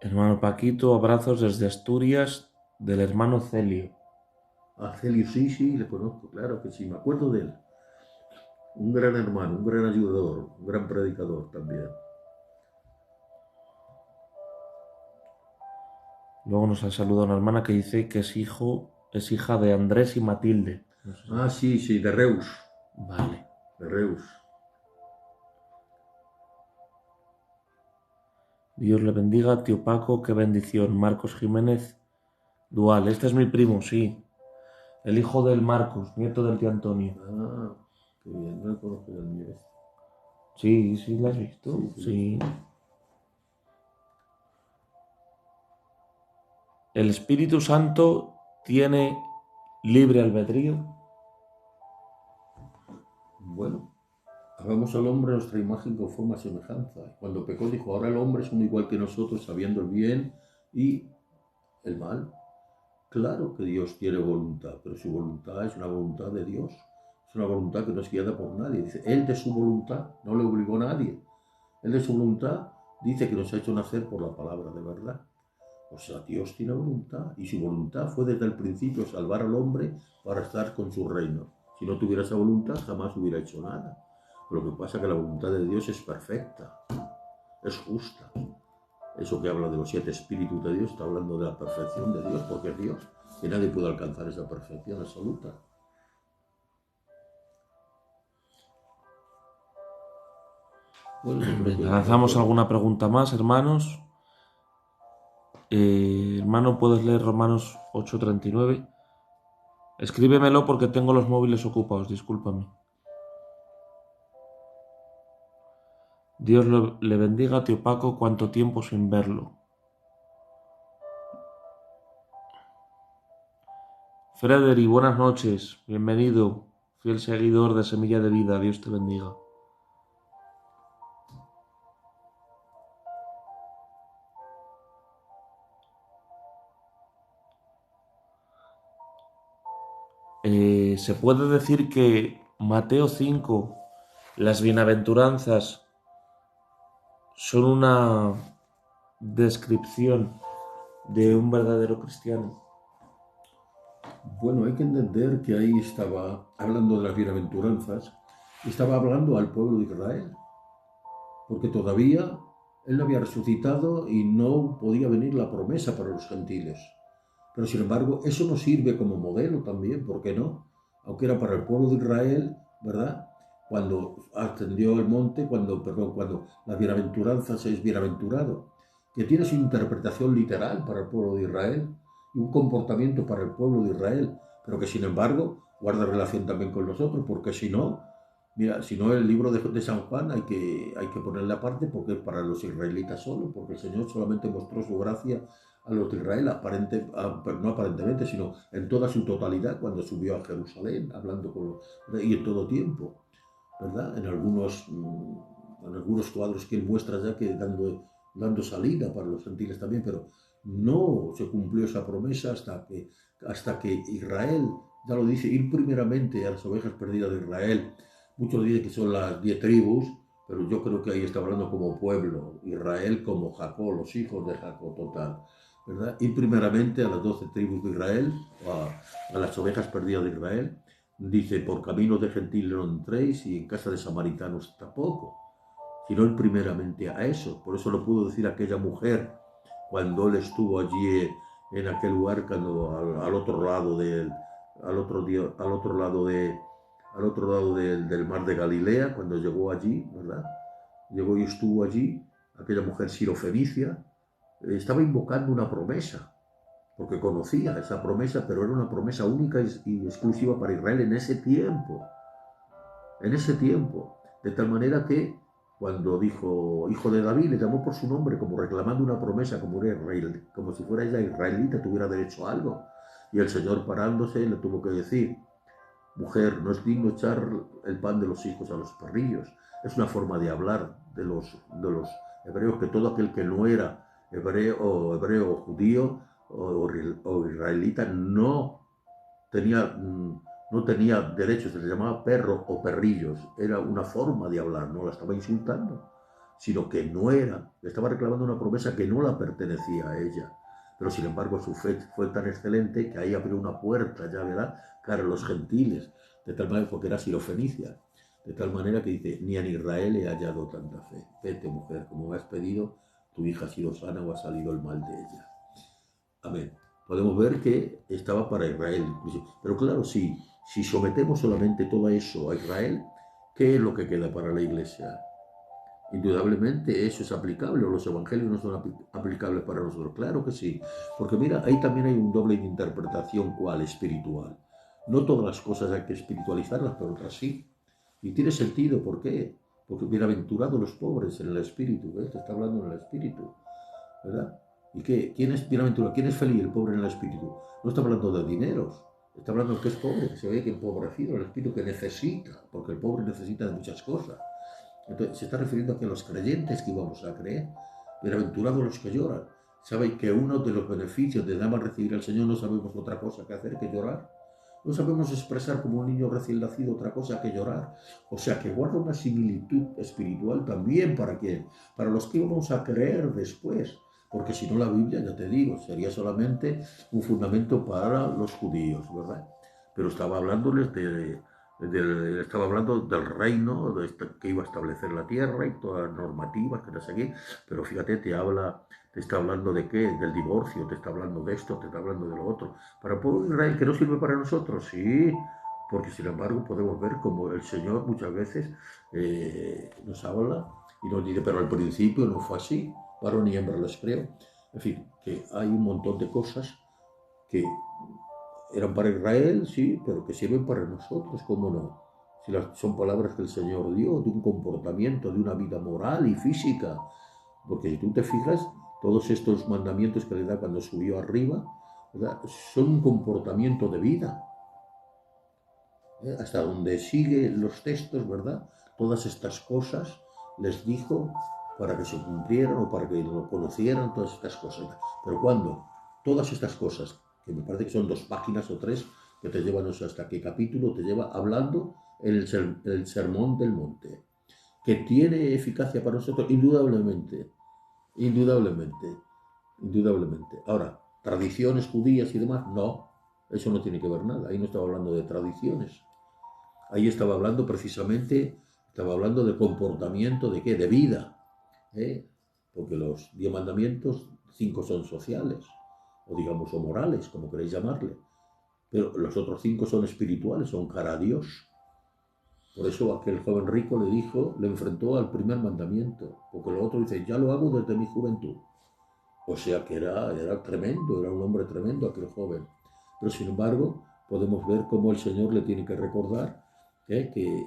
Hermano Paquito, abrazos desde Asturias del hermano Celio. A Celio sí, le conozco, claro que sí, me acuerdo de él. Un gran hermano, un gran ayudador, un gran predicador también. Luego nos ha saludado una hermana que dice que es hija de Andrés y Matilde. No sé si... Sí, de Reus. Vale. De Reus. Dios le bendiga, tío Paco, qué bendición. Marcos Jiménez Dual. Este es mi primo, sí. El hijo del Marcos, nieto del tío Antonio. Ah, qué bien, no conozco el mío. Sí, ¿lo has visto? Sí. ¿El Espíritu Santo tiene libre albedrío? Bueno, hagamos al hombre nuestra imagen con forma y semejanza. Cuando pecó dijo, ahora el hombre es uno igual que nosotros, sabiendo el bien y el mal. Claro que Dios tiene voluntad, pero su voluntad es una voluntad de Dios. Es una voluntad que no es guiada por nadie. Dice, Él de su voluntad no le obligó a nadie. Él de su voluntad dice que nos ha hecho nacer por la palabra de verdad. O sea, Dios tiene voluntad y su voluntad fue desde el principio salvar al hombre para estar con su reino. Si no tuviera esa voluntad, jamás hubiera hecho nada. Pero lo que pasa es que la voluntad de Dios es perfecta, es justa. Eso que habla de los 7 espíritus de Dios está hablando de la perfección de Dios, porque es Dios, y nadie puede alcanzar esa perfección absoluta. Bueno, venga, lanzamos alguna pregunta más, hermanos. Hermano, ¿puedes leer Romanos 8:39? Escríbemelo porque tengo los móviles ocupados, discúlpame. Dios le bendiga, tío Paco, cuánto tiempo sin verlo. Frederick, buenas noches, bienvenido. fiel seguidor de Semilla de Vida. Dios te bendiga. Se puede decir que Mateo 5, las bienaventuranzas, son una descripción de un verdadero cristiano. Bueno, hay que entender que ahí estaba hablando de las bienaventuranzas, estaba hablando al pueblo de Israel, porque todavía él no había resucitado y no podía venir la promesa para los gentiles. Pero sin embargo, eso nos sirve como modelo también, ¿por qué no? Aunque era para el pueblo de Israel, ¿verdad? Cuando ascendió el monte, cuando las bienaventuranzas es bienaventurado, que tiene su interpretación literal para el pueblo de Israel y un comportamiento para el pueblo de Israel, pero que sin embargo guarda relación también con nosotros, porque si no, mira, si no el libro de San Juan hay que ponerle aparte porque es para los israelitas solo, porque el Señor solamente mostró su gracia a los de Israel, no aparentemente, sino en toda su totalidad cuando subió a Jerusalén, hablando con los, y en todo tiempo, ¿verdad? En algunos cuadros que él muestra ya que dando salida para los gentiles también, pero no se cumplió esa promesa hasta que Israel, ya lo dice, ir primeramente a las ovejas perdidas de Israel. Muchos dicen que son las 10 tribus, pero yo creo que ahí está hablando como pueblo, Israel como Jacob, los hijos de Jacob, total, ¿verdad? Ir primeramente a las 12 tribus de Israel, a las ovejas perdidas de Israel. Dice, por caminos de gentiles no entréis y en casa de samaritanos tampoco, sino ir primeramente a eso. Por eso lo pudo decir aquella mujer cuando él estuvo allí en aquel lugar, cuando al otro lado del mar de Galilea, cuando llegó allí, ¿verdad? Llegó y estuvo allí, aquella mujer sirofenicia, estaba invocando una promesa, porque conocía esa promesa, pero era una promesa única y exclusiva para Israel en ese tiempo, de tal manera que cuando dijo hijo de David, le llamó por su nombre, como reclamando una promesa, como si fuera ella israelita, tuviera derecho a algo. Y el Señor parándose le tuvo que decir, mujer, no es digno echar el pan de los hijos a los perrillos. Es una forma de hablar de los hebreos, que todo aquel que no era hebreo o judío o israelita no tenía derechos, se les llamaba perro o perrillos. Era una forma de hablar, no la estaba insultando, sino que no era, le estaba reclamando una promesa que no la pertenecía a ella. Pero sin embargo su fe fue tan excelente que ahí abrió una puerta, ya verá, cara a los gentiles, de tal manera, porque era sirofenicia, de tal manera que dice, ni en Israel he hallado tanta fe. Vete, mujer, como me has pedido, tu hija ha sido sana o ha salido el mal de ella. Amén. Podemos ver que estaba para Israel, inclusive. Pero claro, si sometemos solamente todo eso a Israel, ¿qué es lo que queda para la iglesia? Indudablemente eso es aplicable, o los evangelios no son aplicables para nosotros. Claro que sí, porque mira, ahí también hay un doble de interpretación cual espiritual. No todas las cosas hay que espiritualizarlas, pero otras sí. Y tiene sentido, ¿por qué? Porque bienaventurados los pobres en el espíritu, ¿ves? Te está hablando en el espíritu, ¿verdad? ¿Y qué? ¿Quién es bienaventurado? ¿Quién es feliz? El pobre en el espíritu. No está hablando de dineros, está hablando del que es pobre, que se ve que empobrecido, el espíritu que necesita, porque el pobre necesita de muchas cosas. Entonces se está refiriendo a que los creyentes que íbamos a creer, bienaventurados los que lloran. ¿Saben que uno de los beneficios de nada más recibir al Señor no sabemos otra cosa que hacer que llorar? No sabemos expresar como un niño recién nacido otra cosa que llorar. O sea que guarda una similitud espiritual también para quién, para los que íbamos a creer después. Porque si no la Biblia, ya te digo, sería solamente un fundamento para los judíos, ¿verdad? Pero estaba hablándoles estaba hablando del reino que iba a establecer la tierra y todas las normativas que no sé qué, pero fíjate, te está hablando de qué, del divorcio, te está hablando de esto, te está hablando de lo otro. Para el pueblo de Israel, ¿que no sirve para nosotros? Sí, porque sin embargo podemos ver como el Señor muchas veces nos habla y nos dice, pero al principio no fue así, varón y hembra les creo. En fin, que hay un montón de cosas que eran para Israel, sí, pero que sirven para nosotros, ¿cómo no? Si son palabras que el Señor dio, de un comportamiento, de una vida moral y física. Porque si tú te fijas, todos estos mandamientos que le da cuando subió arriba, ¿verdad? Son un comportamiento de vida. hasta donde sigue los textos, ¿verdad? Todas estas cosas les dijo para que se cumplieran o para que lo conocieran, todas estas cosas. Pero cuando todas estas cosas, que me parece que son 2 páginas o 3, que te llevan, no sé hasta qué capítulo, te lleva hablando en el Sermón del Monte, que tiene eficacia para nosotros, indudablemente, indudablemente, indudablemente. Ahora, tradiciones judías y demás, no, eso no tiene que ver nada, ahí no estaba hablando de tradiciones, ahí estaba hablando precisamente, estaba hablando de comportamiento, ¿de qué? De vida, ¿eh? Porque los 10 mandamientos, 5 son sociales, o digamos, o morales, como queréis llamarle, pero los otros 5 son espirituales, son cara a Dios. Por eso aquel joven rico le dijo, le enfrentó al primer mandamiento, porque lo otro dice, ya lo hago desde mi juventud. O sea que era tremendo, era un hombre tremendo aquel joven. Pero sin embargo, podemos ver cómo el Señor le tiene que recordar que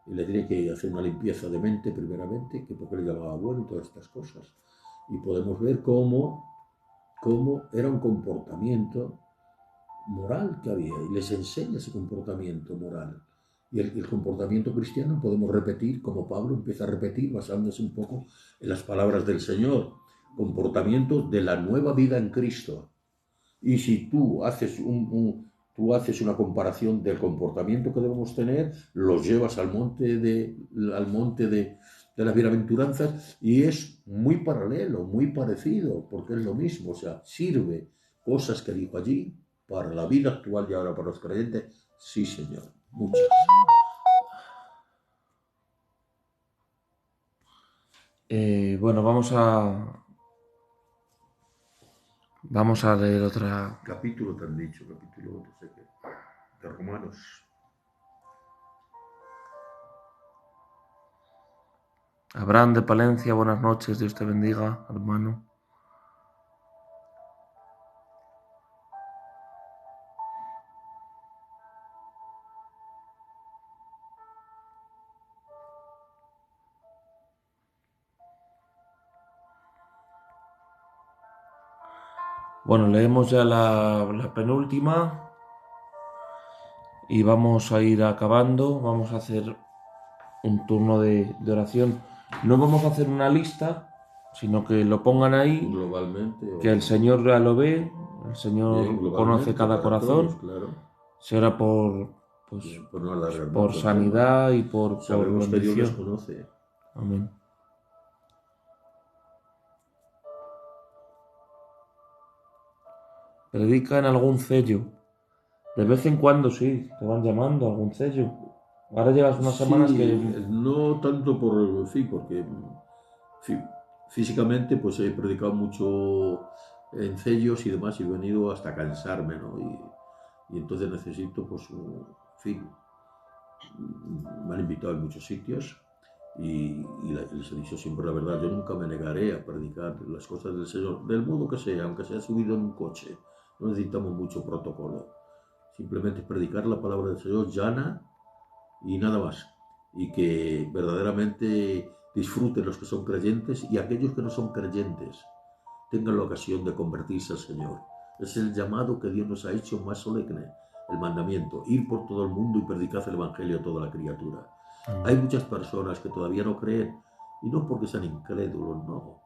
le tiene que hacer una limpieza de mente primeramente, que porque le llamaba bueno y todas estas cosas. Y podemos ver cómo era un comportamiento moral que había, y les enseña ese comportamiento moral. Y el comportamiento cristiano podemos repetir, como Pablo empieza a repetir, basándose un poco en las palabras del Señor, comportamiento de la nueva vida en Cristo. Y si tú haces una comparación del comportamiento que debemos tener, los llevas al monte de las bienaventuranzas y es muy paralelo, muy parecido, porque es lo mismo, o sea, sirve cosas que dijo allí para la vida actual y ahora para los creyentes. Sí, Señor, muchas. Bueno, vamos a leer otra. Capítulo te han dicho, capítulo no sé qué, de Romanos. Abraham de Palencia, buenas noches, Dios te bendiga, hermano. Bueno, leemos ya la penúltima y vamos a ir acabando. Vamos a hacer un turno de oración. No vamos a hacer una lista, sino que lo pongan ahí, Globalmente. que el Señor ya lo ve, el Señor Bien, conoce cada corazón. todos, claro. Será por no alargar por mucho el sanidad tema. y por Sabemos que Dios les bendición. conoce. Amén. Predica en algún sello. De vez en cuando sí, te van llamando a algún sello. Ahora llevas unas semanas Sí, que... no tanto por fin, porque físicamente pues he predicado mucho en sellos y demás y he venido hasta cansarme, ¿no? Y entonces necesito pues, en fin, me han invitado en muchos sitios y les he dicho siempre la verdad, yo nunca me negaré a predicar las cosas del Señor, del modo que sea, aunque sea subido en un coche, no necesitamos mucho protocolo, simplemente predicar la palabra del Señor llana y nada más, y que verdaderamente disfruten los que son creyentes y aquellos que no son creyentes tengan la ocasión de convertirse al Señor. Es el llamado que Dios nos ha hecho más solemne, el mandamiento, ir por todo el mundo y predicar el Evangelio a toda la criatura. Hay muchas personas que todavía no creen, y no porque sean incrédulos, no.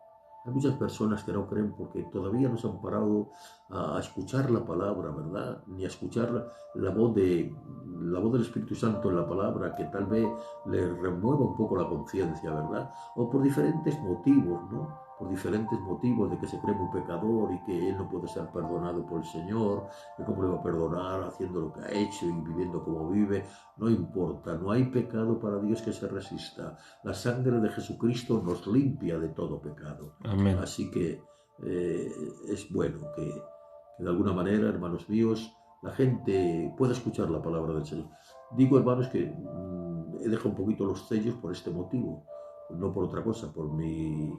Hay muchas personas que no creen porque todavía no se han parado a escuchar la palabra, ¿verdad? Ni a escuchar la voz del Espíritu Santo en la palabra, que tal vez les remueva un poco la conciencia, ¿verdad? O por diferentes motivos, ¿no? Por diferentes motivos de que se cree muy pecador y que él no puede ser perdonado por el Señor, que cómo le va a perdonar haciendo lo que ha hecho y viviendo como vive. No importa, no hay pecado para Dios que se resista. La sangre de Jesucristo nos limpia de todo pecado. Amén. Así que es bueno que de alguna manera, hermanos míos, la gente pueda escuchar la palabra del Señor. Digo, hermanos, que he dejado un poquito los sellos por este motivo, no por otra cosa, por mi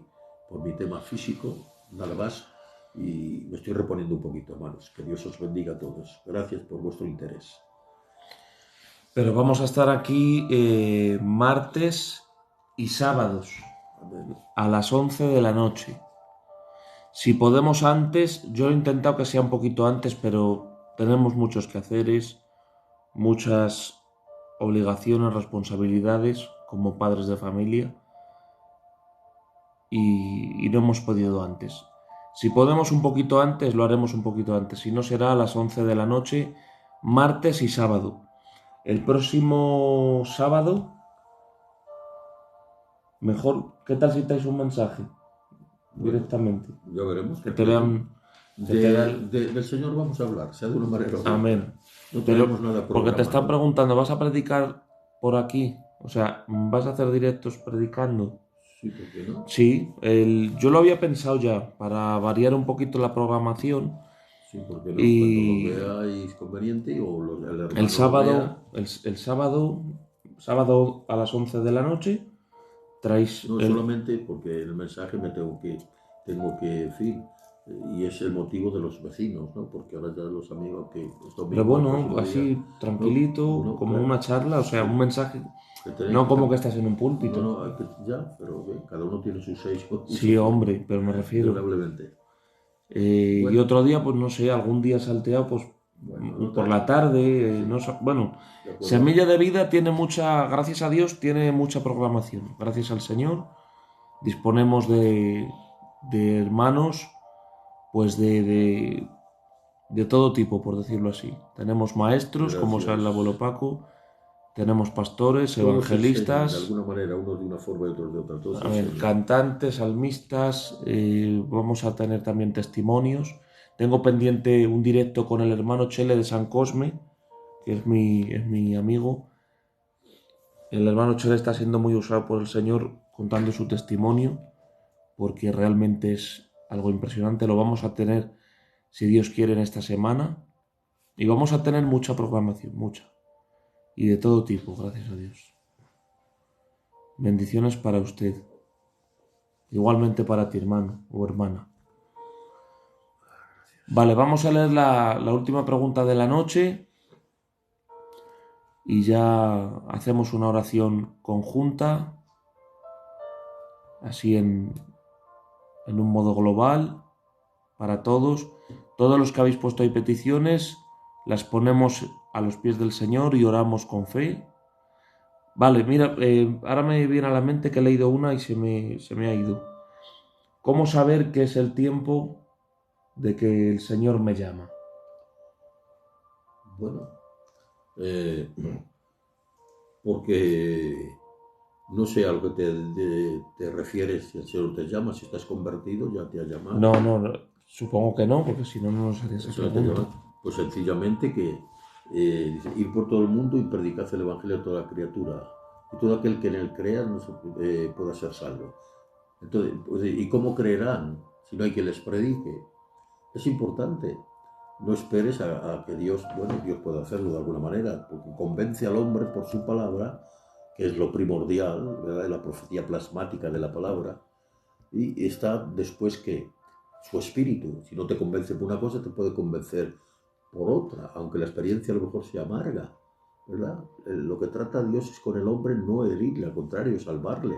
tema físico, nada más, y me estoy reponiendo un poquito, hermanos. Que Dios os bendiga a todos. Gracias por vuestro interés. Pero vamos a estar aquí martes y sábados. Amén. A las 11 de la noche. Si podemos antes, yo he intentado que sea un poquito antes, pero tenemos muchos quehaceres, muchas obligaciones, responsabilidades como padres de familia y no hemos podido antes. Si podemos un poquito antes, lo haremos un poquito antes. Si no, será a las 11 de la noche, martes y sábado. El próximo sábado, mejor, ¿qué tal si traes un mensaje Bueno, directamente? ya veremos. Que te vean... que te vean... Del Señor vamos a hablar, sea de una manera o de otra. Amén. No tenemos nada Porque te están programado. preguntando, ¿vas a predicar por aquí? O sea, ¿vas a hacer directos predicando? Sí, ¿por qué no? Sí, yo lo había pensado ya, para variar un poquito la programación. Sí, ¿por qué no? Cuando lo Y veáis conveniente o el hermano el lo vea. sábado, sábado a las 11 de la noche, traéis No, el... solamente porque el mensaje tengo que decir, y es el motivo de los vecinos, ¿no? Porque ahora ya los amigos que es Pero domingo, el bueno, próximo día, así no, tranquilito, no, como claro, una charla, o sea, un mensaje, que tenéis no que como que estás en un no, púlpito. no, ya, pero bien, cada uno tiene sus seis Sí, usos, hombre, pero me refiero. indudablemente. Y Bueno, otro día, pues no sé, algún día salteado, pues bueno, por la tarde, sí, no sé, bueno, de acuerdo. Semilla de Vida tiene mucha, gracias a Dios, tiene mucha programación. Gracias al Señor, disponemos de hermanos, pues de todo tipo, por decirlo así. Tenemos maestros, como es el abuelo Gracias. Paco, tenemos pastores, Todos enseñan de evangelistas, alguna manera, unos de una forma y otros de otra, todos a ver, enseñan. cantantes, salmistas, vamos a tener también testimonios. Tengo pendiente un directo con el hermano Chele de San Cosme, que es mi amigo. El hermano Chele está siendo muy usado por el Señor contando su testimonio, porque realmente es algo impresionante. Lo vamos a tener, si Dios quiere, en esta semana. Y vamos a tener mucha programación, mucha. Y de todo tipo, gracias a Dios. Bendiciones para usted. Igualmente para ti, hermano o hermana. Vale, vamos a leer la última pregunta de la noche y ya hacemos una oración conjunta, así en un modo global, para todos. Todos los que habéis puesto ahí peticiones, las ponemos a los pies del Señor y oramos con fe. Vale, mira, ahora me viene a la mente que he leído una y se me ha ido. ¿Cómo saber que es el tiempo de que el Señor me llama? Bueno, eh, porque no sé a lo que te refieres, si el Señor te llama, si estás convertido, ya te ha llamado. No, supongo que no, porque si no, no nos haría esa Eso te pregunta. llama, pues sencillamente que dice, ir por todo el mundo y predicad el Evangelio a toda criatura. Y todo aquel que en él crea pueda ser salvo. Entonces, pues, ¿y cómo creerán si no hay quien les predique? Es importante. No esperes a que Dios, bueno, Dios puede hacerlo de alguna manera, porque convence al hombre por su palabra, que es lo primordial, ¿verdad? La profecía plasmática de la palabra, y está después que su espíritu, si no te convence por una cosa, te puede convencer por otra, aunque la experiencia a lo mejor sea amarga, ¿verdad? Lo que trata Dios es con el hombre no herirle, al contrario, salvarle.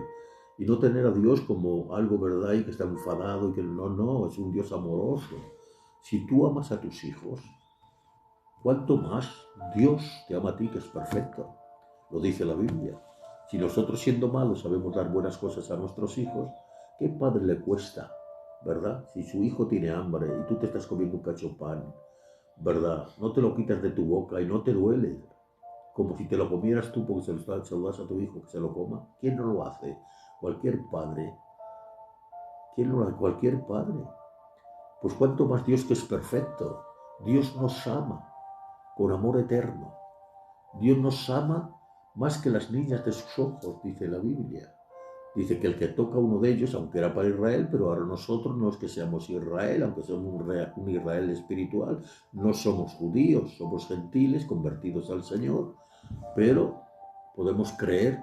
Y no tener a Dios como algo, ¿verdad? Y que está enfadado y que no, es un Dios amoroso. Si tú amas a tus hijos, ¿cuánto más Dios te ama a ti, que es perfecto? Lo dice la Biblia. Si nosotros siendo malos sabemos dar buenas cosas a nuestros hijos, ¿qué padre le cuesta, verdad? Si su hijo tiene hambre y tú te estás comiendo un cacho pan, ¿verdad? No te lo quitas de tu boca y no te duele, como si te lo comieras tú porque se lo das a tu hijo que se lo coma. ¿Quién no lo hace? Cualquier padre. ¿Quién no lo hace? Cualquier padre. Pues cuánto más Dios, que es perfecto. Dios nos ama con amor eterno. Dios nos ama más que las niñas de sus ojos, dice la Biblia. Dice que el que toca uno de ellos, aunque era para Israel, pero ahora nosotros no es que seamos Israel, aunque somos un Israel espiritual, no somos judíos, somos gentiles convertidos al Señor, pero podemos creer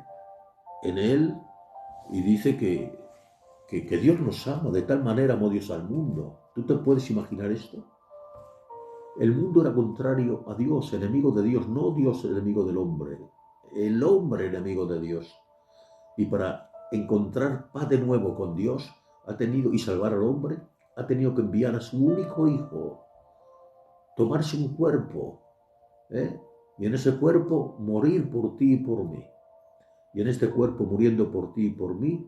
en Él, y dice que Dios nos ama, de tal manera amó Dios al mundo. ¿Tú te puedes imaginar esto? El mundo era contrario a Dios, enemigo de Dios, no Dios enemigo del hombre, el hombre enemigo de Dios. Y para encontrar paz de nuevo con Dios y salvar al hombre, ha tenido que enviar a su único hijo, tomarse un cuerpo, ¿eh? y en ese cuerpo morir por ti y por mí. Y en este cuerpo muriendo por ti y por mí,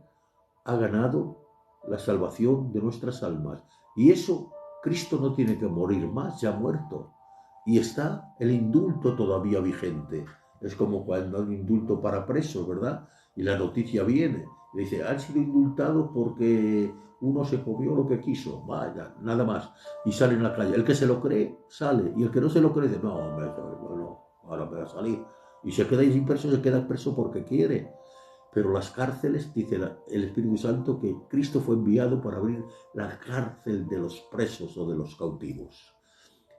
ha ganado la salvación de nuestras almas. Y eso, Cristo no tiene que morir más, ya ha muerto. Y está el indulto todavía vigente. Es como cuando hay un indulto para presos, ¿verdad? Y la noticia viene, dice, han sido indultados porque uno se comió lo que quiso, vaya, nada más. Y sale en la calle. El que se lo cree, sale. Y el que no se lo cree, dice, no, hombre, no, ahora me va a salir. Y se queda ahí preso, se queda preso porque quiere. Pero las cárceles, dice el Espíritu Santo, que Cristo fue enviado para abrir la cárcel de los presos o de los cautivos.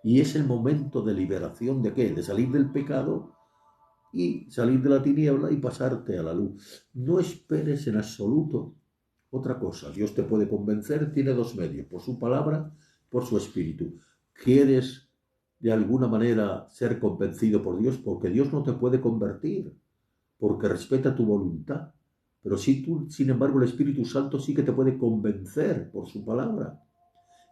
Y es el momento de liberación de ¿qué? De salir del pecado y salir de la tiniebla y pasarte a la luz. No esperes en absoluto otra cosa. Dios te puede convencer, tiene dos medios, por su palabra, por su espíritu. ¿Quieres de alguna manera ser convencido por Dios? Porque Dios no te puede convertir, porque respeta tu voluntad. Pero si tú, sin embargo, el Espíritu Santo sí que te puede convencer por su palabra.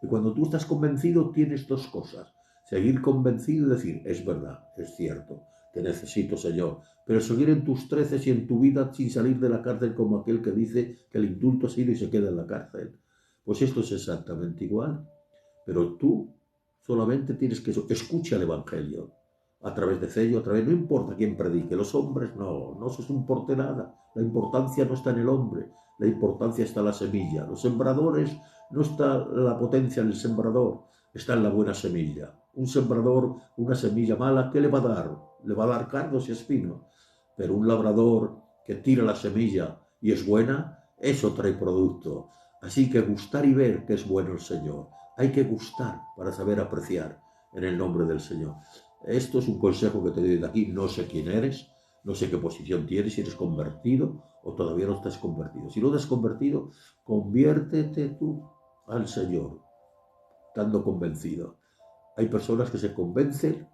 Y cuando tú estás convencido, tienes dos cosas. Seguir convencido y decir, es verdad, es cierto, te necesito, Señor. Pero seguir en tus treces y en tu vida sin salir de la cárcel como aquel que dice que el indulto ha sido y se queda en la cárcel. Pues esto es exactamente igual. Pero tú solamente tienes que escuchar el Evangelio a través de Cello, a través, no importa quién predique, los hombres no se importa nada. La importancia no está en el hombre, la importancia está en la semilla. Los sembradores, no está la potencia en el sembrador, está en la buena semilla. Un sembrador, una semilla mala, ¿qué le va a dar? Le va a dar cardos y espinos. Pero un labrador que tira la semilla y es buena, eso trae producto. Así que gustar y ver que es bueno el Señor. Hay que gustar para saber apreciar en el nombre del Señor. Esto es un consejo que te doy de aquí. No sé quién eres, no sé qué posición tienes, si eres convertido o todavía no estás convertido. Si no te has convertido, conviértete tú al Señor, estando convencido. Hay personas que se convencen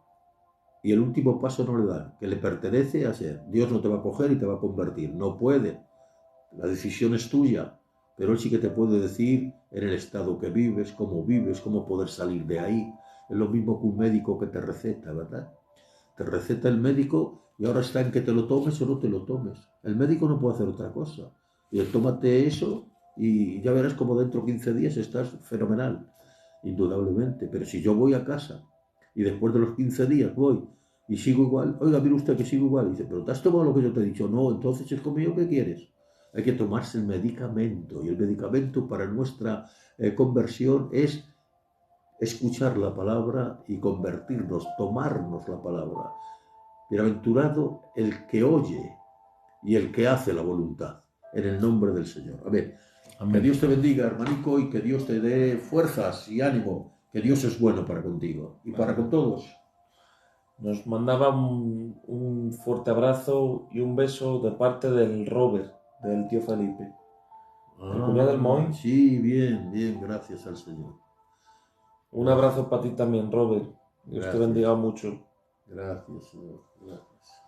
y el último paso no le dan, que le pertenece a ser. Dios no te va a coger y te va a convertir. No puede. La decisión es tuya, pero Él sí que te puede decir en el estado que vives, cómo poder salir de ahí. Es lo mismo que un médico que te receta, ¿verdad? Te receta el médico y ahora está en que te lo tomes o no te lo tomes. El médico no puede hacer otra cosa. Y tómate eso y ya verás como dentro de 15 días estás fenomenal, indudablemente. Pero si yo voy a casa y después de los 15 días voy y sigo igual, oiga, mire usted que sigo igual, y dice, pero ¿te has tomado lo que yo te he dicho? No, entonces es conmigo, ¿qué quieres? Hay que tomarse el medicamento y el medicamento para nuestra conversión es escuchar la palabra y convertirnos, tomarnos la palabra. Bienaventurado el que oye y el que hace la voluntad, en el nombre del Señor. Amén. Amén. Que Dios te bendiga, hermanico, y que Dios te dé fuerzas y ánimo, que Dios es bueno para contigo y para con todos. Nos mandaba un fuerte abrazo y un beso de parte del Robert, del tío Felipe. ¿El cuñado del Moy? Sí, bien, gracias al Señor. Un abrazo para ti también, Robert. Dios te bendiga mucho. Gracias, Señor. Gracias.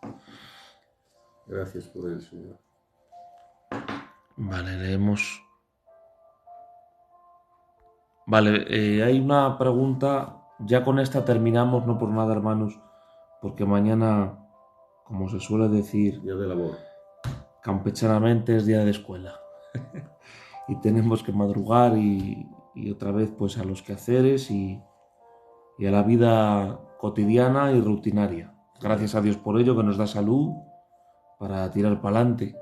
Gracias por él, Señor. Vale, leemos. Vale, hay una pregunta. Ya con esta terminamos, no por nada, hermanos, porque mañana, como se suele decir, día de labor, campechanamente es día de escuela. Y tenemos que madrugar y otra vez pues a los quehaceres y a la vida cotidiana y rutinaria. Gracias a Dios por ello, que nos da salud para tirar para adelante.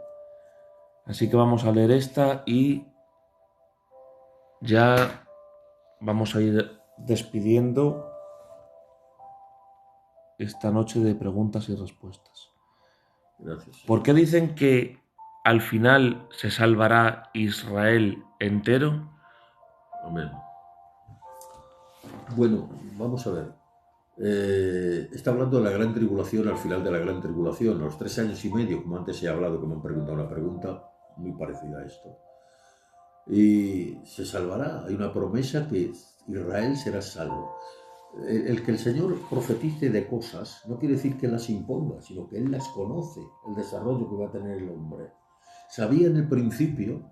Así que vamos a leer esta y ya vamos a ir despidiendo esta noche de preguntas y respuestas. Gracias. ¿Por qué dicen que al final se salvará Israel entero? Amén. Bueno, vamos a ver. Está hablando de la gran tribulación, al final de la gran tribulación, a los 3 años y medio, como antes he hablado, que me han preguntado una pregunta muy parecida a esto. Y se salvará. Hay una promesa que Israel será salvo. El que el Señor profetice de cosas no quiere decir que las imponga, sino que Él las conoce, el desarrollo que va a tener el hombre. Sabía en el principio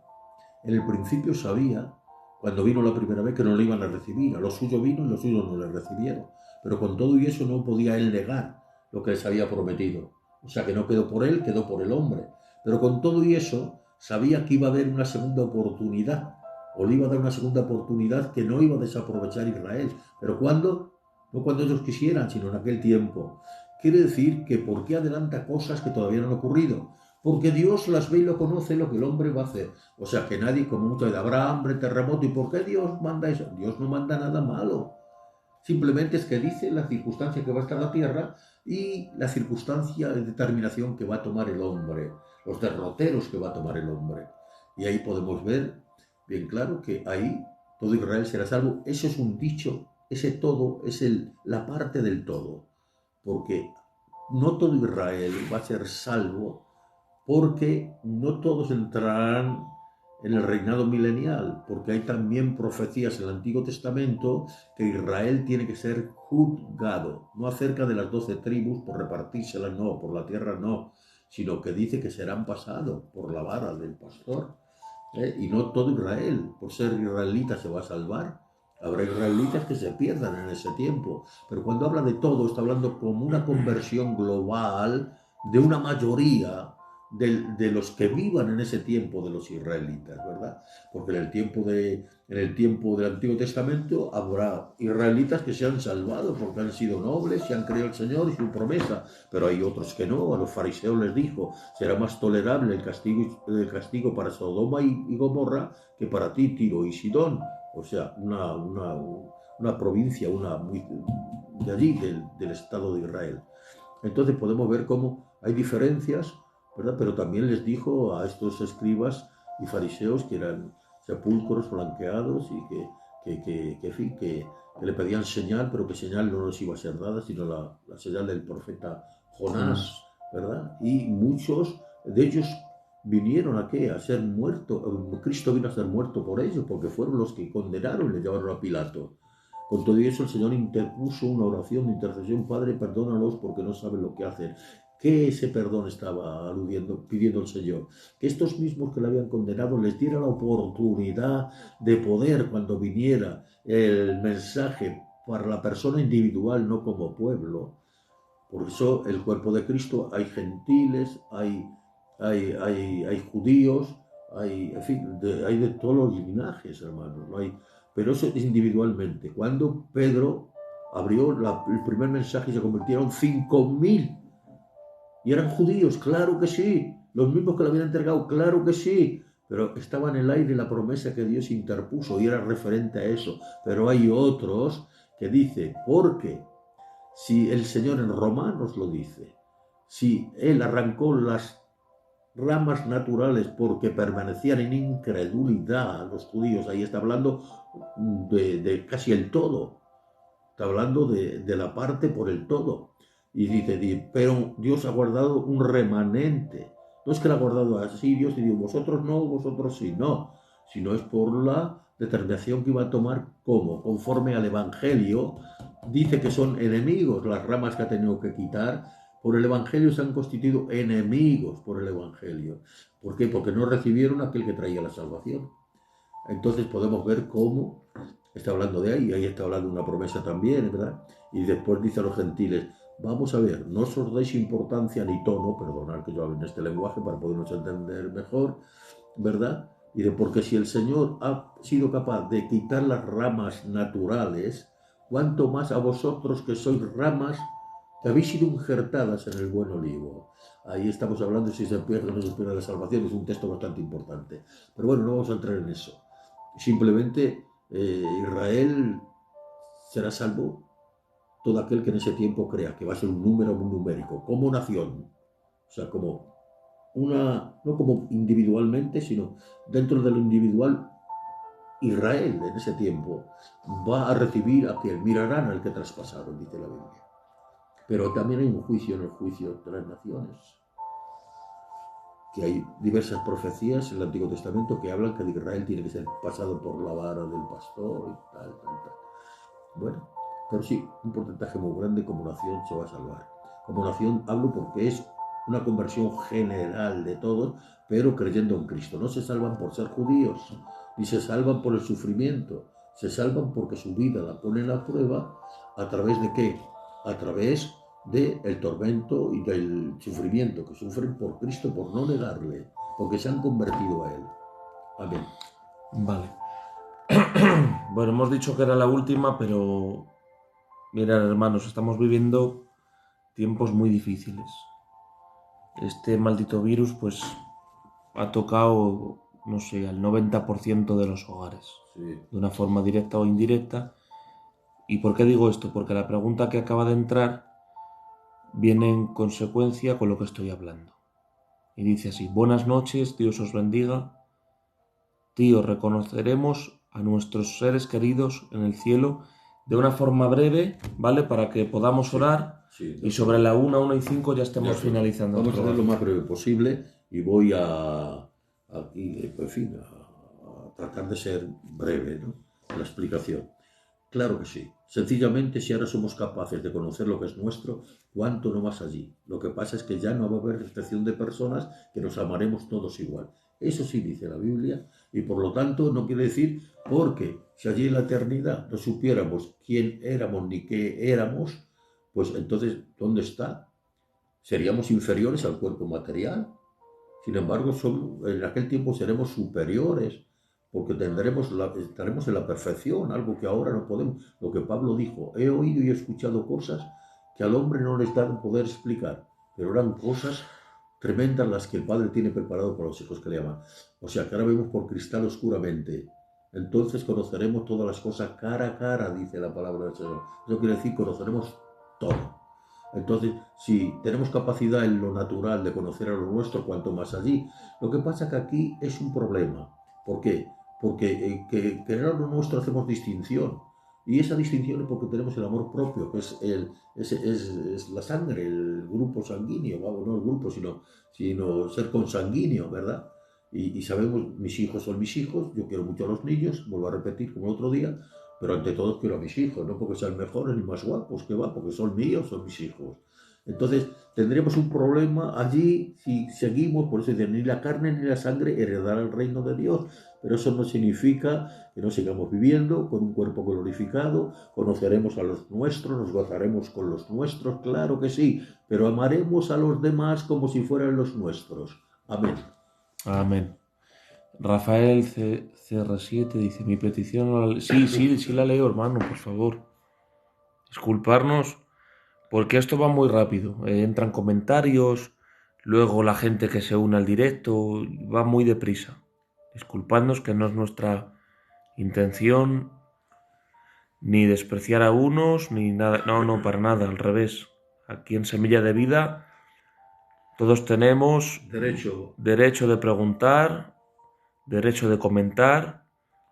sabía, cuando vino la primera vez, que no le iban a recibir. A los suyos vino y los suyos no le recibieron. Pero con todo y eso no podía Él negar lo que les había prometido. O sea que no quedó por él, quedó por el hombre. Pero con todo y eso, sabía que iba a haber una segunda oportunidad, o le iba a dar una segunda oportunidad que no iba a desaprovechar Israel. ¿Pero cuándo? No cuando ellos quisieran, sino en aquel tiempo. Quiere decir que ¿por qué adelanta cosas que todavía no han ocurrido? Porque Dios las ve y lo conoce lo que el hombre va a hacer. O sea que nadie, como mucho de habrá hambre, terremoto, ¿y por qué Dios manda eso? Dios no manda nada malo. Simplemente es que dice la circunstancia que va a estar la tierra y la circunstancia de determinación que va a tomar el hombre, los derroteros que va a tomar el hombre. Y ahí podemos ver bien claro que ahí todo Israel será salvo. Eso es un dicho, ese todo es la parte del todo. Porque no todo Israel va a ser salvo, porque no todos entrarán en el reinado milenial, porque hay también profecías en el Antiguo Testamento que Israel tiene que ser juzgado, no acerca de las 12 tribus por repartírselas, no, por la tierra no, sino que dice que serán pasados por la vara del pastor. Y no todo Israel, por ser israelita, se va a salvar. Habrá israelitas que se pierdan en ese tiempo, pero cuando habla de todo, está hablando como una conversión global de una mayoría de los que vivan en ese tiempo de los israelitas, ¿verdad? Porque en el tiempo del Antiguo Testamento habrá israelitas que se han salvado porque han sido nobles y han creído al Señor y su promesa, pero hay otros que no. A los fariseos les dijo, será más tolerable el castigo para Sodoma y Gomorra que para ti, Tiro y Sidón. O sea, una provincia, de allí, del Estado de Israel. Entonces podemos ver cómo hay diferencias, ¿verdad? Pero también les dijo a estos escribas y fariseos que eran sepulcros blanqueados y en fin, que le pedían señal, pero que señal no les iba a ser dada, sino la señal del profeta Jonás, ¿verdad? Y muchos de ellos vinieron a qué? A ser muertos. Cristo vino a ser muerto por ellos, porque fueron los que condenaron y le llevaron a Pilato. Con todo eso el Señor interpuso una oración de intercesión: Padre, perdónalos porque no saben lo que hacen. ¿Qué ese perdón estaba aludiendo, pidiendo el Señor? Que estos mismos que le habían condenado les diera la oportunidad de poder, cuando viniera el mensaje para la persona individual, no como pueblo. Por eso el cuerpo de Cristo, hay gentiles, hay judíos, en fin, hay de todos los linajes, hermanos. No hay, pero eso es individualmente. Cuando Pedro abrió el primer mensaje, se convirtieron 5.000. Y eran judíos, claro que sí. Los mismos que lo habían entregado, claro que sí. Pero estaba en el aire la promesa que Dios interpuso y era referente a eso. Pero hay otros que dicen, porque si el Señor en Romanos lo dice, si Él arrancó las ramas naturales porque permanecían en incredulidad los judíos, ahí está hablando de casi el todo, está hablando de la parte por el todo. Y dice, pero Dios ha guardado un remanente. No es que lo ha guardado así Dios y digo, vosotros no, vosotros sí, no, sino es por la determinación que iba a tomar como, conforme al Evangelio, dice que son enemigos las ramas que ha tenido que quitar. Por el Evangelio se han constituido enemigos por el Evangelio. ¿Por qué? Porque no recibieron a aquel que traía la salvación. Entonces podemos ver cómo está hablando de ahí está hablando de una promesa también, ¿verdad? Y después dice a los gentiles, vamos a ver, no os deis importancia ni tono, perdonad que yo hable en este lenguaje para podernos entender mejor, ¿verdad? Y porque si el Señor ha sido capaz de quitar las ramas naturales, cuánto más a vosotros que sois ramas que habéis sido injertadas en el buen olivo. Ahí estamos hablando de si se pierde o no se pierde la salvación, es un texto bastante importante. Pero bueno, no vamos a entrar en eso. Simplemente Israel será salvo todo aquel que en ese tiempo crea que va a ser un número muy numérico, como nación. O sea, no como individualmente, sino dentro de lo individual. Israel en ese tiempo va a recibir a quien mirarán al que traspasaron, dice la Biblia. Pero también hay un juicio en el juicio de las naciones, que hay diversas profecías en el Antiguo Testamento que hablan que Israel tiene que ser pasado por la vara del pastor y tal. Bueno, pero sí, un porcentaje muy grande como nación se va a salvar. Como nación hablo porque es una conversión general de todos, pero creyendo en Cristo. No se salvan por ser judíos, ni se salvan por el sufrimiento, se salvan porque su vida la ponen a prueba. ¿A través de qué? A través del tormento y del sufrimiento que sufren por Cristo, por no negarle, porque se han convertido a Él. Amén. Vale. Bueno, hemos dicho que era la última, pero mirad, hermanos, estamos viviendo tiempos muy difíciles. Este maldito virus, pues, ha tocado, no sé, al 90% de los hogares, Sí. de una forma directa o indirecta. ¿Y por qué digo esto? Porque la pregunta que acaba de entrar viene en consecuencia con lo que estoy hablando. Y dice así: buenas noches, Dios os bendiga. Tío, reconoceremos a nuestros seres queridos en el cielo de una forma breve, ¿vale? Para que podamos orar y sobre la 1:05 ya estemos finalizando. Vamos a hacer lo más breve posible y voy a tratar de ser breve, ¿no? La explicación. Claro que sí. Sencillamente, si ahora somos capaces de conocer lo que es nuestro, ¿cuánto no más allí? Lo que pasa es que ya no va a haber excepción de personas, que nos amaremos todos igual. Eso sí dice la Biblia, y por lo tanto no quiere decir, porque si allí en la eternidad no supiéramos quién éramos ni qué éramos, pues entonces, ¿dónde está? ¿Seríamos inferiores al cuerpo material? Sin embargo, en aquel tiempo seremos superiores, porque estaremos en la perfección, algo que ahora no podemos. Lo que Pablo dijo: he oído y he escuchado cosas que al hombre no les da poder explicar, pero eran cosas tremendas las que el Padre tiene preparado para los hijos que le aman. O sea, que ahora vemos por cristal oscuramente. Entonces conoceremos todas las cosas cara a cara, dice la palabra del Señor. Eso quiere decir, conoceremos todo. Entonces, si tenemos capacidad en lo natural de conocer a lo nuestro, cuanto más allí. Lo que pasa que aquí es un problema. ¿Por qué? Porque que querer a lo nuestro hacemos distinción. Y esa distinción es porque tenemos el amor propio, que es la sangre, el grupo sanguíneo, vamos, no el grupo, sino ser consanguíneo, ¿verdad? Y sabemos, mis hijos son mis hijos, yo quiero mucho a los niños, vuelvo a repetir como el otro día, pero ante todo quiero a mis hijos, no porque sean mejores ni más guapos, que va, porque son míos, son mis hijos. Entonces, tendremos un problema allí si seguimos, por eso dicen, ni la carne ni la sangre heredará el reino de Dios. Pero eso no significa que no sigamos viviendo con un cuerpo glorificado, conoceremos a los nuestros, nos gozaremos con los nuestros, claro que sí, pero amaremos a los demás como si fueran los nuestros. Amén. Amén. Rafael CR7 dice: mi petición... Sí la leo, hermano, por favor. Disculparnos, porque esto va muy rápido. Entran comentarios, luego la gente que se une al directo, va muy deprisa. Disculpadnos, que no es nuestra intención ni despreciar a unos, ni nada. No, para nada, al revés. Aquí en Semilla de Vida todos tenemos derecho de preguntar, derecho de comentar,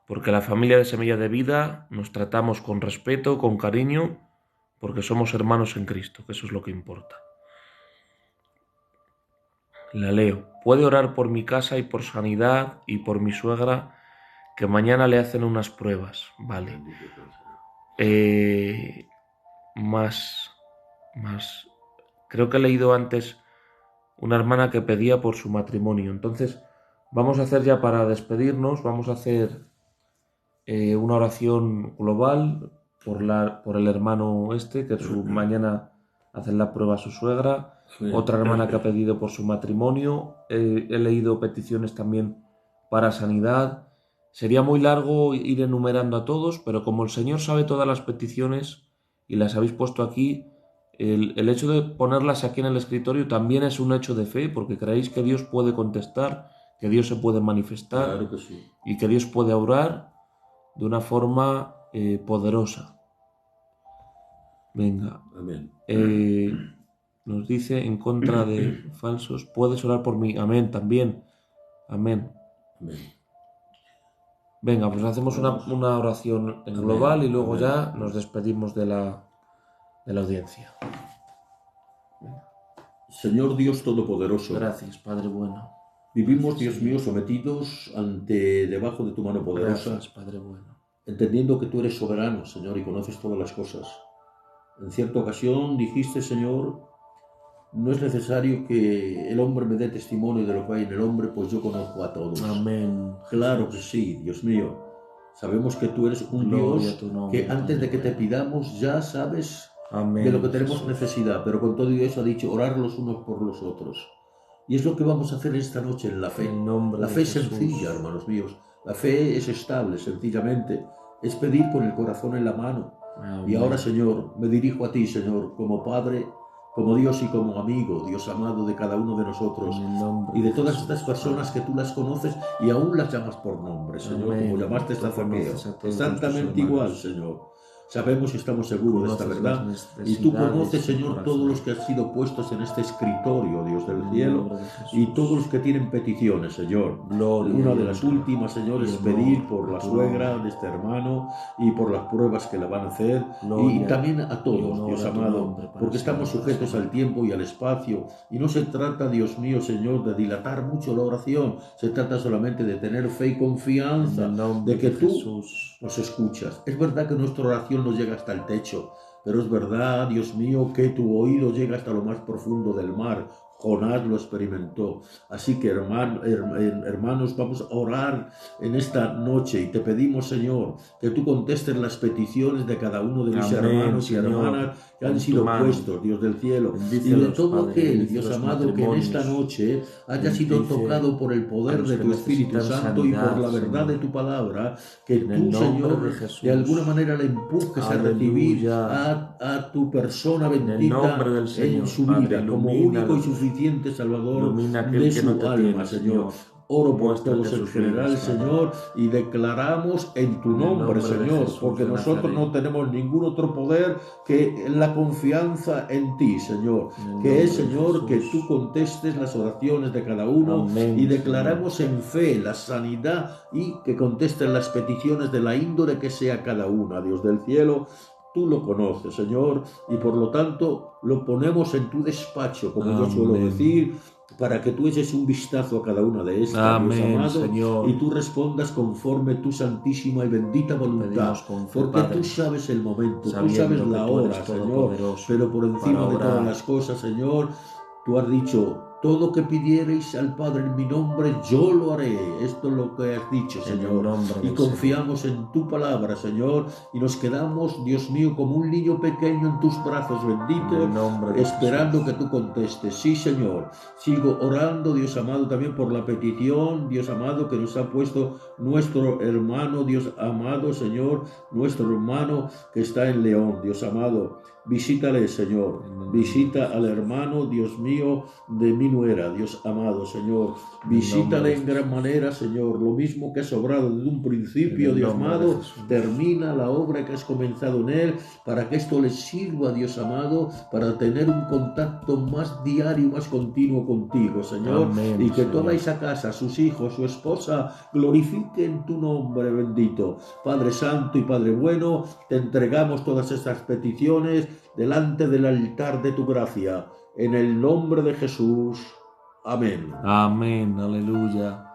porque la familia de Semilla de Vida nos tratamos con respeto, con cariño, porque somos hermanos en Cristo, que eso es lo que importa. La leo. Puede orar por mi casa y por sanidad y por mi suegra, que mañana le hacen unas pruebas. Vale. Más. Creo que he leído antes una hermana que pedía por su matrimonio. Entonces, vamos a hacer ya, para despedirnos, vamos a hacer una oración global por el hermano que mañana hacen la prueba a su suegra. Sí. Otra hermana que ha pedido por su matrimonio. He leído peticiones también para sanidad. Sería muy largo ir enumerando a todos, pero como el Señor sabe todas las peticiones y las habéis puesto aquí, el hecho de ponerlas aquí en el escritorio también es un hecho de fe, porque creéis que Dios puede contestar, que Dios se puede manifestar, claro que sí, y que Dios puede orar de una forma poderosa. Venga. Amén. Nos dice: en contra de falsos, puedes orar por mí. Amén, también. Amén. Amén. Venga, pues hacemos una oración en global. Amén. Y luego amén. Ya nos despedimos de la audiencia. Señor Dios Todopoderoso, gracias, Padre bueno. Vivimos, gracias, Dios mío, sometidos debajo de tu mano poderosa. Gracias, Padre bueno. Entendiendo que tú eres soberano, Señor, y conoces todas las cosas. En cierta ocasión dijiste, Señor, no es necesario que el hombre me dé testimonio de lo que hay en el hombre, pues yo conozco a todos. Amén. Claro que sí, Dios mío. Sabemos que tú eres un Dios que antes de que te pidamos ya sabes Amén, de lo que tenemos Jesús. necesidad, pero con todo eso ha dicho orar los unos por los otros. Y es lo que vamos a hacer esta noche en la En fe. el nombre La de fe es Jesús. sencilla, hermanos míos. La fe es estable, sencillamente. Es pedir con el corazón en la mano. Y ahora, Amén. Señor, me dirijo a ti, Señor, como Padre, como Dios y como amigo, Dios amado de cada uno de nosotros. En el nombre Y de de todas Jesús, estas personas que tú las conoces y aún las llamas por nombre, Señor, Amén. como llamaste a Tú Zaqueo. conoces a todos Exactamente nuestros igual, hermanos. Señor. Sabemos y estamos seguros de esta Conoces verdad. las Y tú necesidades conoces, del Señor, todos corazón. los que han sido puestos en este escritorio, Dios del En el cielo, nombre de Jesús. y todos los que tienen peticiones, Señor. Gloria Una y de las honra últimas, Señor, y es honor pedir por a la tu suegra nombre. de este hermano y por las pruebas que la van a hacer. Y Gloria también a y todos, honor Dios a tu amado, nombre para porque estamos siempre, sujetos al Señor. tiempo y al espacio. Y no se trata, Dios mío, Señor, de dilatar mucho la oración. Se trata solamente de tener fe y En confianza el nombre de que de tú Jesús. nos escuchas. Es verdad que nuestra oración no llega hasta el techo, pero es verdad, Dios mío, que tu oído llega hasta lo más profundo del mar. Jonás lo experimentó. Así que, hermanos, vamos a orar en esta noche y te pedimos, Señor, que tú contestes las peticiones de cada uno de mis Amén, hermanos y Señor. hermanas que han Pon tu sido mano. puestos, Dios del cielo. Y de Bendícelos, todo Padre. aquel, Bendice Dios los amado, que en esta matrimonios. noche haya sido Bendice tocado por el a poder los de que tu Espíritu necesitan Santo y por la sanidad, verdad de Señor. tu palabra, que En el tú, nombre de Señor, Jesús. de alguna manera le empujes a recibir Aleluya. a tu persona En el nombre bendita del en Señor, su Padre, vida como único y ilumínalos. suficiente Salvador Ilumina a de aquel que no su te alma, tiene, Señor. Señor. Oro por Muéstrate todos a en sus vidas, general, Padre. Señor, y declaramos en tu En el nombre, nombre de Señor, Jesús porque de nosotros Nazaret. no tenemos ningún otro poder que la confianza en ti, Señor, En el que es, nombre de Señor, que Jesús. tú contestes las oraciones de cada uno Amén, y declaramos en fe la sanidad y que contestes las peticiones de la índole que sea cada una, Dios del cielo. Tú lo conoces, Señor, y por lo tanto lo ponemos en tu despacho, como yo suelo Amén. decir, para que tú eches un vistazo a cada una de estas, Dios Amén, amado, Señor. y tú respondas conforme tu santísima y bendita voluntad, Pedimos con fe, porque Padre, tú sabes el momento, tú sabiendo sabes que la tú eres hora, Señor, todopoderoso pero por encima para de todas obrar. las cosas, Señor, tú has dicho, todo que pidiereis al Padre en mi nombre, yo lo haré. Esto es lo que has dicho, En el Señor. nombre Y del confiamos en tu palabra, Señor, y nos quedamos, Dios mío, como un niño pequeño en tus brazos En benditos, el nombre de esperando Jesús. que tú contestes. Sí, Señor. Sigo orando, Dios amado, también por la petición, Dios amado, que nos ha puesto nuestro hermano, Dios amado, Señor, nuestro hermano que está en León, Dios amado. Visítale, Señor. Visita al hermano, Dios mío, de mi nuera, Dios amado, Señor. Visítale en gran manera, Señor. Lo mismo que has obrado desde un principio, Dios amado, termina la obra que has comenzado en él, para que esto le sirva, Dios amado, para tener un contacto más diario, más continuo contigo, Señor. Amén, y que Señor. toda esa casa, sus hijos, su esposa, glorifiquen tu nombre bendito. Padre Santo y Padre Bueno, te entregamos todas estas peticiones delante del altar de tu gracia, en el nombre de Jesús. Amén. Amén, aleluya.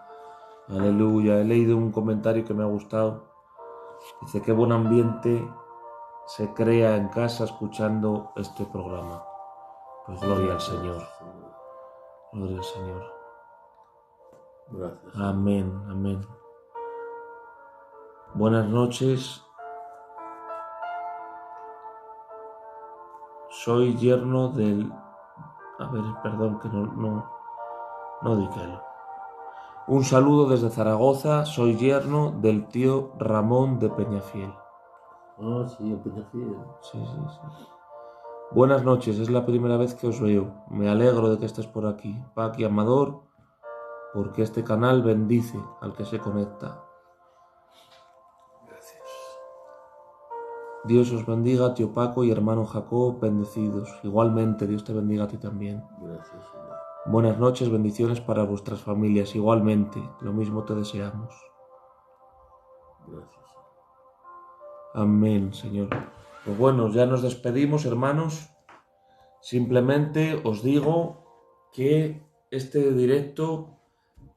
Aleluya. He leído un comentario que me ha gustado. Dice, qué buen ambiente se crea en casa escuchando este programa. Pues gloria al Señor. Gloria al Señor. Gracias. Amén, amén. Buenas noches. Soy yerno del... A ver, perdón, que no dígalo. Un saludo desde Zaragoza. Soy yerno del tío Ramón de Peñafiel. Ah, sí, en Peñafiel. Sí. Buenas noches, es la primera vez que os veo. Me alegro de que estés por aquí. Paqui Amador, porque este canal bendice al que se conecta. Gracias. Dios os bendiga, tío Paco y hermano Jacob, bendecidos. Igualmente, Dios te bendiga a ti también. Gracias, Señor. Buenas noches, bendiciones para vuestras familias. Igualmente, lo mismo te deseamos. Gracias. Amén, Señor. Pues bueno, ya nos despedimos, hermanos. Simplemente os digo que este directo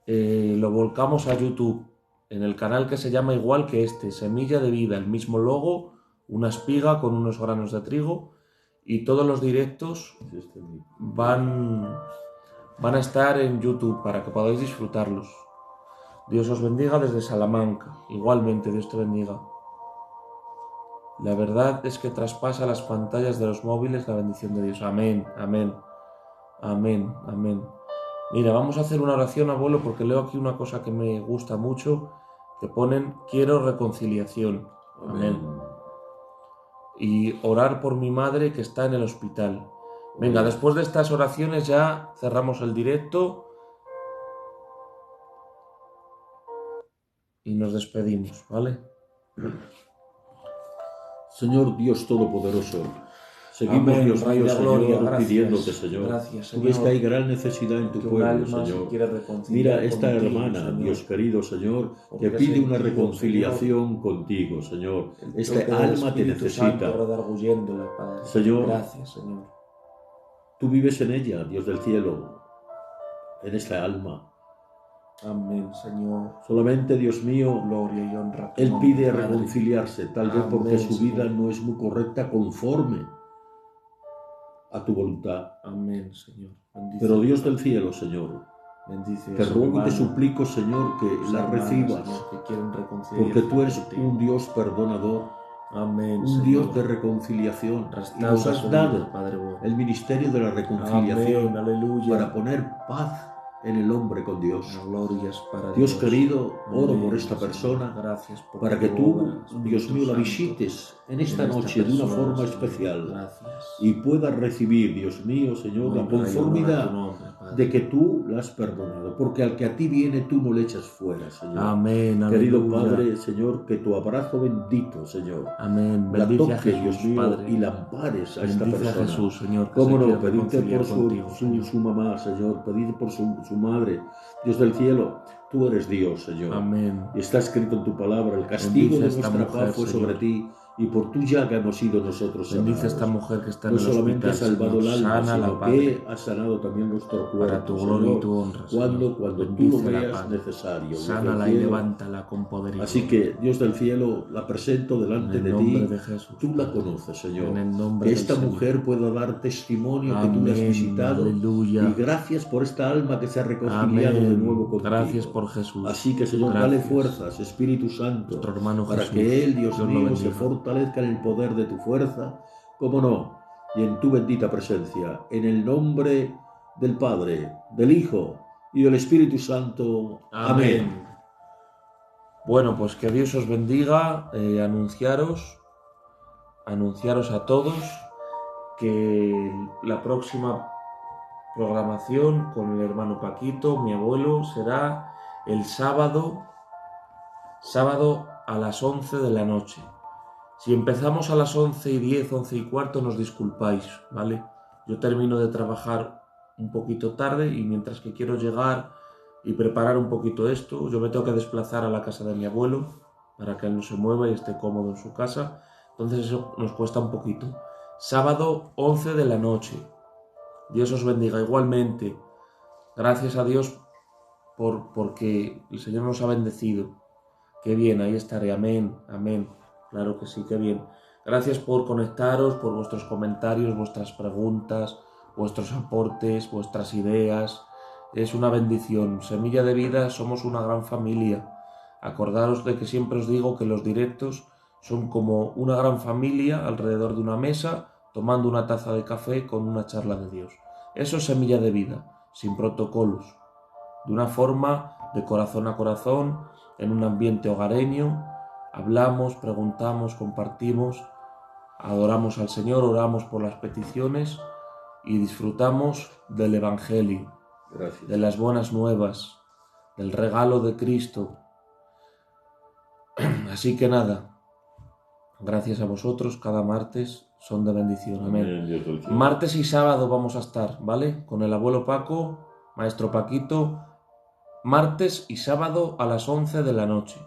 lo volcamos a YouTube, en el canal que se llama igual que este, Semilla de Vida, el mismo logo, una espiga con unos granos de trigo, y todos los directos van a estar en YouTube para que podáis disfrutarlos. Dios os bendiga desde Salamanca. Igualmente, Dios te bendiga. La verdad es que traspasa las pantallas de los móviles la bendición de Dios. Amén, amén, amén, amén. Mira, vamos a hacer una oración, abuelo, porque leo aquí una cosa que me gusta mucho, que ponen, quiero reconciliación. Amén. Y orar por mi madre que está en el hospital. Venga, después de estas oraciones ya cerramos el directo y nos despedimos, ¿vale? Señor Dios Todopoderoso, seguimos, Amén, Dios Rey mío, de gloria, Señor, gracias. pidiéndote, Señor. Gracias, Tú ves Señor, que hay gran necesidad en tu que un pueblo, alma se Señor. quiere reconciliar Mira esta contigo, hermana, Señor. Dios querido, Señor, Porque que pide una sentido, reconciliación contigo, Señor. el Este toque del alma te Espíritu Santo necesita. redarguyéndola, Padre. Señor, Gracias, Señor. tú vives en ella, Dios del cielo, en esta alma. Amén, Señor. Solamente, Dios mío, Gloria y honra a tu él nombre, pide Padre. reconciliarse, tal vez porque Amén, su vida Señor. no es muy correcta conforme a tu voluntad. Amén, Señor. Bendice, Pero Dios Padre. del cielo, Señor, Bendice te a su ruego y te hermano, suplico, Señor, que sus la hermanas, recibas, Señor, que quieren reconciliarse porque tú eres contigo. un Dios perdonador, Amén, un Señor. Dios de reconciliación, y Restaura nos su has vida, dado Padre bueno. el ministerio de la reconciliación Amén, aleluya. para poner paz en el hombre con Dios. La gloria es para Dios Dios. querido, oro Amén, por esta Señor. persona, Gracias por para tu que tú, obra, Espíritu Dios mío, la Santo, visites en esta en noche de una persona, forma Señor. especial Gracias. y pueda recibir, Dios mío, Señor, la Honra y honor a tu conformidad nombre, Padre. de que tú la has perdonado, porque al que a ti viene tú no le echas fuera, Señor. Amén, Querido aleluya. Padre, Señor, que tu abrazo bendito, Señor, Amén. la Bendice a toque, Jesús, Dios mío, Padre. y la ampares a esta Bendice a persona. Jesús, Señor, que Cómo se no, quiere pedirte reconciliar por contigo, Señor. su mamá, Señor, pedirte por su madre. Dios del cielo, tú eres Dios, Señor. Amén. Y está escrito en tu palabra, el castigo Bendice a de esta nuestra mujer, paz fue Señor. sobre ti, y por tu llaga hemos sido nosotros Bendice a sanados. esta mujer que está en No el solamente hospital, ha salvado Señor. el alma, Sánala, sino Padre, que ha sanado también nuestro para tu cuerpo, gloria y Señor, tu honra, Señor. cuando tú lo Bendícela, veas Padre. necesario. Dios del Sánala y cielo. levántala con poder y Así gloria. que, Dios del cielo, la presento En delante el de nombre ti. de Jesús, Tú la Padre. conoces, Señor. En el nombre Que del esta Señor. mujer pueda dar testimonio que tú la has Amén, visitado. aleluya. Y gracias por esta alma que se ha reconciliado de nuevo Amén. contigo. Gracias por Jesús. Así que, Señor, Gracias. dale fuerzas, Espíritu Santo, Nuestro hermano para Jesús. que Él, Dios Dios lo mío, se bendiga. fortalezca en el poder de tu fuerza, cómo no, y en tu bendita presencia. En el nombre del Padre, del Hijo y del Espíritu Santo. Amén. Bueno, pues que Dios os bendiga, anunciaros a todos que la próxima programación con el hermano Paquito, mi abuelo, será el sábado a las 11 de la noche. Si empezamos a las 11:10, 11:15, nos disculpáis, ¿vale? Yo termino de trabajar un poquito tarde y mientras que quiero llegar y preparar un poquito esto, yo me tengo que desplazar a la casa de mi abuelo para que él no se mueva y esté cómodo en su casa. Entonces eso nos cuesta un poquito. Sábado 11 de la noche. Dios os bendiga igualmente. Gracias a Dios porque el Señor nos ha bendecido. Qué bien, ahí estaré. Amén, amén. Claro que sí, qué bien. Gracias por conectaros, por vuestros comentarios, vuestras preguntas, vuestros aportes, vuestras ideas. Es una bendición. Semilla de Vida, somos una gran familia. Acordaros de que siempre os digo que los directos son como una gran familia alrededor de una mesa, tomando una taza de café con una charla de Dios. Eso es Semilla de Vida, sin protocolos, de una forma de corazón a corazón, en un ambiente hogareño. Hablamos, preguntamos, compartimos, adoramos al Señor, oramos por las peticiones y disfrutamos del Evangelio, Gracias. de las buenas nuevas, del regalo de Cristo. Así que nada, gracias a vosotros, cada martes son de bendición. Amén. Martes y sábado vamos a estar, ¿vale? Con el abuelo Paco, maestro Paquito, martes y sábado a las 11 de la noche.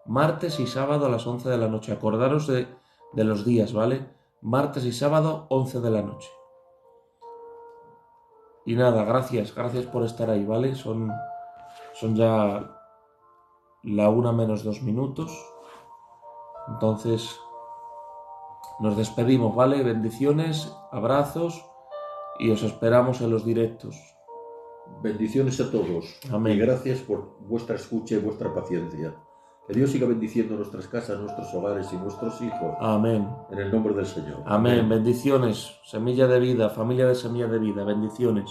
Martes y sábado a las 11 de la noche. Acordaros de los días, ¿vale? Martes y sábado, 11 de la noche. Y nada, gracias por estar ahí, ¿vale? Son ya la 1 menos 2 minutos. Entonces, nos despedimos, ¿vale? Bendiciones, abrazos y os esperamos en los directos. Bendiciones a todos. Amén. Y gracias por vuestra escucha y vuestra paciencia. Que Dios siga bendiciendo nuestras casas, nuestros hogares y nuestros hijos. Amén. En el nombre del Señor. Amén. Bendiciones. Semilla de vida, familia de Semilla de Vida. Bendiciones.